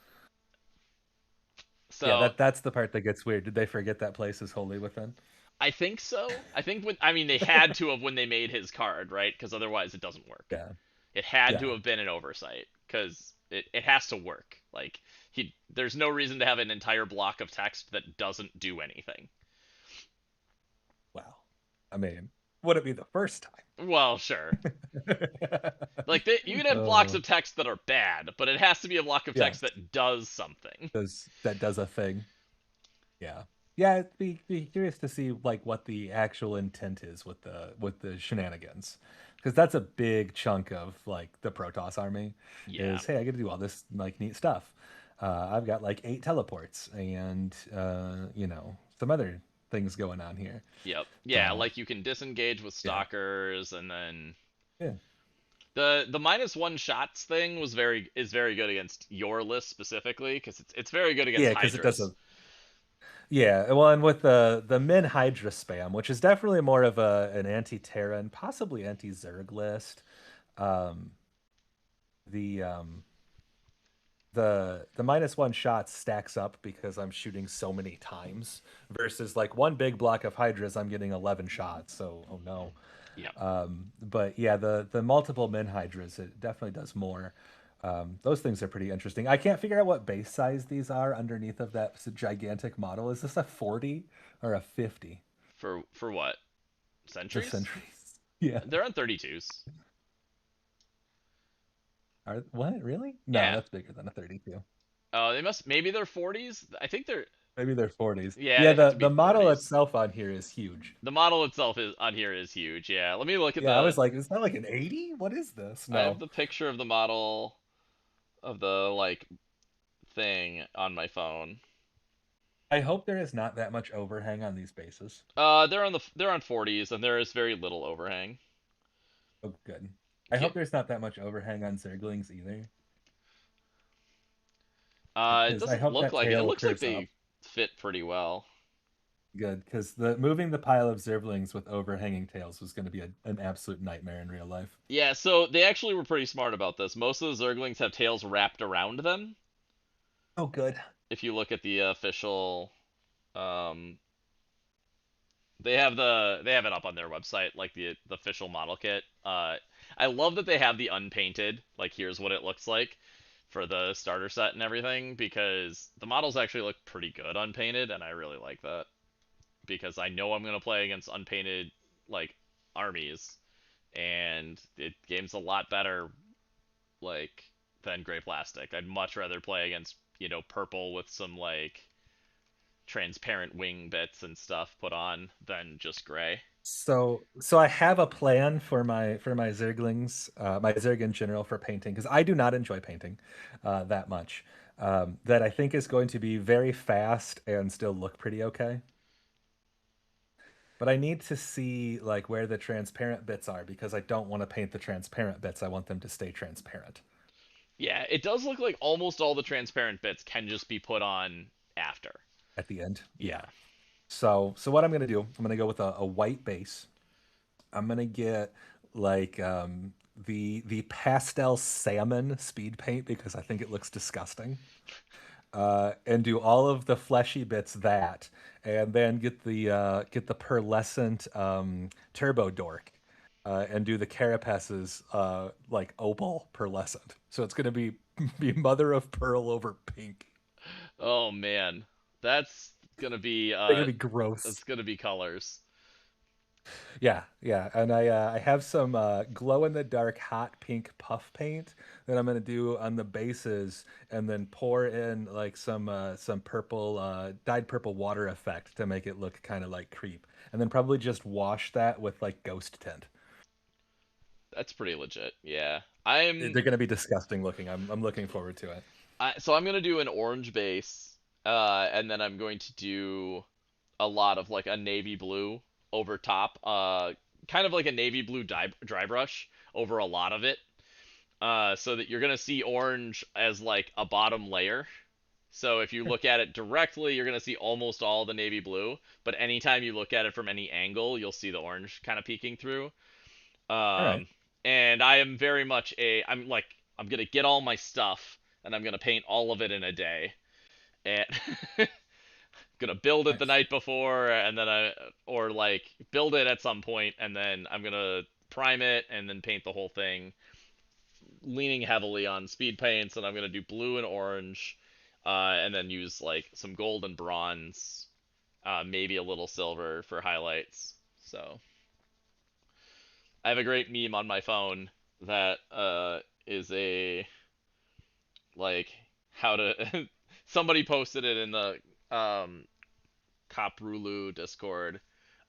Yeah, So that's the part that gets weird. Did they forget that place is wholly within? I think so. I think they had to have when they made his card, right? Because otherwise it doesn't work. Yeah. It had to Yeah. have been an oversight because it has to work. Like there's no reason to have an entire block of text that doesn't do anything. Wow. I mean, would it be the first Well, sure. time? Like you can have blocks Oh, of text that are bad, but it has to be a block of text yes. that does something. Does a thing. Yeah. Yeah, be curious to see like what the actual intent is with the shenanigans. Because that's a big chunk of like the Protoss army Yeah. is hey, I get to do all this like neat stuff. I've got like 8 teleports and some other things going on here. Yep. Yeah, So like you can disengage with yeah. stalkers, and then Yeah. the -1 shots thing is very good against your list specifically because it's very good against Yeah, because it does Hydras. yeah, well, and with the Min Hydra spam, which is definitely more of an anti-Terra and possibly anti-Zerg list. Um, the the -1 shots stacks up because I'm shooting so many times versus like one big block of hydras I'm getting 11 shots. So oh no. Yep. But yeah, the multiple min hydras, it definitely does more. Those things are pretty interesting. I can't figure out what base size these are underneath of that gigantic model. Is this a 40 or a 50? For what? The Centuries? sentries. Yeah. They're on 32s. Are what really? No, Yeah. that's bigger than a 32. They must. Maybe they're 40s. I think they're. Maybe they're 40s. Yeah, Yeah, they have the to be the model 40s. itself on here is huge. The model itself is on here is huge. Yeah. Let me look at Yeah, I the. was like, is that like an 80? What is this? I have No. the picture of the model of the like thing on my phone. I hope there is not that much overhang on these bases. They're on 40s and there is very little overhang. Oh, good. I hope there's not that much overhang on Zerglings either. It Because I doesn't hope look that like it. It tail looks like curves up. they fit pretty well. Good, because the moving the pile of Zerglings with overhanging tails was going to be an absolute nightmare in real life. Yeah, so they actually were pretty smart about this. Most of the Zerglings have tails wrapped around them. Oh, good. If you look at the official, um, they have it up on their website, like the official model kit. I love that they have the unpainted. Like here's what it looks like for the starter set and everything, because the models actually look pretty good unpainted, and I really like that because I know I'm gonna play against unpainted like armies, and it game's a lot better like than gray plastic. I'd much rather play against purple with some like transparent wing bits and stuff put on than just gray. So I have a plan for my Zerglings, my Zerg in general for painting because I do not enjoy painting that much. That I think is going to be very fast and still look pretty okay. But I need to see like where the transparent bits are because I don't want to paint the transparent bits. I want them to stay transparent Yeah, it does look like almost all the transparent bits can just be put on after. at the end. Yeah. Yeah. So what I'm gonna do, I'm gonna go with a white base. I'm gonna get like the pastel salmon speed paint because I think it looks disgusting. And do all of the fleshy bits that, and then get the pearlescent turbo dork, and do the carapaces like opal pearlescent. So it's gonna be mother of pearl over pink. Oh man, that's gonna be They're gonna uh, be gross. that's gonna be colors. Yeah, yeah, and I have some glow in the dark hot pink puff paint that I'm gonna do on the bases, and then pour in like some purple dyed purple water effect to make it look kind of like creep, and then probably just wash that with like ghost tint. That's pretty legit. Yeah, I'm They're gonna be disgusting looking. I'm looking forward to it. so I'm gonna do an orange base, and then I'm going to do a lot of like a navy blue over top, kind of like a navy blue dry brush over a lot of it, so that you're gonna see orange as like a bottom layer. So if you look at it directly, you're gonna see almost all the navy blue, but anytime you look at it from any angle, you'll see the orange kind of peeking through. All right. Um, and I am very much I'm gonna get all my stuff and I'm gonna paint all of it in a day. And gonna build it the Nice. night before and then or like build it at some point and then I'm gonna prime it and then paint the whole thing, leaning heavily on speed paints, and I'm gonna do blue and orange, and then use like some gold and bronze, maybe a little silver for highlights. So I have a great meme on my phone that is a like how to somebody posted it in the Coprulu Discord.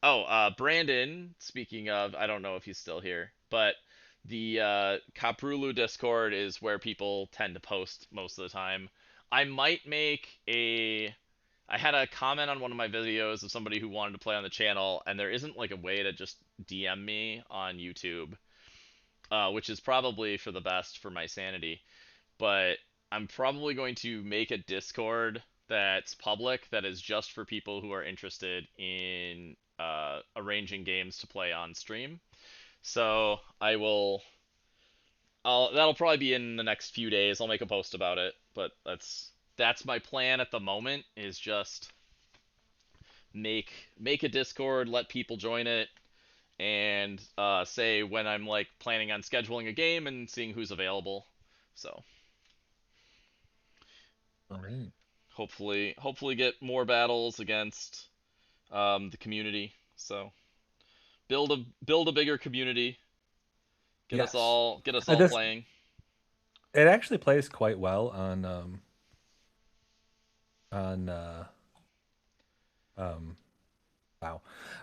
Oh, Brandon, speaking of, I don't know if he's still here, but the Coprulu Discord is where people tend to post most of the time. I might make a. I had a comment on one of my videos of somebody who wanted to play on the channel, and there isn't like a way to just DM me on YouTube, which is probably for the best for my sanity. But I'm probably going to make a Discord that's public that is just for people who are interested in arranging games to play on stream. So that'll probably be in the next few days. I'll make a post about it. But that's my plan at the moment, is just make a Discord, let people join it, and say when I'm like planning on scheduling a game and seeing who's available. So All right. hopefully get more battles against the community. So build a bigger community. Yes. Get us all This playing. it actually plays quite well on um wow.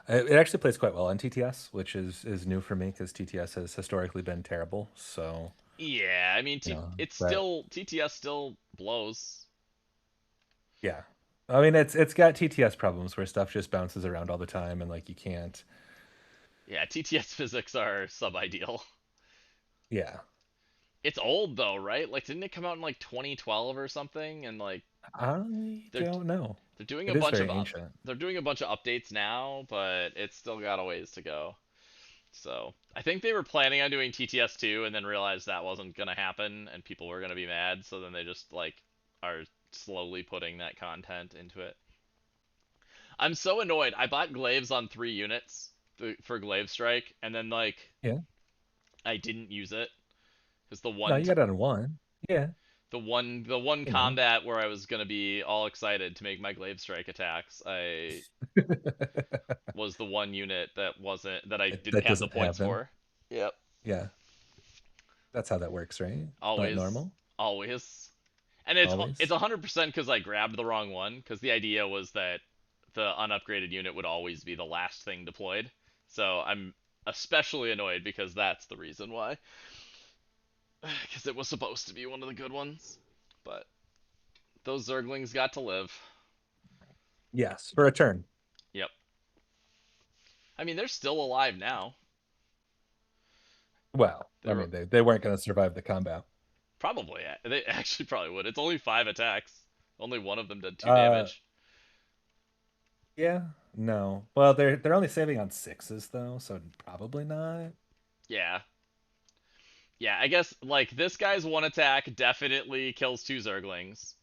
It actually plays quite well on TTS, which is new for me because TTS has historically been terrible. So, Yeah, I mean, you know, it's but still TTS still blows. yeah. I mean, it's got TTS problems where stuff just bounces around all the time and like you can't. Yeah, TTS physics are sub-ideal. Yeah. It's old though, right? Like, didn't it come out in like 2012 or something? And like, I they're don't know. they're doing a It is bunch very of ancient. they're doing a bunch of updates now, but it's still got a ways to go. So I think they were planning on doing TTS 2 and then realized that wasn't gonna happen and people were gonna be mad. So then they just like are slowly putting that content into it. I'm so annoyed. I bought glaives on 3 units for glaive strike, and then like Yeah. I didn't use it because No, you got it on one. Yeah. the one You know. combat where I was gonna be all excited to make my glaive strike attacks, I was the one unit that I didn't That have the doesn't have points them. for. Yep. Yeah. That's how that works, right? Not Always, normal. always. And it's Always. 100% because I grabbed the wrong one. Because the idea was that the unupgraded unit would always be the last thing deployed. So I'm especially annoyed because that's the reason why. Because it was supposed to be one of the good ones, but those Zerglings got to live. Yes, for a turn. Yep. I mean, they're still alive now. Well, They I were mean, they weren't going to survive the combat. probably they actually probably would. It's only 5 attacks. Only one of them did 2 Uh, damage. yeah, no. Well, they're only saving on sixes though, so probably not. Yeah. Yeah, I guess like this guy's one attack definitely kills 2 Zerglings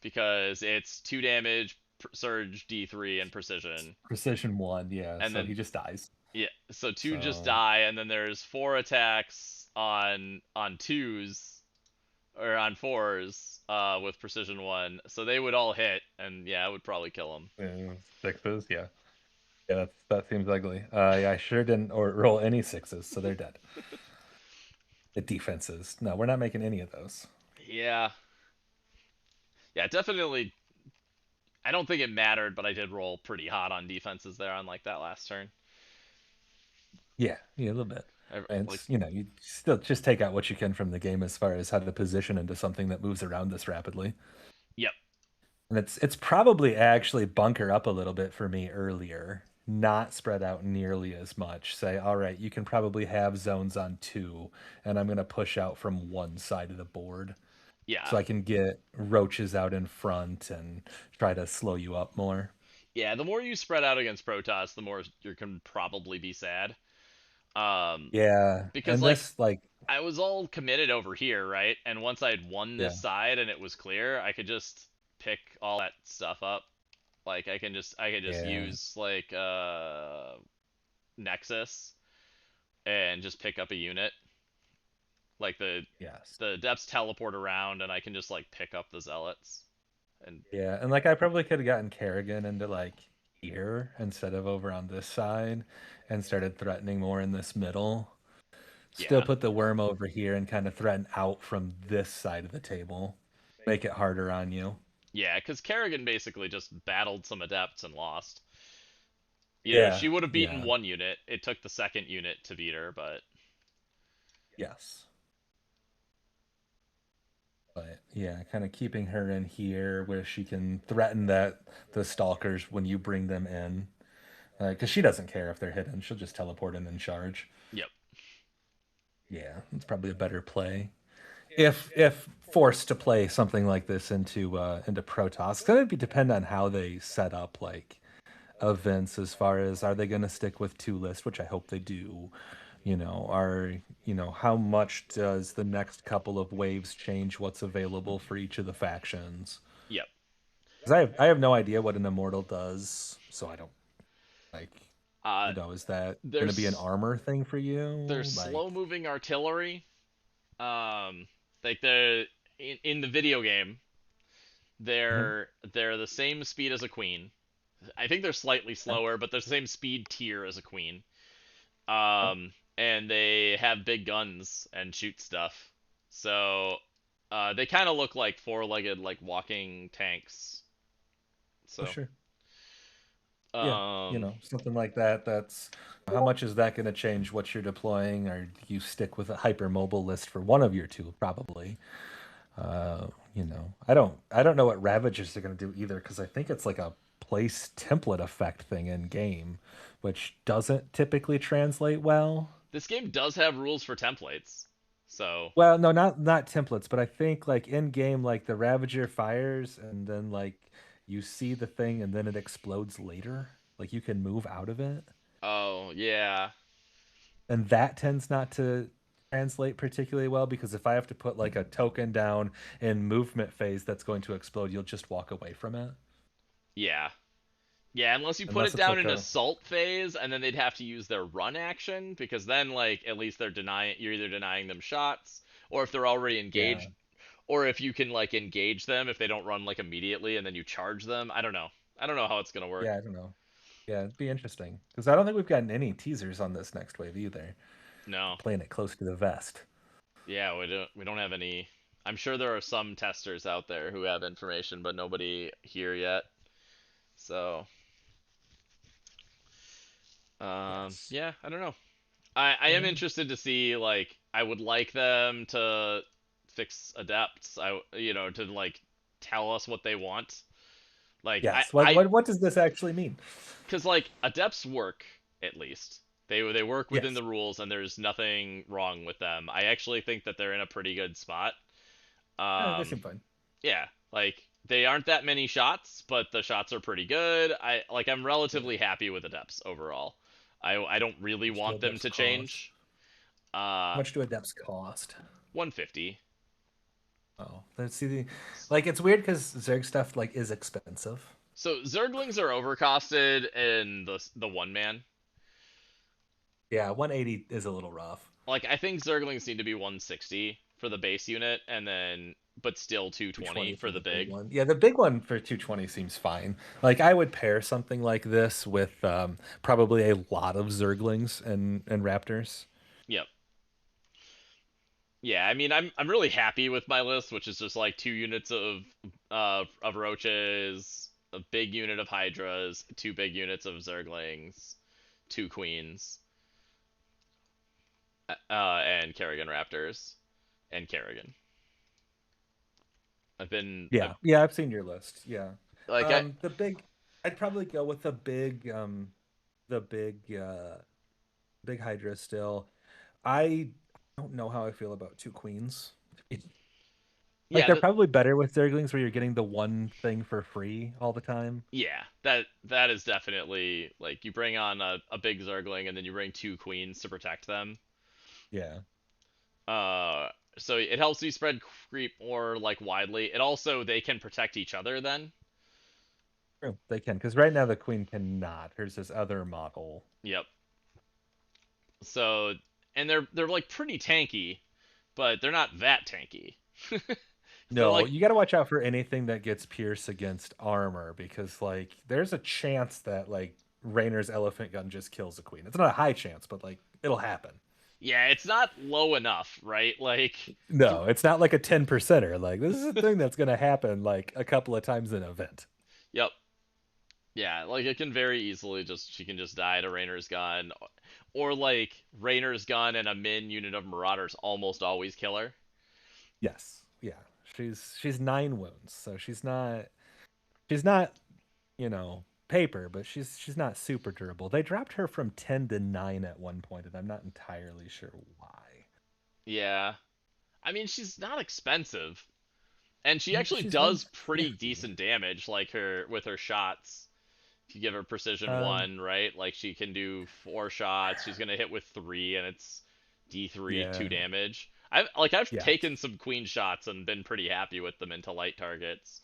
because it's 2 damage, surge D3 and precision. Precision one, yeah. And So then he just dies. yeah, so 2 just So die, and then there's 4 attacks on 2s or on 4s with precision 1. So they would all hit, and yeah, it would probably kill them. sixes, yeah. Yeah, that seems ugly. Yeah, I sure didn't or roll any sixes, so they're dead. The defenses. No, we're not making any of those. Yeah. Yeah, definitely. I don't think it mattered, but I did roll pretty hot on defenses there on like that last turn. Yeah, a little bit. And Like, it's, you still just take out what you can from the game as far as how to position into something that moves around this rapidly. yep. And it's probably actually bunker up a little bit for me earlier, not spread out nearly as much. Say, all right, you can probably have zones on two, and I'm gonna push out from one side of the board Yeah. so I can get roaches out in front and try to slow you up more. Yeah, the more you spread out against Protoss, the more you can probably be sad. Um, Yeah, because and like this like I was all committed over here, right? And once I had won this yeah, side and it was clear, I could just pick all that stuff up. Like I could just yeah, use like Nexus and just pick up a unit. Like yes. the depths teleport around and I can just like pick up the zealots. And Yeah, and like I probably could have gotten Kerrigan into like here instead of over on this side and started threatening more in this middle. Still yeah. put the worm over here and kind of threaten out from this side of the table. Make Make it harder on you. Yeah, because Kerrigan basically just battled some adepts and lost. She Yeah, would have beaten yeah, one unit. It took the second unit to beat her, but yes. But yeah, kind of keeping her in here where she can threaten the stalkers when you bring them in. Because she doesn't care if they're hidden. She'll just teleport in and charge. yep. Yeah, it's probably a better play. If forced to play something like this into Protoss, it's gonna be depend on how they set up like events as far as are they gonna stick with two lists, which I hope they do, how much does the next couple of waves change what's available for each of the factions? Yep. 'Cause I have no idea what an immortal does, so I don't like, Uh, is that going to be an there's armor thing for there's you? slow Like, moving artillery. Um, like the in the video game, mhm, they're the same speed as a queen. I think they're slightly okay, slower, but they're the same speed tier as a queen. okay, And they have big guns and shoot stuff. So, they kind of look like four-legged, like walking tanks. oh So, sure. Yeah, um, something like that. That's how much is that going to change what you're deploying, or do you stick with a hypermobile list for one of your two? Probably. I don't know what Ravagers are going to do either because I think it's like a place template effect thing in game, which doesn't typically translate well. this game does have rules for templates. So, Well, no, not templates, but I think like in game, like the Ravager fires and then like you see the thing and then it explodes later. Like you can move out of it. oh yeah, And that tends not to translate particularly well because if I have to put like a token down in movement phase that's going to explode, you'll just walk away from it. yeah, yeah. Unless you put Unless it it's down like in a assault phase, and then they'd have to use their run action because then, like, at least they're denying you're either denying them shots, or if they're already yeah. engaged, or if you can like engage them if they don't run like immediately and then you charge them. I don't know. I don't know how it's gonna work. Yeah, I don't know. Yeah, it'd be interesting because I don't think we've gotten any teasers on this next wave either. No. Playing it close to the vest. Yeah, we don't have any. I'm sure there are some testers out there who have information, but nobody here yet. So, Yes. yeah, I don't know. I All am right. interested to see, like, I would like them to fix adepts. To like tell us what they want. Like Yes. What I what what does this actually mean? because like adepts work at least. They work within Yes. the rules and there's nothing wrong with them. I actually think that they're in a pretty good spot. They Um, seem fun. yeah, like they aren't that many shots, but the shots are pretty good. I'm Yeah. relatively happy with adepts overall. I don't really How much do want them adepts to cost? change. How Uh, much do adepts cost? 150. Oh, let's see like it's weird because Zerg stuff like is expensive. So Zerglings are overcosted in the one man. Yeah, 180 is a little rough. Like I think Zerglings need to be 160 for the base unit, and then but still 220 220 for for the the big big. one. Yeah, the big one for 220 seems fine. Like I would pair something like this with probably a lot of Zerglings and Raptors. Yep. Yeah, I mean I'm really happy with my list, which is just like 2 units of roaches, a big unit of hydras, 2 big units of Zerglings, 2 queens, and Kerrigan raptors, and Kerrigan. I've Yeah, yeah, I've seen your list. Yeah, like I the big. I'd probably go with the big Hydra still. I don't know how I feel about two queens. Like yeah, they're probably better with Zerglings where you're getting the one thing for free all the time. yeah, that is definitely like you bring on a big Zergling and then you bring 2 queens to protect them. Yeah, Uh, so it helps you spread creep more like widely. It also they can protect each other then. true. They can because right now the queen cannot. There's this other model. Yep. So and they're like pretty tanky, but they're not that tanky. They're No, like you got to watch out for anything that gets pierce against armor because like there's a chance that like Rainer's elephant gun just kills a queen. It's not a high chance, but like it'll happen. yeah, it's not low enough, right? Like th- No, it's not like a 10 percenter. Like this is a thing that's gonna happen like a couple of times in an event. yep. Yeah, like it can very easily just she can just die to Rainer's gun, or like Rainer's gun and a min unit of Marauders almost always kill her. Yes. Yeah. She's 9 wounds, so she's not, paper, but she's not super durable. They dropped her from 10 to 9 at one point, and I'm not entirely sure why. Yeah, I mean she's not expensive, and she And actually she's does pretty 150. decent damage, like her with her shots. If you give her precision 1, right? Like she can do 4 shots. She's gonna hit with 3, and it's D3 2 Yeah, damage. I've yeah. taken some queen shots and been pretty happy with them into light targets,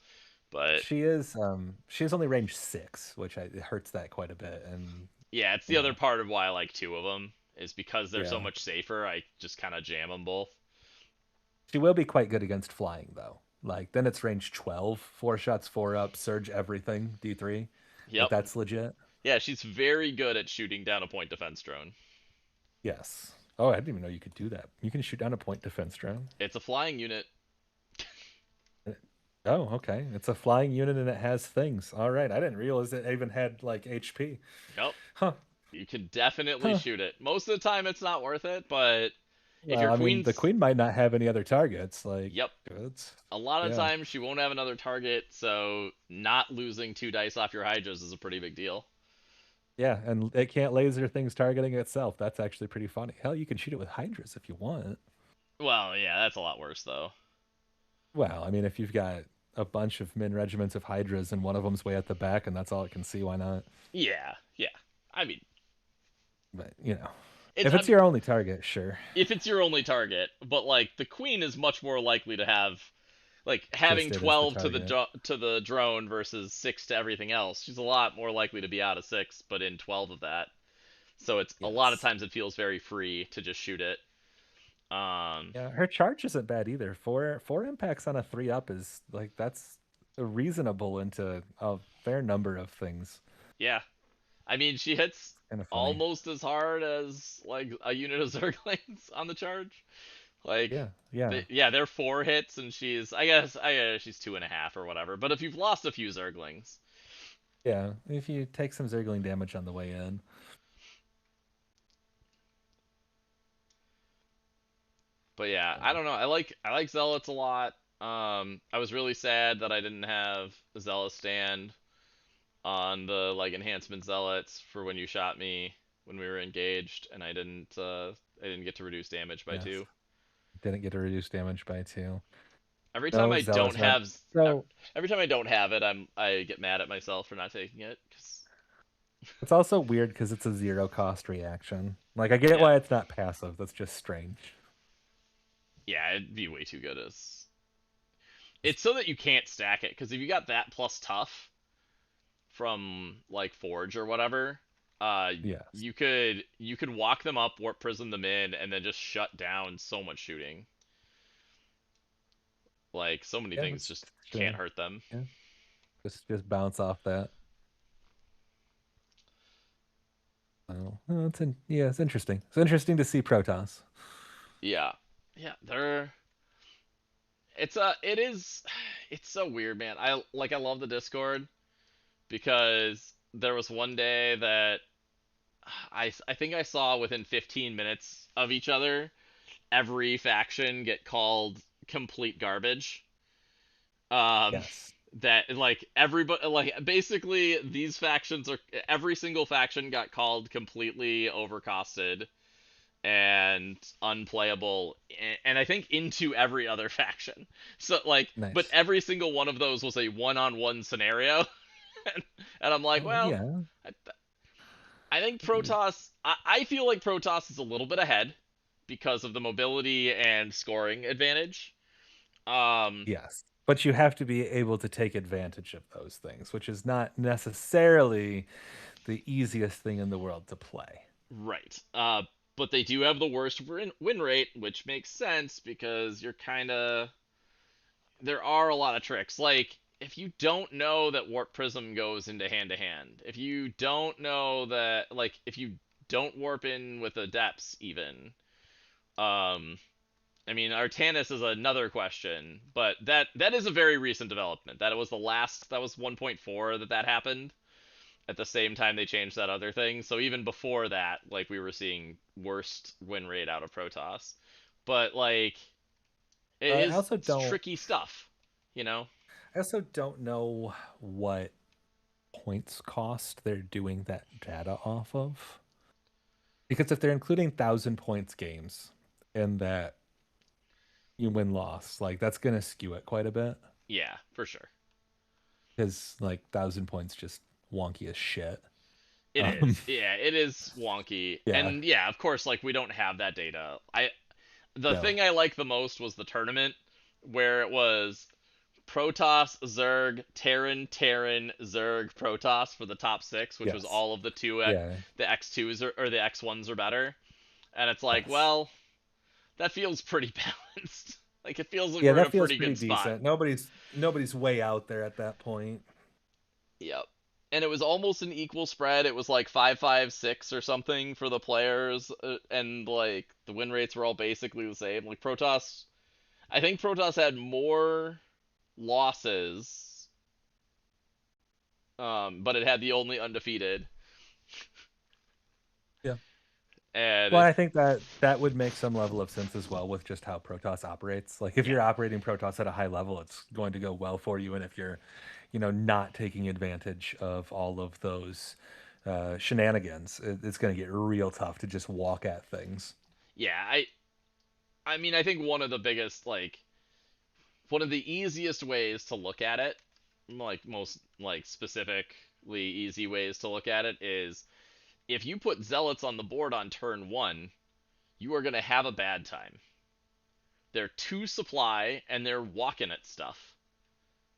but She is only range 6, which it hurts that quite a bit. And yeah, it's you the other know, part of why I like 2 of them is because they're so yeah, much safer. I just kind of jam them both. she will be quite good against flying though. Like then it's range 12, 4 shots, 4 up, surge everything, D3. Like Yep. that's legit. Yeah, she's very good at shooting down a point defense drone. Yes. Oh, I didn't even know you could do that. You can shoot down a point defense drone. It's a flying unit. Oh, okay. It's a flying unit and it has things. All right. I didn't realize it even had like HP. Yep. Huh. You can definitely Huh. shoot it. Most of the time it's not worth it, but if Well, your I mean, the queen's queen might not have any other targets. Like, yep. it's A lot of yeah, times she won't have another target, so not losing 2 dice off your hydras is a pretty big deal. yeah, and it can't laser things targeting itself. That's actually pretty funny. Hell, you can shoot it with hydras if you want. Well, yeah, that's a lot worse though. Well, I mean, if you've got a bunch of min regiments of hydras and one of them's way at the back and that's all it can see, why not? Yeah, yeah. I mean, But it's if it's your only target, sure. if it's your only target, but like the queen is much more likely to have like having Just it as the 12 target. to the drone versus 6 to everything else. She's a lot more likely to be out of 6 but in 12 of that. So it's a lot of Yes. times it feels very free to just shoot it. Yeah, her charge isn't bad either. Four impacts on a 3 up is like that's reasonable into a fair number of things. Yeah. I mean, she hits Kind of funny. almost as hard as like a unit of Zerglings on the charge. Like, Yeah, yeah, yeah, they're 4 hits, and I guess she's 2.5 or whatever. But if you've lost a few Zerglings, yeah. If you take some Zergling damage on the way in. but yeah, I So, don't know. I like Zealots a lot. I was really sad that I didn't have Zealot stand on the like enhancement Zealots for when you shot me when we were engaged, and I didn't get to reduce damage by yes. 2. Didn't get to reduce damage by 2. Every time No, I don't Zealots went. have So every time I don't have it, I get mad at myself for not taking it. 'Cause, it's also weird because it's a 0 cost reaction. Like I get yeah, why it's not passive. That's just strange. yeah, it'd be way too good as it's so that you can't stack it. Because if you got that plus tough from like Forge or whatever, uh, Yes. you could walk them up, warp prism them in, and then just shut down so much shooting. Like so many Yeah, things that's just can't true. hurt them. Yeah. Just bounce off that. Oh, well, yeah, it's interesting. It's interesting to see Protoss. Yeah, yeah, it is it's so weird, man. I love the Discord because there was one day that I think I saw within 15 minutes of each other every faction get called complete garbage. Um Yes. that like everybody like basically these factions are every single faction got called completely overcosted and unplayable, and I think into every other faction. So like but Nice. every single one of those was a one-on-one scenario. And I'm like, Oh well, yeah. I, I think Protoss. I feel like Protoss is a little bit ahead because of the mobility and scoring advantage. Um, Yes. But you have to be able to take advantage of those things, which is not necessarily the easiest thing in the world to play. right. But they do have the worst win rate, which makes sense because you're kind of there are a lot of tricks. Like if you don't know that warp prism goes into hand to hand, if you don't know that like if you don't warp in with the depths even, um I mean, Artanis is another question, but that is a very recent development. That it was the last that was 1.4 that happened at the same time they changed that other thing. So even before that, like we were seeing worst win rate out of Protoss. But like I also it's don't tricky stuff, you know? I also don't know what points cost they're doing that data off of. Because if they're including 1,000 points games in that you win loss, like that's gonna skew it quite a bit. Yeah, for sure. Because like 1,000 points just wonky as shit. It Um, is. Yeah, it is wonky. yeah, And yeah, of course, like we don't have that data. The no, thing I like the most was the tournament where it was Protoss, Zerg, Terran, Zerg, Protoss for the top six, which was yes, all of the yeah, the X2s or the X1s or better. And it's like, yes. well, that feels pretty balanced. Like it feels like Yeah, we're in that a feels pretty pretty good spot. decent. Nobody's way out there at that point. Yep. And it was almost an equal spread. It was like 5-5-6 or something for the players, and like the win rates were all basically the same. Like Protoss, I think Protoss had more losses, but it had the only undefeated. Yeah. And Well, it, I think that would make some level of sense as well with just how Protoss operates. Like if yeah, you're operating Protoss at a high level, it's going to go well for you, and if you're, not taking advantage of all of those shenanigans, it's going to get real tough to just walk at things. yeah. I mean, I think one of the easiest ways to look at it, like most like specifically easy ways to look at it is if you put zealots on the board on turn one, you are going to have a bad time. They're two supply and they're walking at stuff.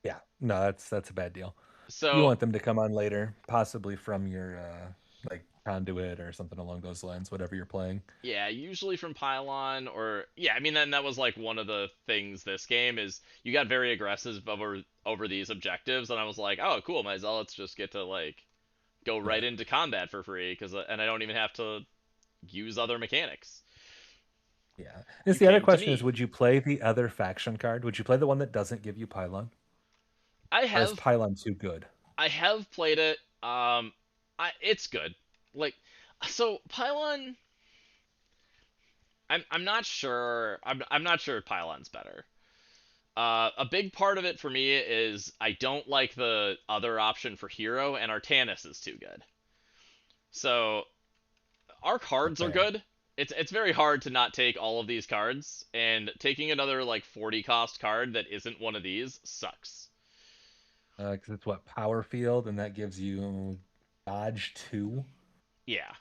Yeah, no, that's a bad deal. You So want them to come on later, possibly from your like conduit or something along those lines, whatever you're playing. yeah, usually from pylon or yeah, I mean then that was like one of the things this game is you got very aggressive over these objectives and I was like, "Oh, cool, my zealots just get to like go Yeah. right into combat for free cuz and I don't even have to use other mechanics. Yeah. I You guess the other came to question is, me. would you play the other faction card? Would you play the one that doesn't give you pylon? I Or is have pylon too good? I have played it. It's good. Like so pylon I'm not sure. I'm not sure pylon's better. A big part of it for me is I don't like the other option for hero, and Artanis is too good. So our cards are Fair. good. It's very hard to not take all of these cards, and taking another like 40 cost card that isn't one of these sucks. Because it's what, power field, and that gives you dodge 2. Yeah,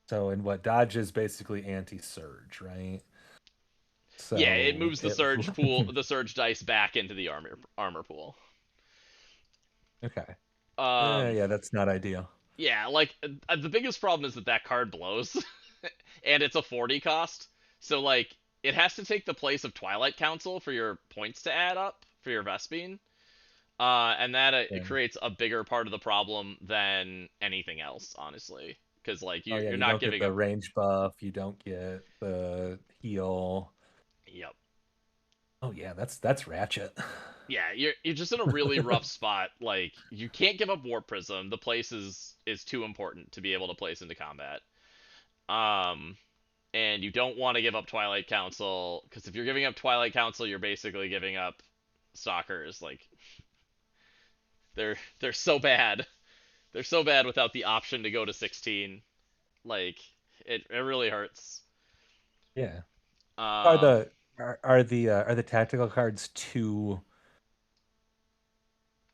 So, and what dodge is basically anti-surge, right? yeah. It So moves it the surge dice back into the armor pool. okay. Um, Yeah, that's not ideal. yeah, like the biggest problem is that that card blows, and it's a 40 cost. So like it has to take the place of Twilight Council for your points to add up for your Vespine. And that it Yeah. creates a bigger part of the problem than anything else, honestly. Because like Oh yeah, you're you not don't get giving the up. range buff, you don't get the heal. Yep. Oh yeah, that's ratchet. Yeah, you're just in a really rough spot. Like you can't give up Warp Prism. The place is too important to be able to place into combat. Um, and you don't want to give up Twilight Council because if you're giving up Twilight Council, you're basically giving up Stalkers. Like they're so bad. They're so bad without the option to go to 16. Like it really hurts. Yeah. Are Um, the are the tactical cards too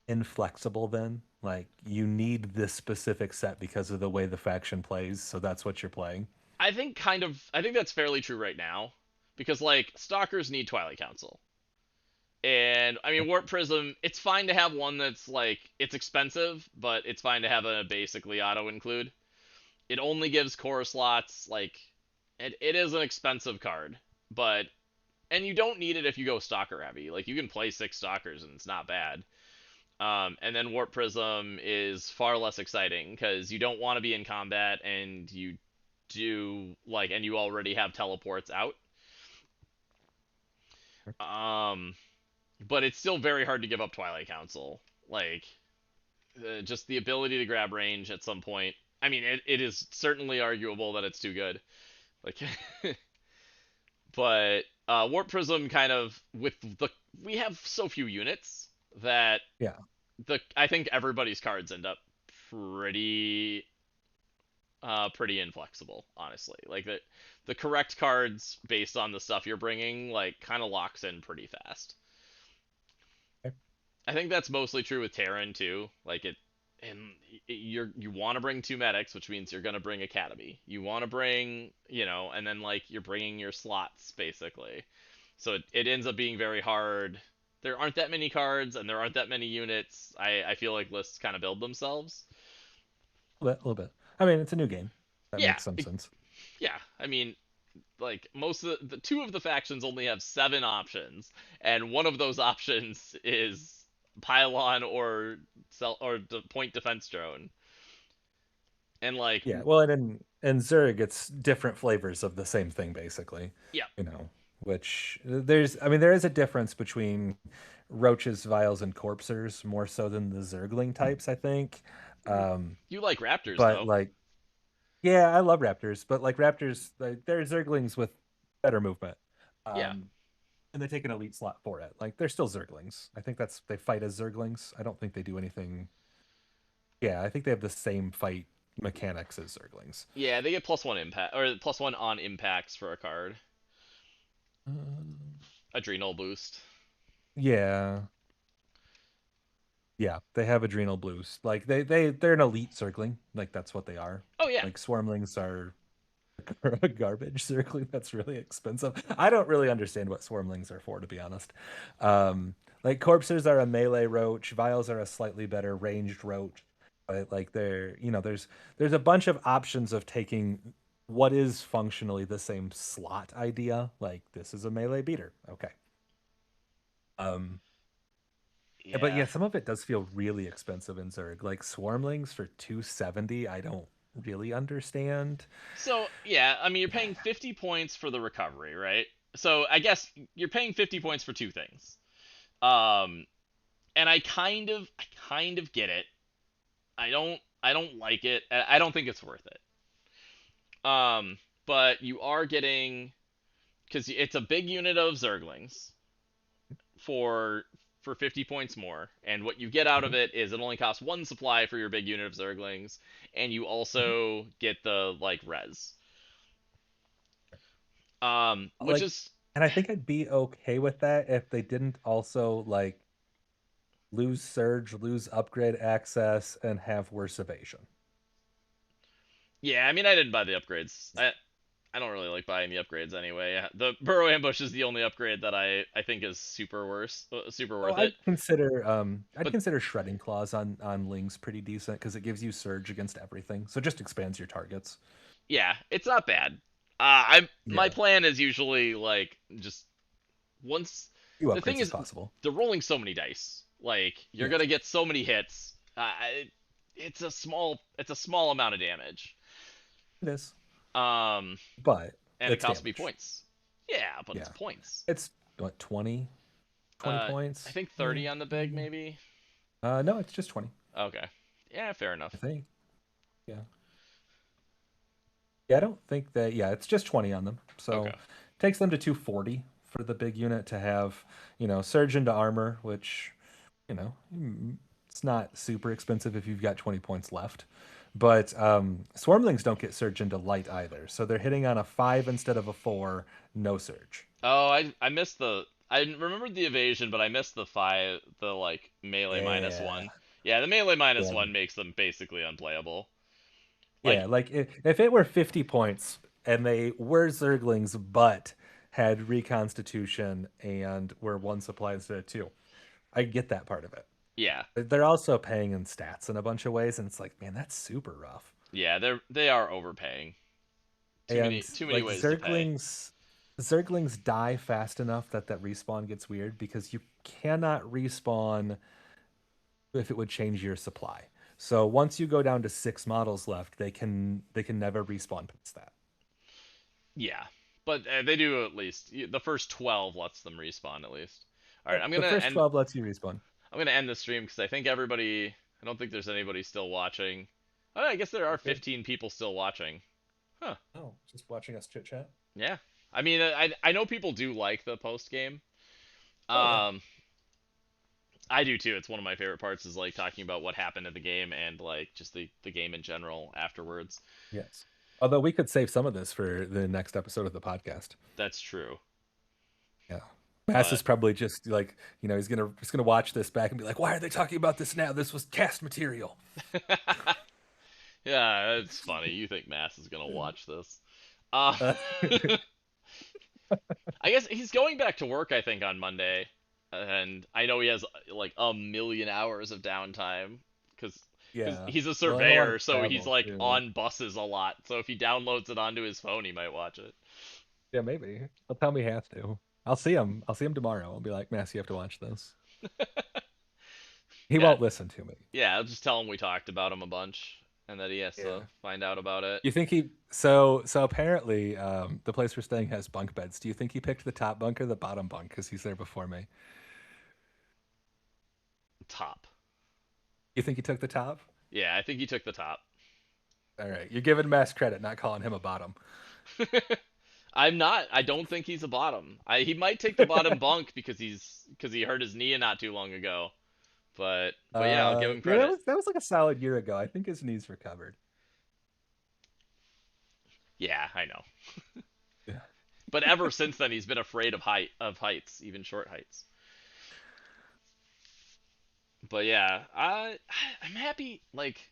inflexible then? Like you need this specific set because of the way the faction plays, so that's what you're playing. I think that's fairly true right now because like Stalkers need Twilight Council. And I mean Warp Prism, it's fine to have one that's like it's expensive, but it's fine to have a basically auto include. It only gives core slots, like it is an expensive card, but and you don't need it if you go Stalker heavy. Like you can play 6 Stalkers and it's not bad. And then Warp Prism is far less exciting because you don't want to be in combat and you do like and you already have teleports out. Um, but it's still very hard to give up Twilight Council. Like just the ability to grab range at some point. I mean, it is certainly arguable that it's too good. Like, but Warp Prism kind of with the we have so few units that Yeah. the I think everybody's cards end up pretty pretty inflexible, honestly. Like the correct cards based on the stuff you're bringing like kind of locks in pretty fast. Okay. I think that's mostly true with Terran too. Like and you want to bring two medics, which means you're gonna bring academy. You want to bring, and then like you're bringing your slots basically. So it ends up being very hard. There aren't that many cards, and there aren't that many units. I feel like lists kind of build themselves. A little bit. I mean, it's a new game. That Yeah, makes some sense. yeah. I mean, like most of the two of the factions only have 7 options, and one of those options is pylon or point defense drone. And like, Yeah. Well, and in Zerg, it's different flavors of the same thing, basically. yeah, You know, which I mean, there is a difference between roaches, vials, and corpsers more so than the Zergling types, I think. Um, you like raptors but though. like, yeah, I love raptors, but like raptors, like, they're Zerglings with better movement. Yeah. Um, and they take an elite slot for it. Like they're still Zerglings. I think they fight as Zerglings. I don't think they do anything. Yeah, I think they have the same fight mechanics as Zerglings. Yeah, they get +1 impact or +1 on impacts for a card. Um, Adrenal boost. yeah, yeah, they have adrenal blues. Like they're an elite Zergling. Like that's what they are. Oh yeah. Like Swarmlings are a garbage Zergling that's really expensive. I don't really understand what Swarmlings are for, to be honest. Like Corpsers are a melee roach, Vials are a slightly better ranged roach. But like there's a bunch of options of taking what is functionally the same slot idea. Like this is a melee beater. Okay. Um but Yeah. yeah, some of it does feel really expensive in Zerg. Like Swarmlings for 270, I don't really understand. So yeah, I mean you're paying 50 points for the recovery, right? So I guess you're paying 50 points for two things. Um, and I kind of get it. I don't like it. I don't think it's worth it. But you are getting, because it's a big unit of Zerglings for 50 points more, and what you get out of Mhm, it is it only costs one supply for your big unit of Zerglings, and you mhm. also get the like res, which Like, is, and I think I'd be okay with that if they didn't also like lose surge, lose upgrade access, and have worse evasion. yeah. I mean, I didn't buy the upgrades. I don't really like buying the upgrades anyway. The burrow ambush is the only upgrade that I think is super Oh, worth it. I'd But consider shredding claws on Lings pretty decent because it gives you surge against everything. So it just expands your targets. yeah, it's not bad. My Yeah, plan is usually like just once few the thing upgrades is is possible. they're rolling so many dice. Like you're Yes, gonna get so many hits. It's a small amount of damage. it is, Um, but and it it's costs me damage. points. Yeah, but it's Yeah, points. it's what 20 I points. think Yeah, 30 on the big yeah. maybe. No, it's just 20. Okay. Yeah, fair I enough. think. Yeah. Yeah, I don't think that. Yeah, it's just 20 on them. So Okay. takes them to 240 for the big unit to have, surge into armor, which, it's not super expensive if you've got 20 points left. But Swarmlings don't get surge into light either. So they're hitting on a 5 instead of a 4, no surge. Oh, I missed the. I remembered the evasion, but I missed the like melee Yeah. -1. Yeah, the melee minus Yeah. one makes them basically unplayable. Like, Yeah, like if it were 50 points and they were Zerglings but had reconstitution and were one supply instead of two, I get that part of it. yeah, But they're also paying in stats in a bunch of ways, and it's like, man, that's super rough. yeah, they are overpaying. Too many And too many like ways to pay. Zerglings die fast enough that respawn gets weird because you cannot respawn if it would change your supply. So once you go down to 6 models left, they can never respawn past that. Yeah, but they do at least the first 12 lets them respawn at least. All right, Yep, I'm the gonna first end. 12 lets you respawn. I'm gonna end the stream because I think everybody. I don't think there's anybody still watching. Oh, I guess there are Okay. 15 people still watching. Huh. Oh, just watching us chit chat. Yeah. I mean, I know people do like the post game. Oh yeah. Um, I do too. It's one of my favorite parts is like talking about what happened in the game and like just the game in general afterwards. Yes. Although we could save some of this for the next episode of the podcast. That's true. Yeah. Mass But is probably just like, he's gonna watch this back and be like, why are they talking about this now? This was cast material. yeah, it's funny. You think Mass is gonna watch this? Uh, Uh, I guess he's going back to work. I think on Monday, and I know he has like a million hours of downtime because yeah. he's a Well, and a lot surveyor, of so he's travel like too. on buses a lot. So if he downloads it onto his phone, he might watch it. Yeah, maybe. He'll tell me he has to. I'll see him. I'll see him tomorrow. I'll be like, Mass, you have to watch this. He Yeah, won't listen to me. yeah. I'll just tell him we talked about him a bunch, and that he has to Yeah. find out about it. You think he so apparently the place we're staying has bunk beds. Do you think he picked the top bunk or the bottom bunk? Because he's there before me. Top. You think he took the top? Yeah, I think he took the top. All right. You're giving Mass credit, not calling him a bottom. I'm not. I don't think he's a bottom. He might take the bottom bunk because he hurt his knee not too long ago. But yeah, I'll give him Yeah, that credit. was like a solid year ago. I think his knees recovered. Yeah, I know. Yeah. But ever since then, he's been afraid of heights, even short heights. But yeah, I'm happy. Like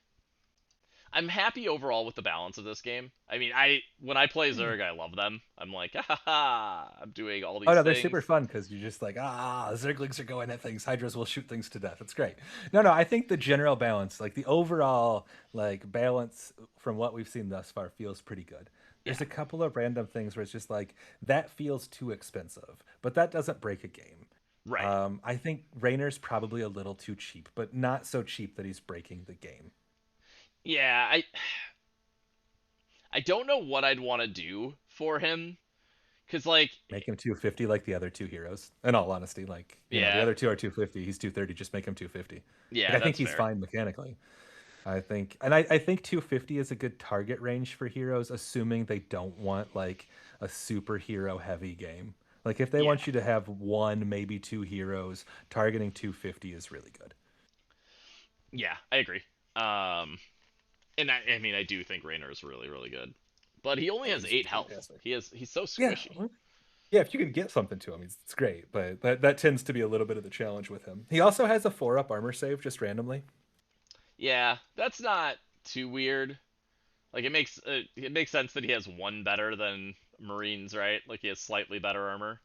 I'm happy overall with the balance of this game. I mean, I when I play Zerg, I love them. I'm like, ha ha ha! I'm doing all Oh these no, they're super things. fun because you're just like, Zerglings are going at things. Hydras will shoot things to death. It's great. No, I think the general balance, like the overall like balance from what we've seen thus far, feels pretty good. Yeah, There's a couple of random things where it's just like that feels too expensive, but that doesn't break a game. right. I think Raynor's probably a little too cheap, but not so cheap that he's breaking the game. Yeah, I don't know what I'd want to do for him, cause like Make him 250 like the other two heroes. In all honesty, like, the yeah, other two are 250, he's 230, just make him 250. Like yeah, I think that's he's fair. fine mechanically. I think 250 is a good target range for heroes, assuming they don't want like a superhero heavy game. Like if they Yeah, want you to have one, maybe two heroes, targeting 250 is really good. yeah, I agree. Um, and I mean, I do think Raynor is really, really good, but he only Oh, has he's 8 health. fantastic. He's so Yeah, squishy. yeah. If you can get something to him, it's great. But that tends to be a little bit of the challenge with him. He also has a 4-up armor save just randomly. Yeah, that's not too weird. Like it makes sense that he has one better than Marines, right? Like he has slightly better armor.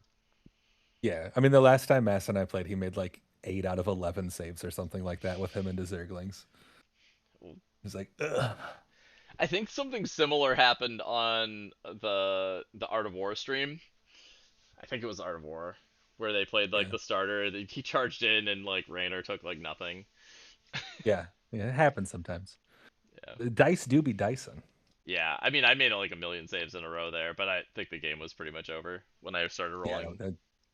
Yeah, I mean the last time Mass and I played, he made like 8 out of 11 saves or something like that with him into Zerglings. He's like, ugh. I think something similar happened on the Art of War stream. I think it was Art of War, where they played like Yeah, the starter. He charged in and like Raynor took like nothing. yeah. It happens sometimes. Yeah, The dice do be dicing. yeah. I mean, I made like a million saves in a row there, but I think the game was pretty much over when I started Yeah, rolling.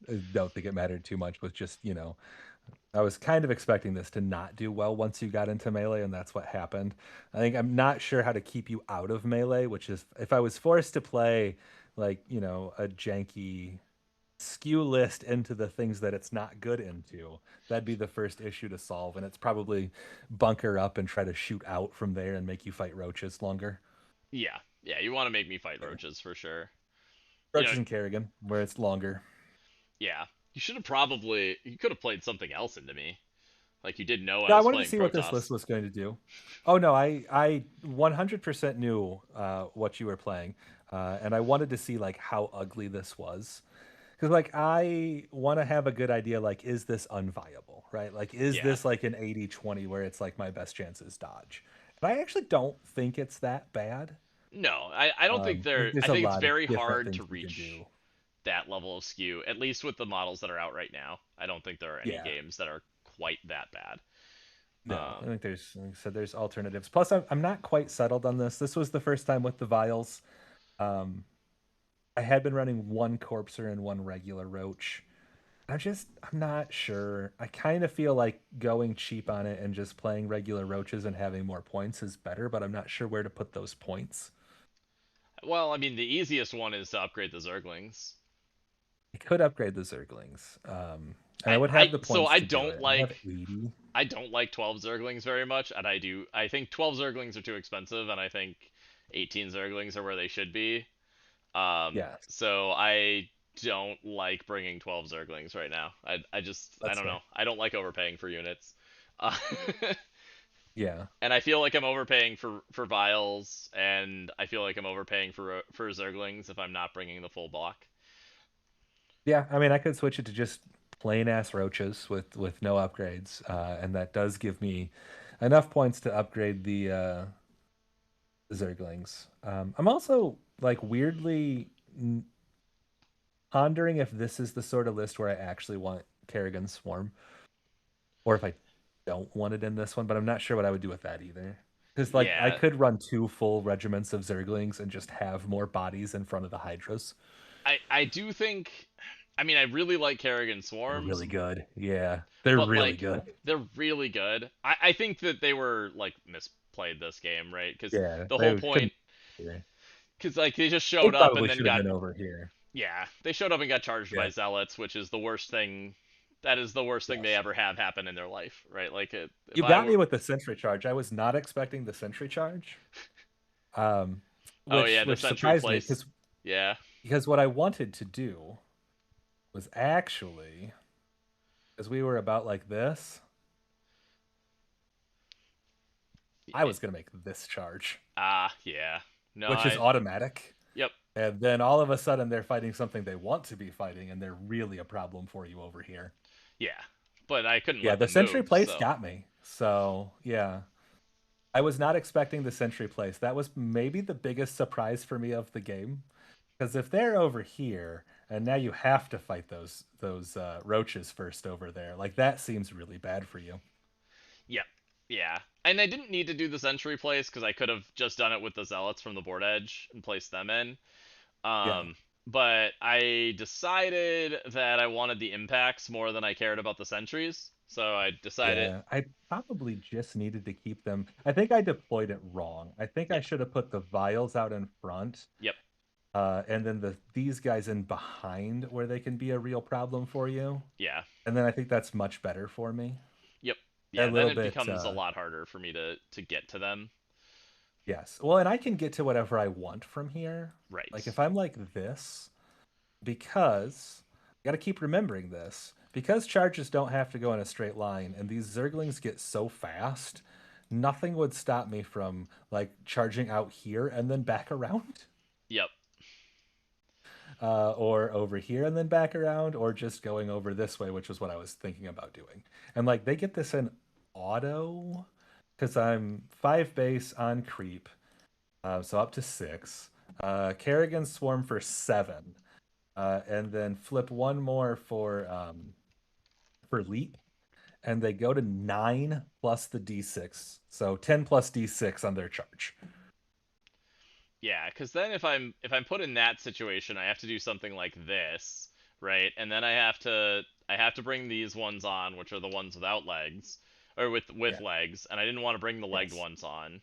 I don't think it mattered too much. With just I was kind of expecting this to not do well once you got into melee, and that's what happened. I think I'm not sure how to keep you out of melee, which is if I was forced to play like a janky skew list into the things that it's not good into, that'd be the first issue to solve, and it's probably bunker up and try to shoot out from there and make you fight roaches longer. Yeah, yeah. You want to make me fight Yeah. roaches for sure. You know, Roaches and Kerrigan, where it's longer. yeah. You could have played something else into me. Like you did know I No, I was wanted to playing see what this Protoss. list was going to do. Oh no, I 100% knew what you were playing, and I wanted to see like how ugly this was, because like I want to have a good idea like is this unviable, right? Like is Yeah. this like an 80-20 where it's like my best chance is dodge, and I actually don't think it's that bad. No, I don't think I There's a think it's lot of very different hard things to you can reach do. that level of skew, at least with the models that are out right now. I don't think there are any Yeah. games that are quite that bad. No, I Um, think there's, like I said, there's alternatives. Plus, I'm not quite settled on this. This was the first time with the vials. Um, I had been running one Corpser and one regular Roach. I'm not sure. I kind of feel like going cheap on it and just playing regular Roaches and having more points is better, but I'm not sure where to put those points. well, I mean, the easiest one is to upgrade the Zerglings. I could upgrade the Zerglings, and I would I have the so points to do it. I have 80. I don't like 12 Zerglings very much, and I think 12 Zerglings are too expensive, and I think 18 Zerglings are where they should be. Yeah, So I don't like bringing 12 Zerglings right now. I That's don't fair. know. I don't like overpaying for units. Uh, Yeah. and I feel like I'm overpaying for vials, and I feel like I'm overpaying for Zerglings if I'm not bringing the full block. Yeah, I mean, I could switch it to just plain ass roaches with no upgrades, and that does give me enough points to upgrade the Zerglings. I'm also like weirdly pondering if this is the sort of list where I actually want Kerrigan's Swarm, or if I don't want it in this one, but I'm not sure what I would do with that either. Because like I Yeah, could run 2 full regiments of Zerglings and just have more bodies in front of the Hydras. I do think. I mean, I really like Kerrigan They're Swarms, really good. Yeah, they're but really like good. they're really good. I think that they were like misplayed this game, right? Because Yeah, the whole they point, shouldn't. Yeah. because like they just They showed up and probably then should have got, been over here. yeah, they showed up and got charged by Yeah. zealots, which is the worst thing. That is the worst thing they Yes. ever have happen in their life, right? Like if You I got were, me with the sentry charge. I was not expecting the sentry charge, um, oh which yeah, the which sentry surprised me place, yeah, because what I wanted to do was actually, because we were about like this, I was gonna make this charge, yeah, no, which is I, automatic, yep, and then all of a sudden they're fighting something they want to be fighting, and they're really a problem for you over here. yeah, but I couldn't Yeah, let the them sentry move, place so got me. So yeah, I was not expecting the sentry place. That was maybe the biggest surprise for me of the game. Because if they're over here, and now you have to fight those roaches first over there, like that seems really bad for you. yep, yeah. And I didn't need to do the sentry place because I could have just done it with the zealots from the board edge and placed them in. Yeah, Um, but I decided that I wanted the impacts more than I cared about the sentries. So I decided, yeah. I probably just needed to keep them. I think I deployed it wrong. I think yeah, I should have put the vials out in front, yep, and then these guys in behind where they can be a real problem for you. yeah, And then I think that's much better for me. yep, A yeah. Then little it bit, becomes a lot harder for me to get to them. yes. Well, and I can get to whatever I want from here. Like Right. if I'm like this, because you got to keep remembering this because charges don't have to go in a straight line and these zerglings get so fast, nothing would stop me from like charging out here and then back around, Yep. or over here and then back around, or just going over this way, which was what I was thinking about doing. And like they get this in auto because I'm 5 base on creep, so up to 6. Kerrigan swarm for 7. And then flip one more for leap, and they go to 9 plus the d6, so 10 plus d6 on their charge. Yeah, because then if I'm put in that situation, I have to do something like this, right? And then I have to bring these ones on, which are the ones without legs, or with Yeah. legs, and I didn't want to bring the legged Yes. ones on.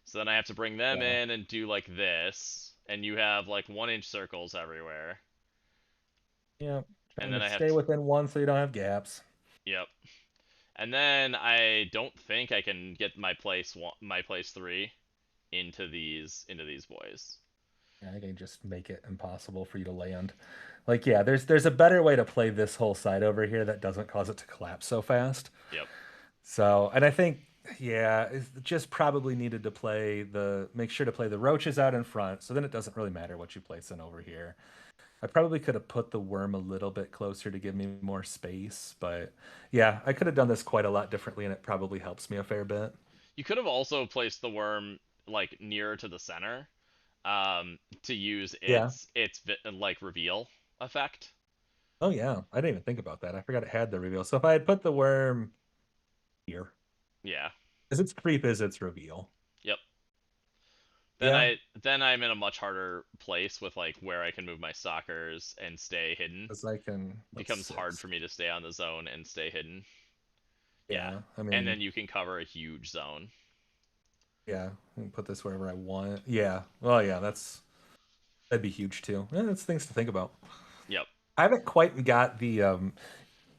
So then I have to bring them Yeah. in and do like this, and you have like 1 inch circles everywhere. Yeah. And Trying then to I have stay to, within one so you don't have gaps. yep. And then I don't think I can get my place 3 into these boys. I can just make it impossible for you to land. Like, yeah, there's a better way to play this whole side over here that doesn't cause it to collapse so fast. Yep. So, and I think, yeah, it's just probably needed to make sure to play the roaches out in front. So then it doesn't really matter what you place in over here. I probably could have put the worm a little bit closer to give me more space, but yeah, I could have done this quite a lot differently, and it probably helps me a fair bit. You could have also placed the worm like nearer to the center, to use Yeah. its like reveal effect. Oh yeah, I didn't even think about that. I forgot it had the reveal. So if I had put the worm here, Yeah. as its creep is its reveal. Yep. Then Yeah, I'm in a much harder place with like where I can move my stalkers and stay hidden. as I can. It Let's becomes hard six. for me to stay on the zone and stay hidden. Yeah. Yeah, I And mean, then you can cover a huge zone. yeah, I can put this wherever I want. Yeah. Well, yeah, that'd be huge too. Yeah, that's things to think about. Yep. I haven't quite got the.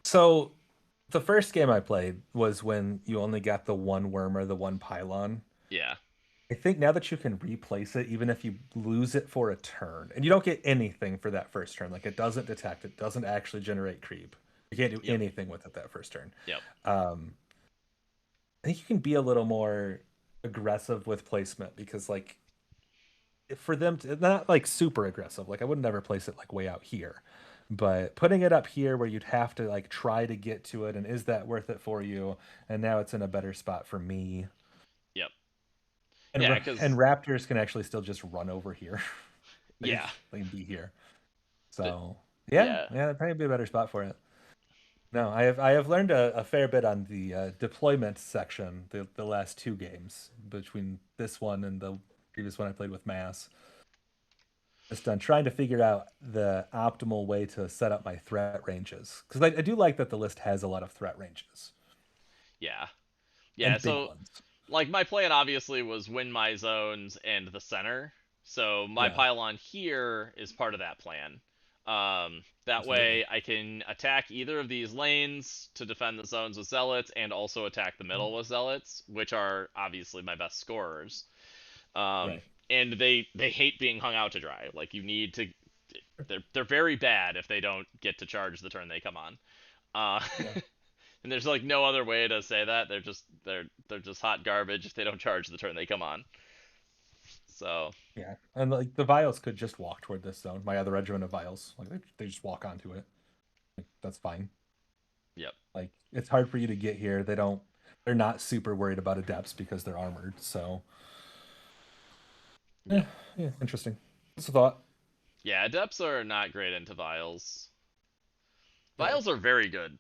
So the first game I played was when you only got the one worm or the one pylon. Yeah. I think now that you can replace it, even if you lose it for a turn, and you don't get anything for that first turn, like it doesn't detect, it doesn't actually generate creep. You can't do Yep. anything with it that first turn. Yep. Um, I think you can be a little more aggressive with placement because, like, for them to not like super aggressive, like I would never place it like way out here, but putting it up here where you'd have to like try to get to it, and is that worth it for you? And now it's in a better spot for me. Yep. And Yeah, and because raptors can actually still just run over here. they yeah, they can be here. the, So yeah, yeah, that'd probably be a better spot for it. No, I have learned a fair bit on the deployment section the last two games between this one and the previous one I played with Mass. Just on trying to figure out the optimal way to set up my threat ranges because I do like that the list has a lot of threat ranges yeah, yeah. and big So ones. like my plan obviously was win my zones and the center. So my Yeah, pylon here is part of that plan. That absolutely. way I can attack either of these lanes to defend the zones with zealots and also attack the middle with zealots, which are obviously my best scorers. Right. And they hate being hung out to dry. Like you need to, they're very bad if they don't get to charge the turn they come on. Uh, Yeah. and there's like no other way to say that. They're just hot garbage if they don't charge the turn they come on. So Yeah, and like the vials could just walk toward this zone. My other regiment of vials, like they just walk onto it. Like, that's fine. yep, Like it's hard for you to get here. They don't. They're not super worried about adepts because they're armored. So yeah, yep, yeah, interesting. What's the thought? yeah. Adepts are not great into vials. Really? Vials are very good,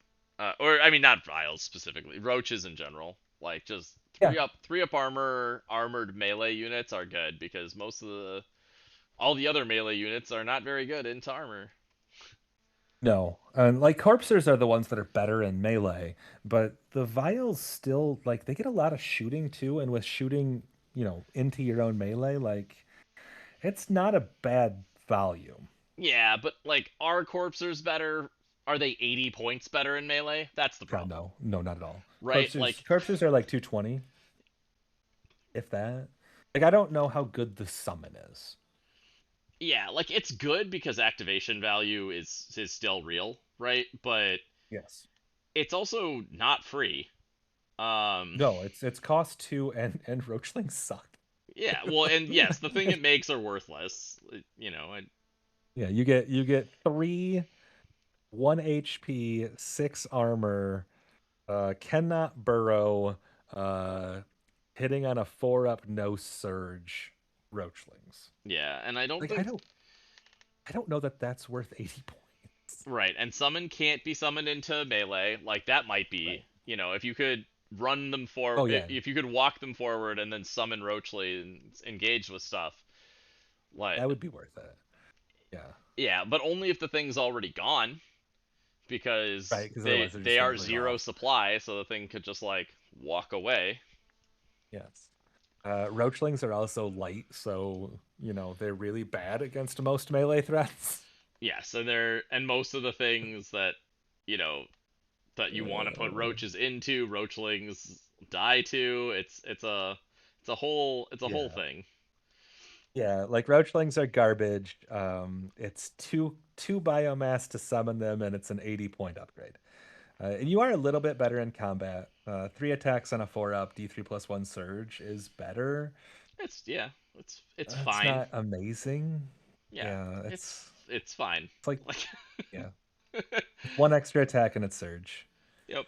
or I mean not vials specifically. Roaches in general, like just Yeah. three up armored melee units are good because most of the all the other melee units are not very good into armor. No, and like corpsers are the ones that are better in melee, but the vials still like they get a lot of shooting too, and with shooting, into your own melee, like it's not a bad volume. Yeah, but like are corpsers better? Are they 80 points better in melee? That's the God, problem, no, no, not at all. right? Corpsers, corpsers are like 220, if that. Like I don't know how good the summon is. Yeah, like it's good because activation value is still real, right? But Yes. it's also not free. Um, No, it's cost two, and roachlings suck. yeah, well, and yes, the thing it makes are worthless. And Yeah, you get three 1 HP, 6 armor, cannot burrow, uh, hitting on a 4-up, no surge roachlings. yeah, and I don't Like I think don't I don't know that that's worth 80 points. right, and summon can't be summoned into melee. Like that might Right. be, if you could run them for Oh yeah, if you could walk them forward and then summon Roachly and engage with stuff. Like that would be worth it. Yeah. yeah, but only if the thing's already gone because Right, because they otherwise they're just they gonna are rig zero off. supply, so the thing could just like walk away. Yes. Roachlings are also light, so they're really bad against most melee threats. Yes, and most of the things you know that you want to put Uh, roaches into, roachlings die to. It's a whole yeah. thing. Yeah, like roachlings are garbage. It's two biomass to summon them, and it's an 80-point upgrade. And you are a little bit better in combat. 3 attacks on a 4-up, D3+1 surge is better. It's It's fine. not amazing. Yeah, Yeah, it's fine. it's like Like yeah, it's one extra attack and it's surge. yep.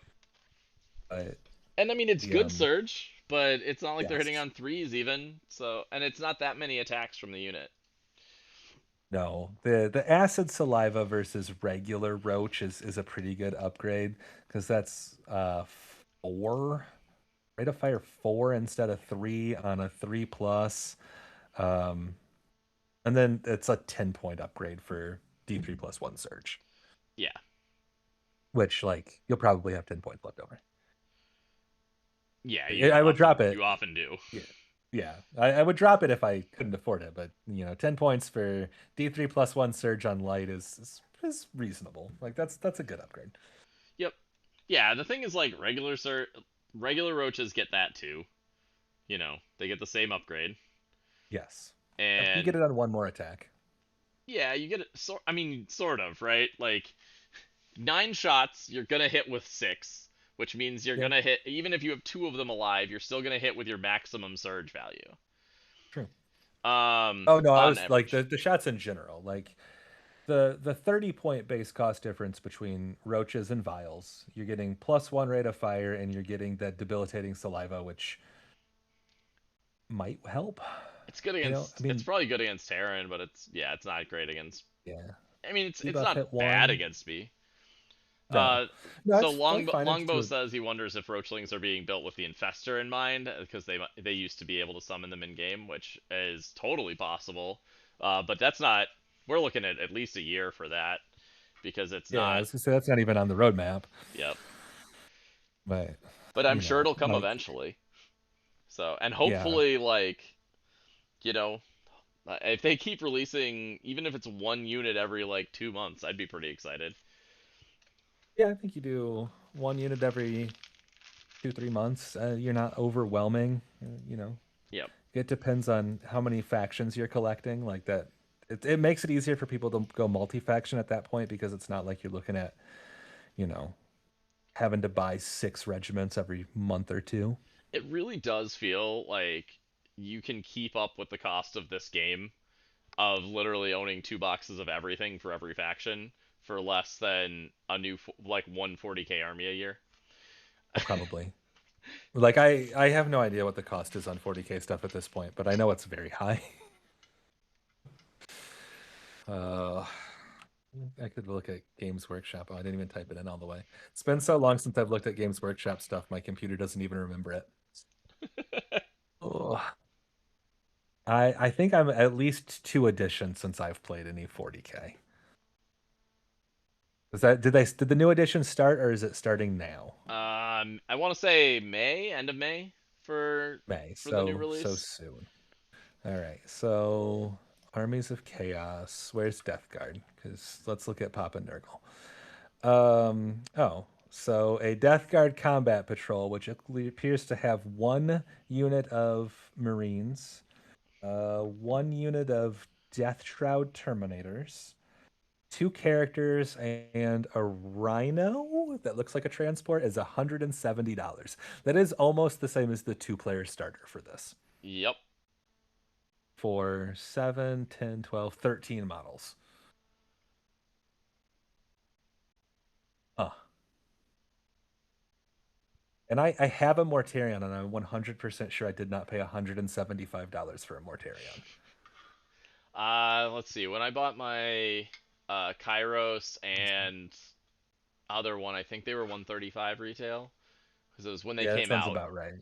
But And I mean it's the good surge, but it's not like they're hitting yes, on threes even. So and it's not that many attacks from the unit. no, the acid saliva versus regular roach is a pretty good upgrade because that's 4 rate of fire 4 instead of 3 on a 3 plus. Um, and then it's a 10-point upgrade for D3+1 surge, Yeah. which like you'll probably have 10 points left over. Yeah, I would drop you it. often do. Yeah. Yeah. I would drop it if I couldn't afford it, but 10 points for D3+1 surge on light is reasonable. Like that's a good upgrade. Yep. Yeah, the thing is like regular roaches get that too. they get the same upgrade. Yes. Yep, you get And it on one more attack. yeah, you get it. I mean, sort of, right? Like 9 shots, you're gonna hit with 6, which means you're Yep. gonna hit even if you have 2 of them alive. You're still gonna hit with your maximum surge value. True. Oh no, I On was like average. the shots in general. Like the 30-point base cost difference between roaches and vials. You're getting +1 rate of fire, and you're getting that debilitating saliva, which might help. It's good I against. It's mean, probably good against Terran, but it's not great against. yeah. I mean, it's Debuff not hit bad 1. against me. No. No, So it's like fine. It's Longbow to says he wonders if Roachlings are being built with the Infestor in mind because they used to be able to summon them in game, which is totally possible. But that's not. We're looking at least a year for that because it's yeah, I not. was gonna say that's not even on the roadmap. Yep. But But I'm you sure know, it'll come like eventually. So and yeah. hopefully you know if they keep releasing even if it's 1 unit every like 2 months, I'd be pretty excited. Yeah, I think you do 1 unit every 2-3 months. You're not overwhelming. You know, Yep. it depends on how many factions you're collecting. Like that, it makes it easier for people to go multi-faction at that point because it's not like you're looking at, you know, having to buy 6 regiments every month or two. It really does feel like you can keep up with the cost of this game of literally owning 2 boxes of everything for every faction for less than a new like 140k army a year. Probably. Like I have no idea what the cost is on 40K stuff at this point, but I know it's very high. uh I could look at Games Workshop. Oh, I didn't even type it in all the way. It's been so long since I've looked at Games Workshop stuff, my computer doesn't even remember it. Oh, I think I'm at least 2 editions since I've played any 40K. Did the new edition start, or is it starting now? I want to say end of May for May, the new so release. soon. All right, so Armies of Chaos. Where's Death Guard? Because let's look at Papa Nurgle. Oh, so a Death Guard combat patrol, which appears to have 1 unit of Marines, 1 unit of Death Shroud Terminators, 2 characters, and a Rhino that looks like a transport is $170. That is almost the same as the 2-player starter for this. Yep. For 7, 10, 12, 13 models. Huh. And I have a Mortarion, and I'm 100% sure I did not pay $175 for a Mortarion. Let's see. When I bought my Kairos and other one, I think they were 135 retail because it was when they Yeah, that came sounds out. about right.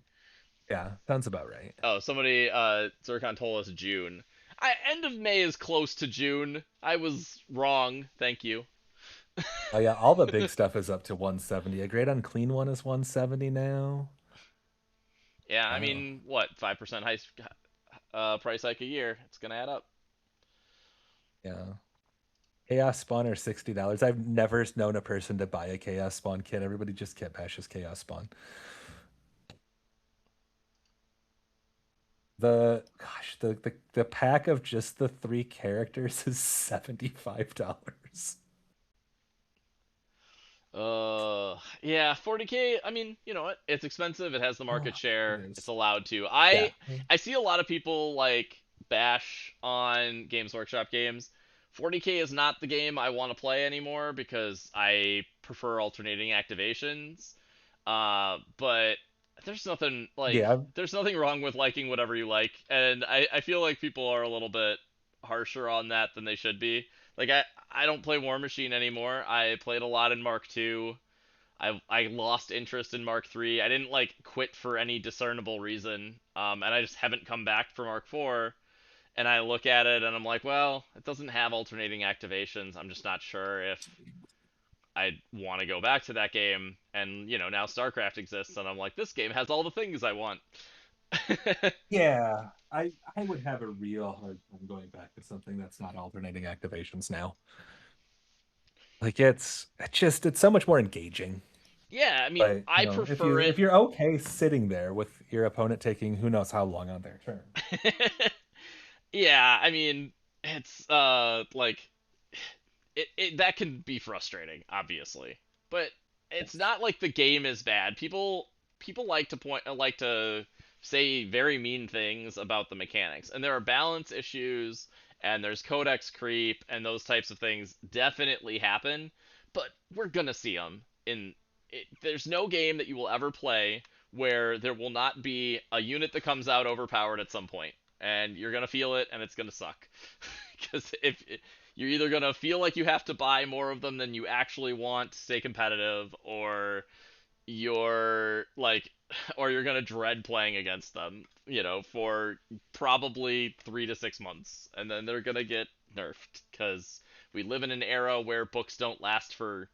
Yeah, sounds about right. Oh, somebody Zircon told us June. End of May is close to June. I was wrong. Thank you. Oh yeah, all the big stuff is up to 170. A Great Unclean one is 170 now. Yeah, I Wow. mean, what 5% high price hike a year? It's gonna add up. Yeah. Chaos Spawn are $60. I've never known a person to buy a Chaos Spawn kit. Everybody just kit bashes Chaos Spawn. The pack of just the 3 characters is $75. Yeah, 40k. I mean, you know what? It's expensive. It has the market Oh, it share. It's is. allowed to. Yeah. I see a lot of people like bash on Games Workshop games. 40k is not the game I want to play anymore because I prefer alternating activations. But Yeah. there's nothing wrong with liking whatever you like, and I feel like people are a little bit harsher on that than they should be. Like I don't play War Machine anymore. I played a lot in Mark II. I lost interest in Mark III. I didn't like quit for any discernible reason. And I just haven't come back for Mark IV. And I look at it and I'm like, well, it doesn't have alternating activations. I'm just not sure if I want to go back to that game. And now StarCraft exists, and I'm like, this game has all the things I want. Yeah. I would have a real hard time going back to something that's not alternating activations now. Like it's so much more engaging. Yeah, I mean, But I if prefer you it. if you're okay sitting there with your opponent taking who knows how long on their turn. Yeah, I mean, it's like it that can be frustrating, obviously. But it's Yes. not like the game is bad. People like to say very mean things about the mechanics. And there are balance issues and there's codex creep and those types of things definitely happen, but we're going to see them there's no game that you will ever play where there will not be a unit that comes out overpowered at some point, and you're gonna feel it, and it's gonna suck. Because if you're either gonna feel like you have to buy more of them than you actually want to stay competitive, or you're like, or you're gonna dread playing against them, for probably 3 to 6 months, and then they're gonna get nerfed because we live in an era where books don't last for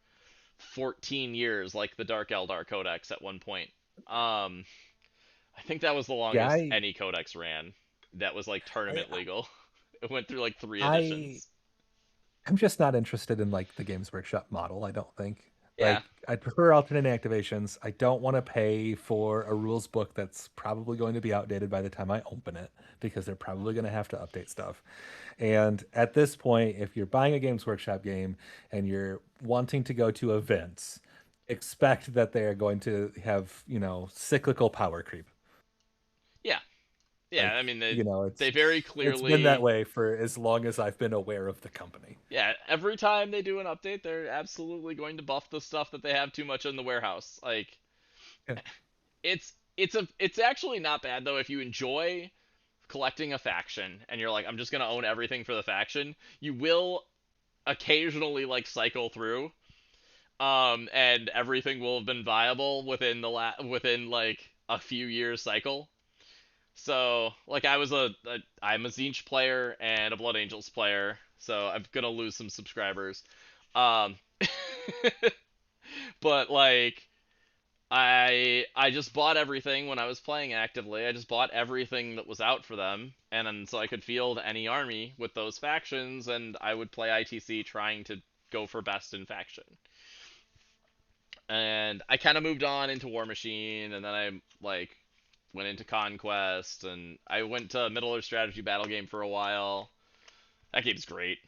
14 years like the Dark Eldar Codex at one point. I think that was the Yeah, longest any codex ran that was like I, tournament legal. It went through like three I editions. I'm just not interested in like the Games Workshop model, I don't think. Yeah. Like I prefer alternate activations. I don't want to pay for a rules book that's probably going to be outdated by the time I open it because they're probably going to have to update stuff. And at this point, if you're buying a Games Workshop game and you're wanting to go to events, expect that they are going to have, cyclical power creep. Yeah. Yeah, Like, I mean they it's very it's been that clearly. way for as long as I've been aware of the company. Yeah, every time they do an update, they're absolutely going to buff the stuff that they have too much in the warehouse. Like Yeah. it's actually not bad though if you enjoy collecting a faction and you're like, I'm just going to own everything for the faction. You will occasionally like cycle through, and everything will have been viable within like a few years cycle. So like I'm a Zinch player and a Blood Angels player, so I'm gonna lose some subscribers. Um, but like I just bought everything when I was playing actively. I just bought everything that was out for them, and then so I could field any army with those factions, and I would play ITC trying to go for best in faction. And I kind of moved on into War Machine, and then I like went into Conquest, and I went to Middle Earth Strategy Battle Game for a while. That game's great.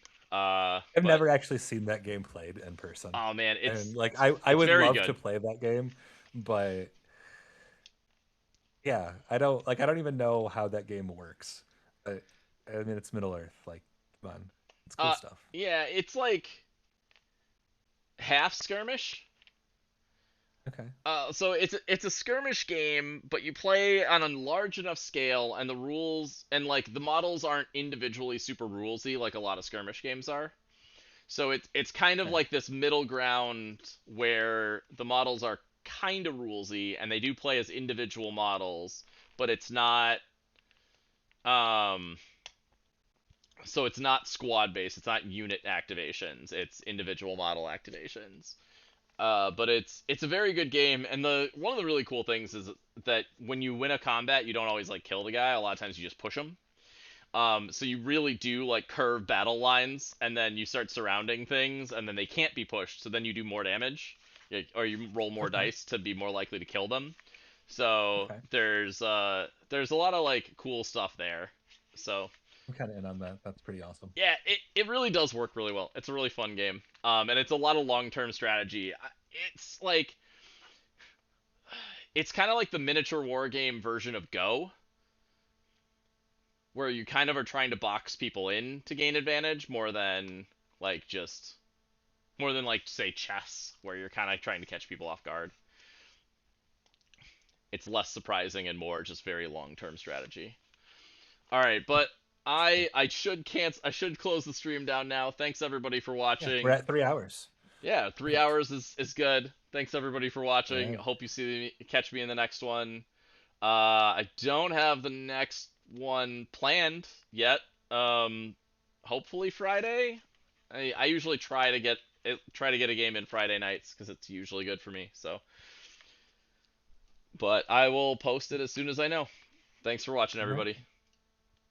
I've But never actually seen that game played in person. oh man, And like I it's would very love to good. play that game, but yeah, I don't even know how that game works. I mean it's Middle Earth, like come on. It's cool Uh, stuff. yeah, it's like half skirmish. Okay. So it's a skirmish game, but you play on a large enough scale, and the rules and like the models aren't individually super rulesy like a lot of skirmish games are. So it's kind of Yeah. like this middle ground where the models are kind of rulesy, and they do play as individual models, but it's not. Um, so it's not squad based. It's not unit activations. It's individual model activations. But it's a very good game, and the one of the really cool things is that when you win a combat, you don't always like kill the guy. A lot of times you just push him. So you really do like curve battle lines, and then you start surrounding things, and then they can't be pushed. So then you do more damage, or you roll more Okay. dice to be more likely to kill them. So Okay. there's a lot of like cool stuff there. So I'm kind of in on that. That's pretty awesome. yeah, it really does work really well. It's a really fun game. And it's a lot of long-term strategy. It's like it's kind of like the miniature war game version of Go, where you kind of are trying to box people in to gain advantage like just more than like say chess, where you're kind of trying to catch people off guard. It's less surprising and more just very long-term strategy. All right, but I should close the stream down now. Thanks everybody for Yeah, we're watching. at 3 hours. Yeah, 3 hours is good. Thanks everybody for All watching. right. Hope you catch me in the next one. I don't have the next one planned yet. Um, hopefully Friday. I usually try to get a game in Friday nights because it's usually good for me. So, but I will post it as soon as I know. Thanks for watching, All right. everybody.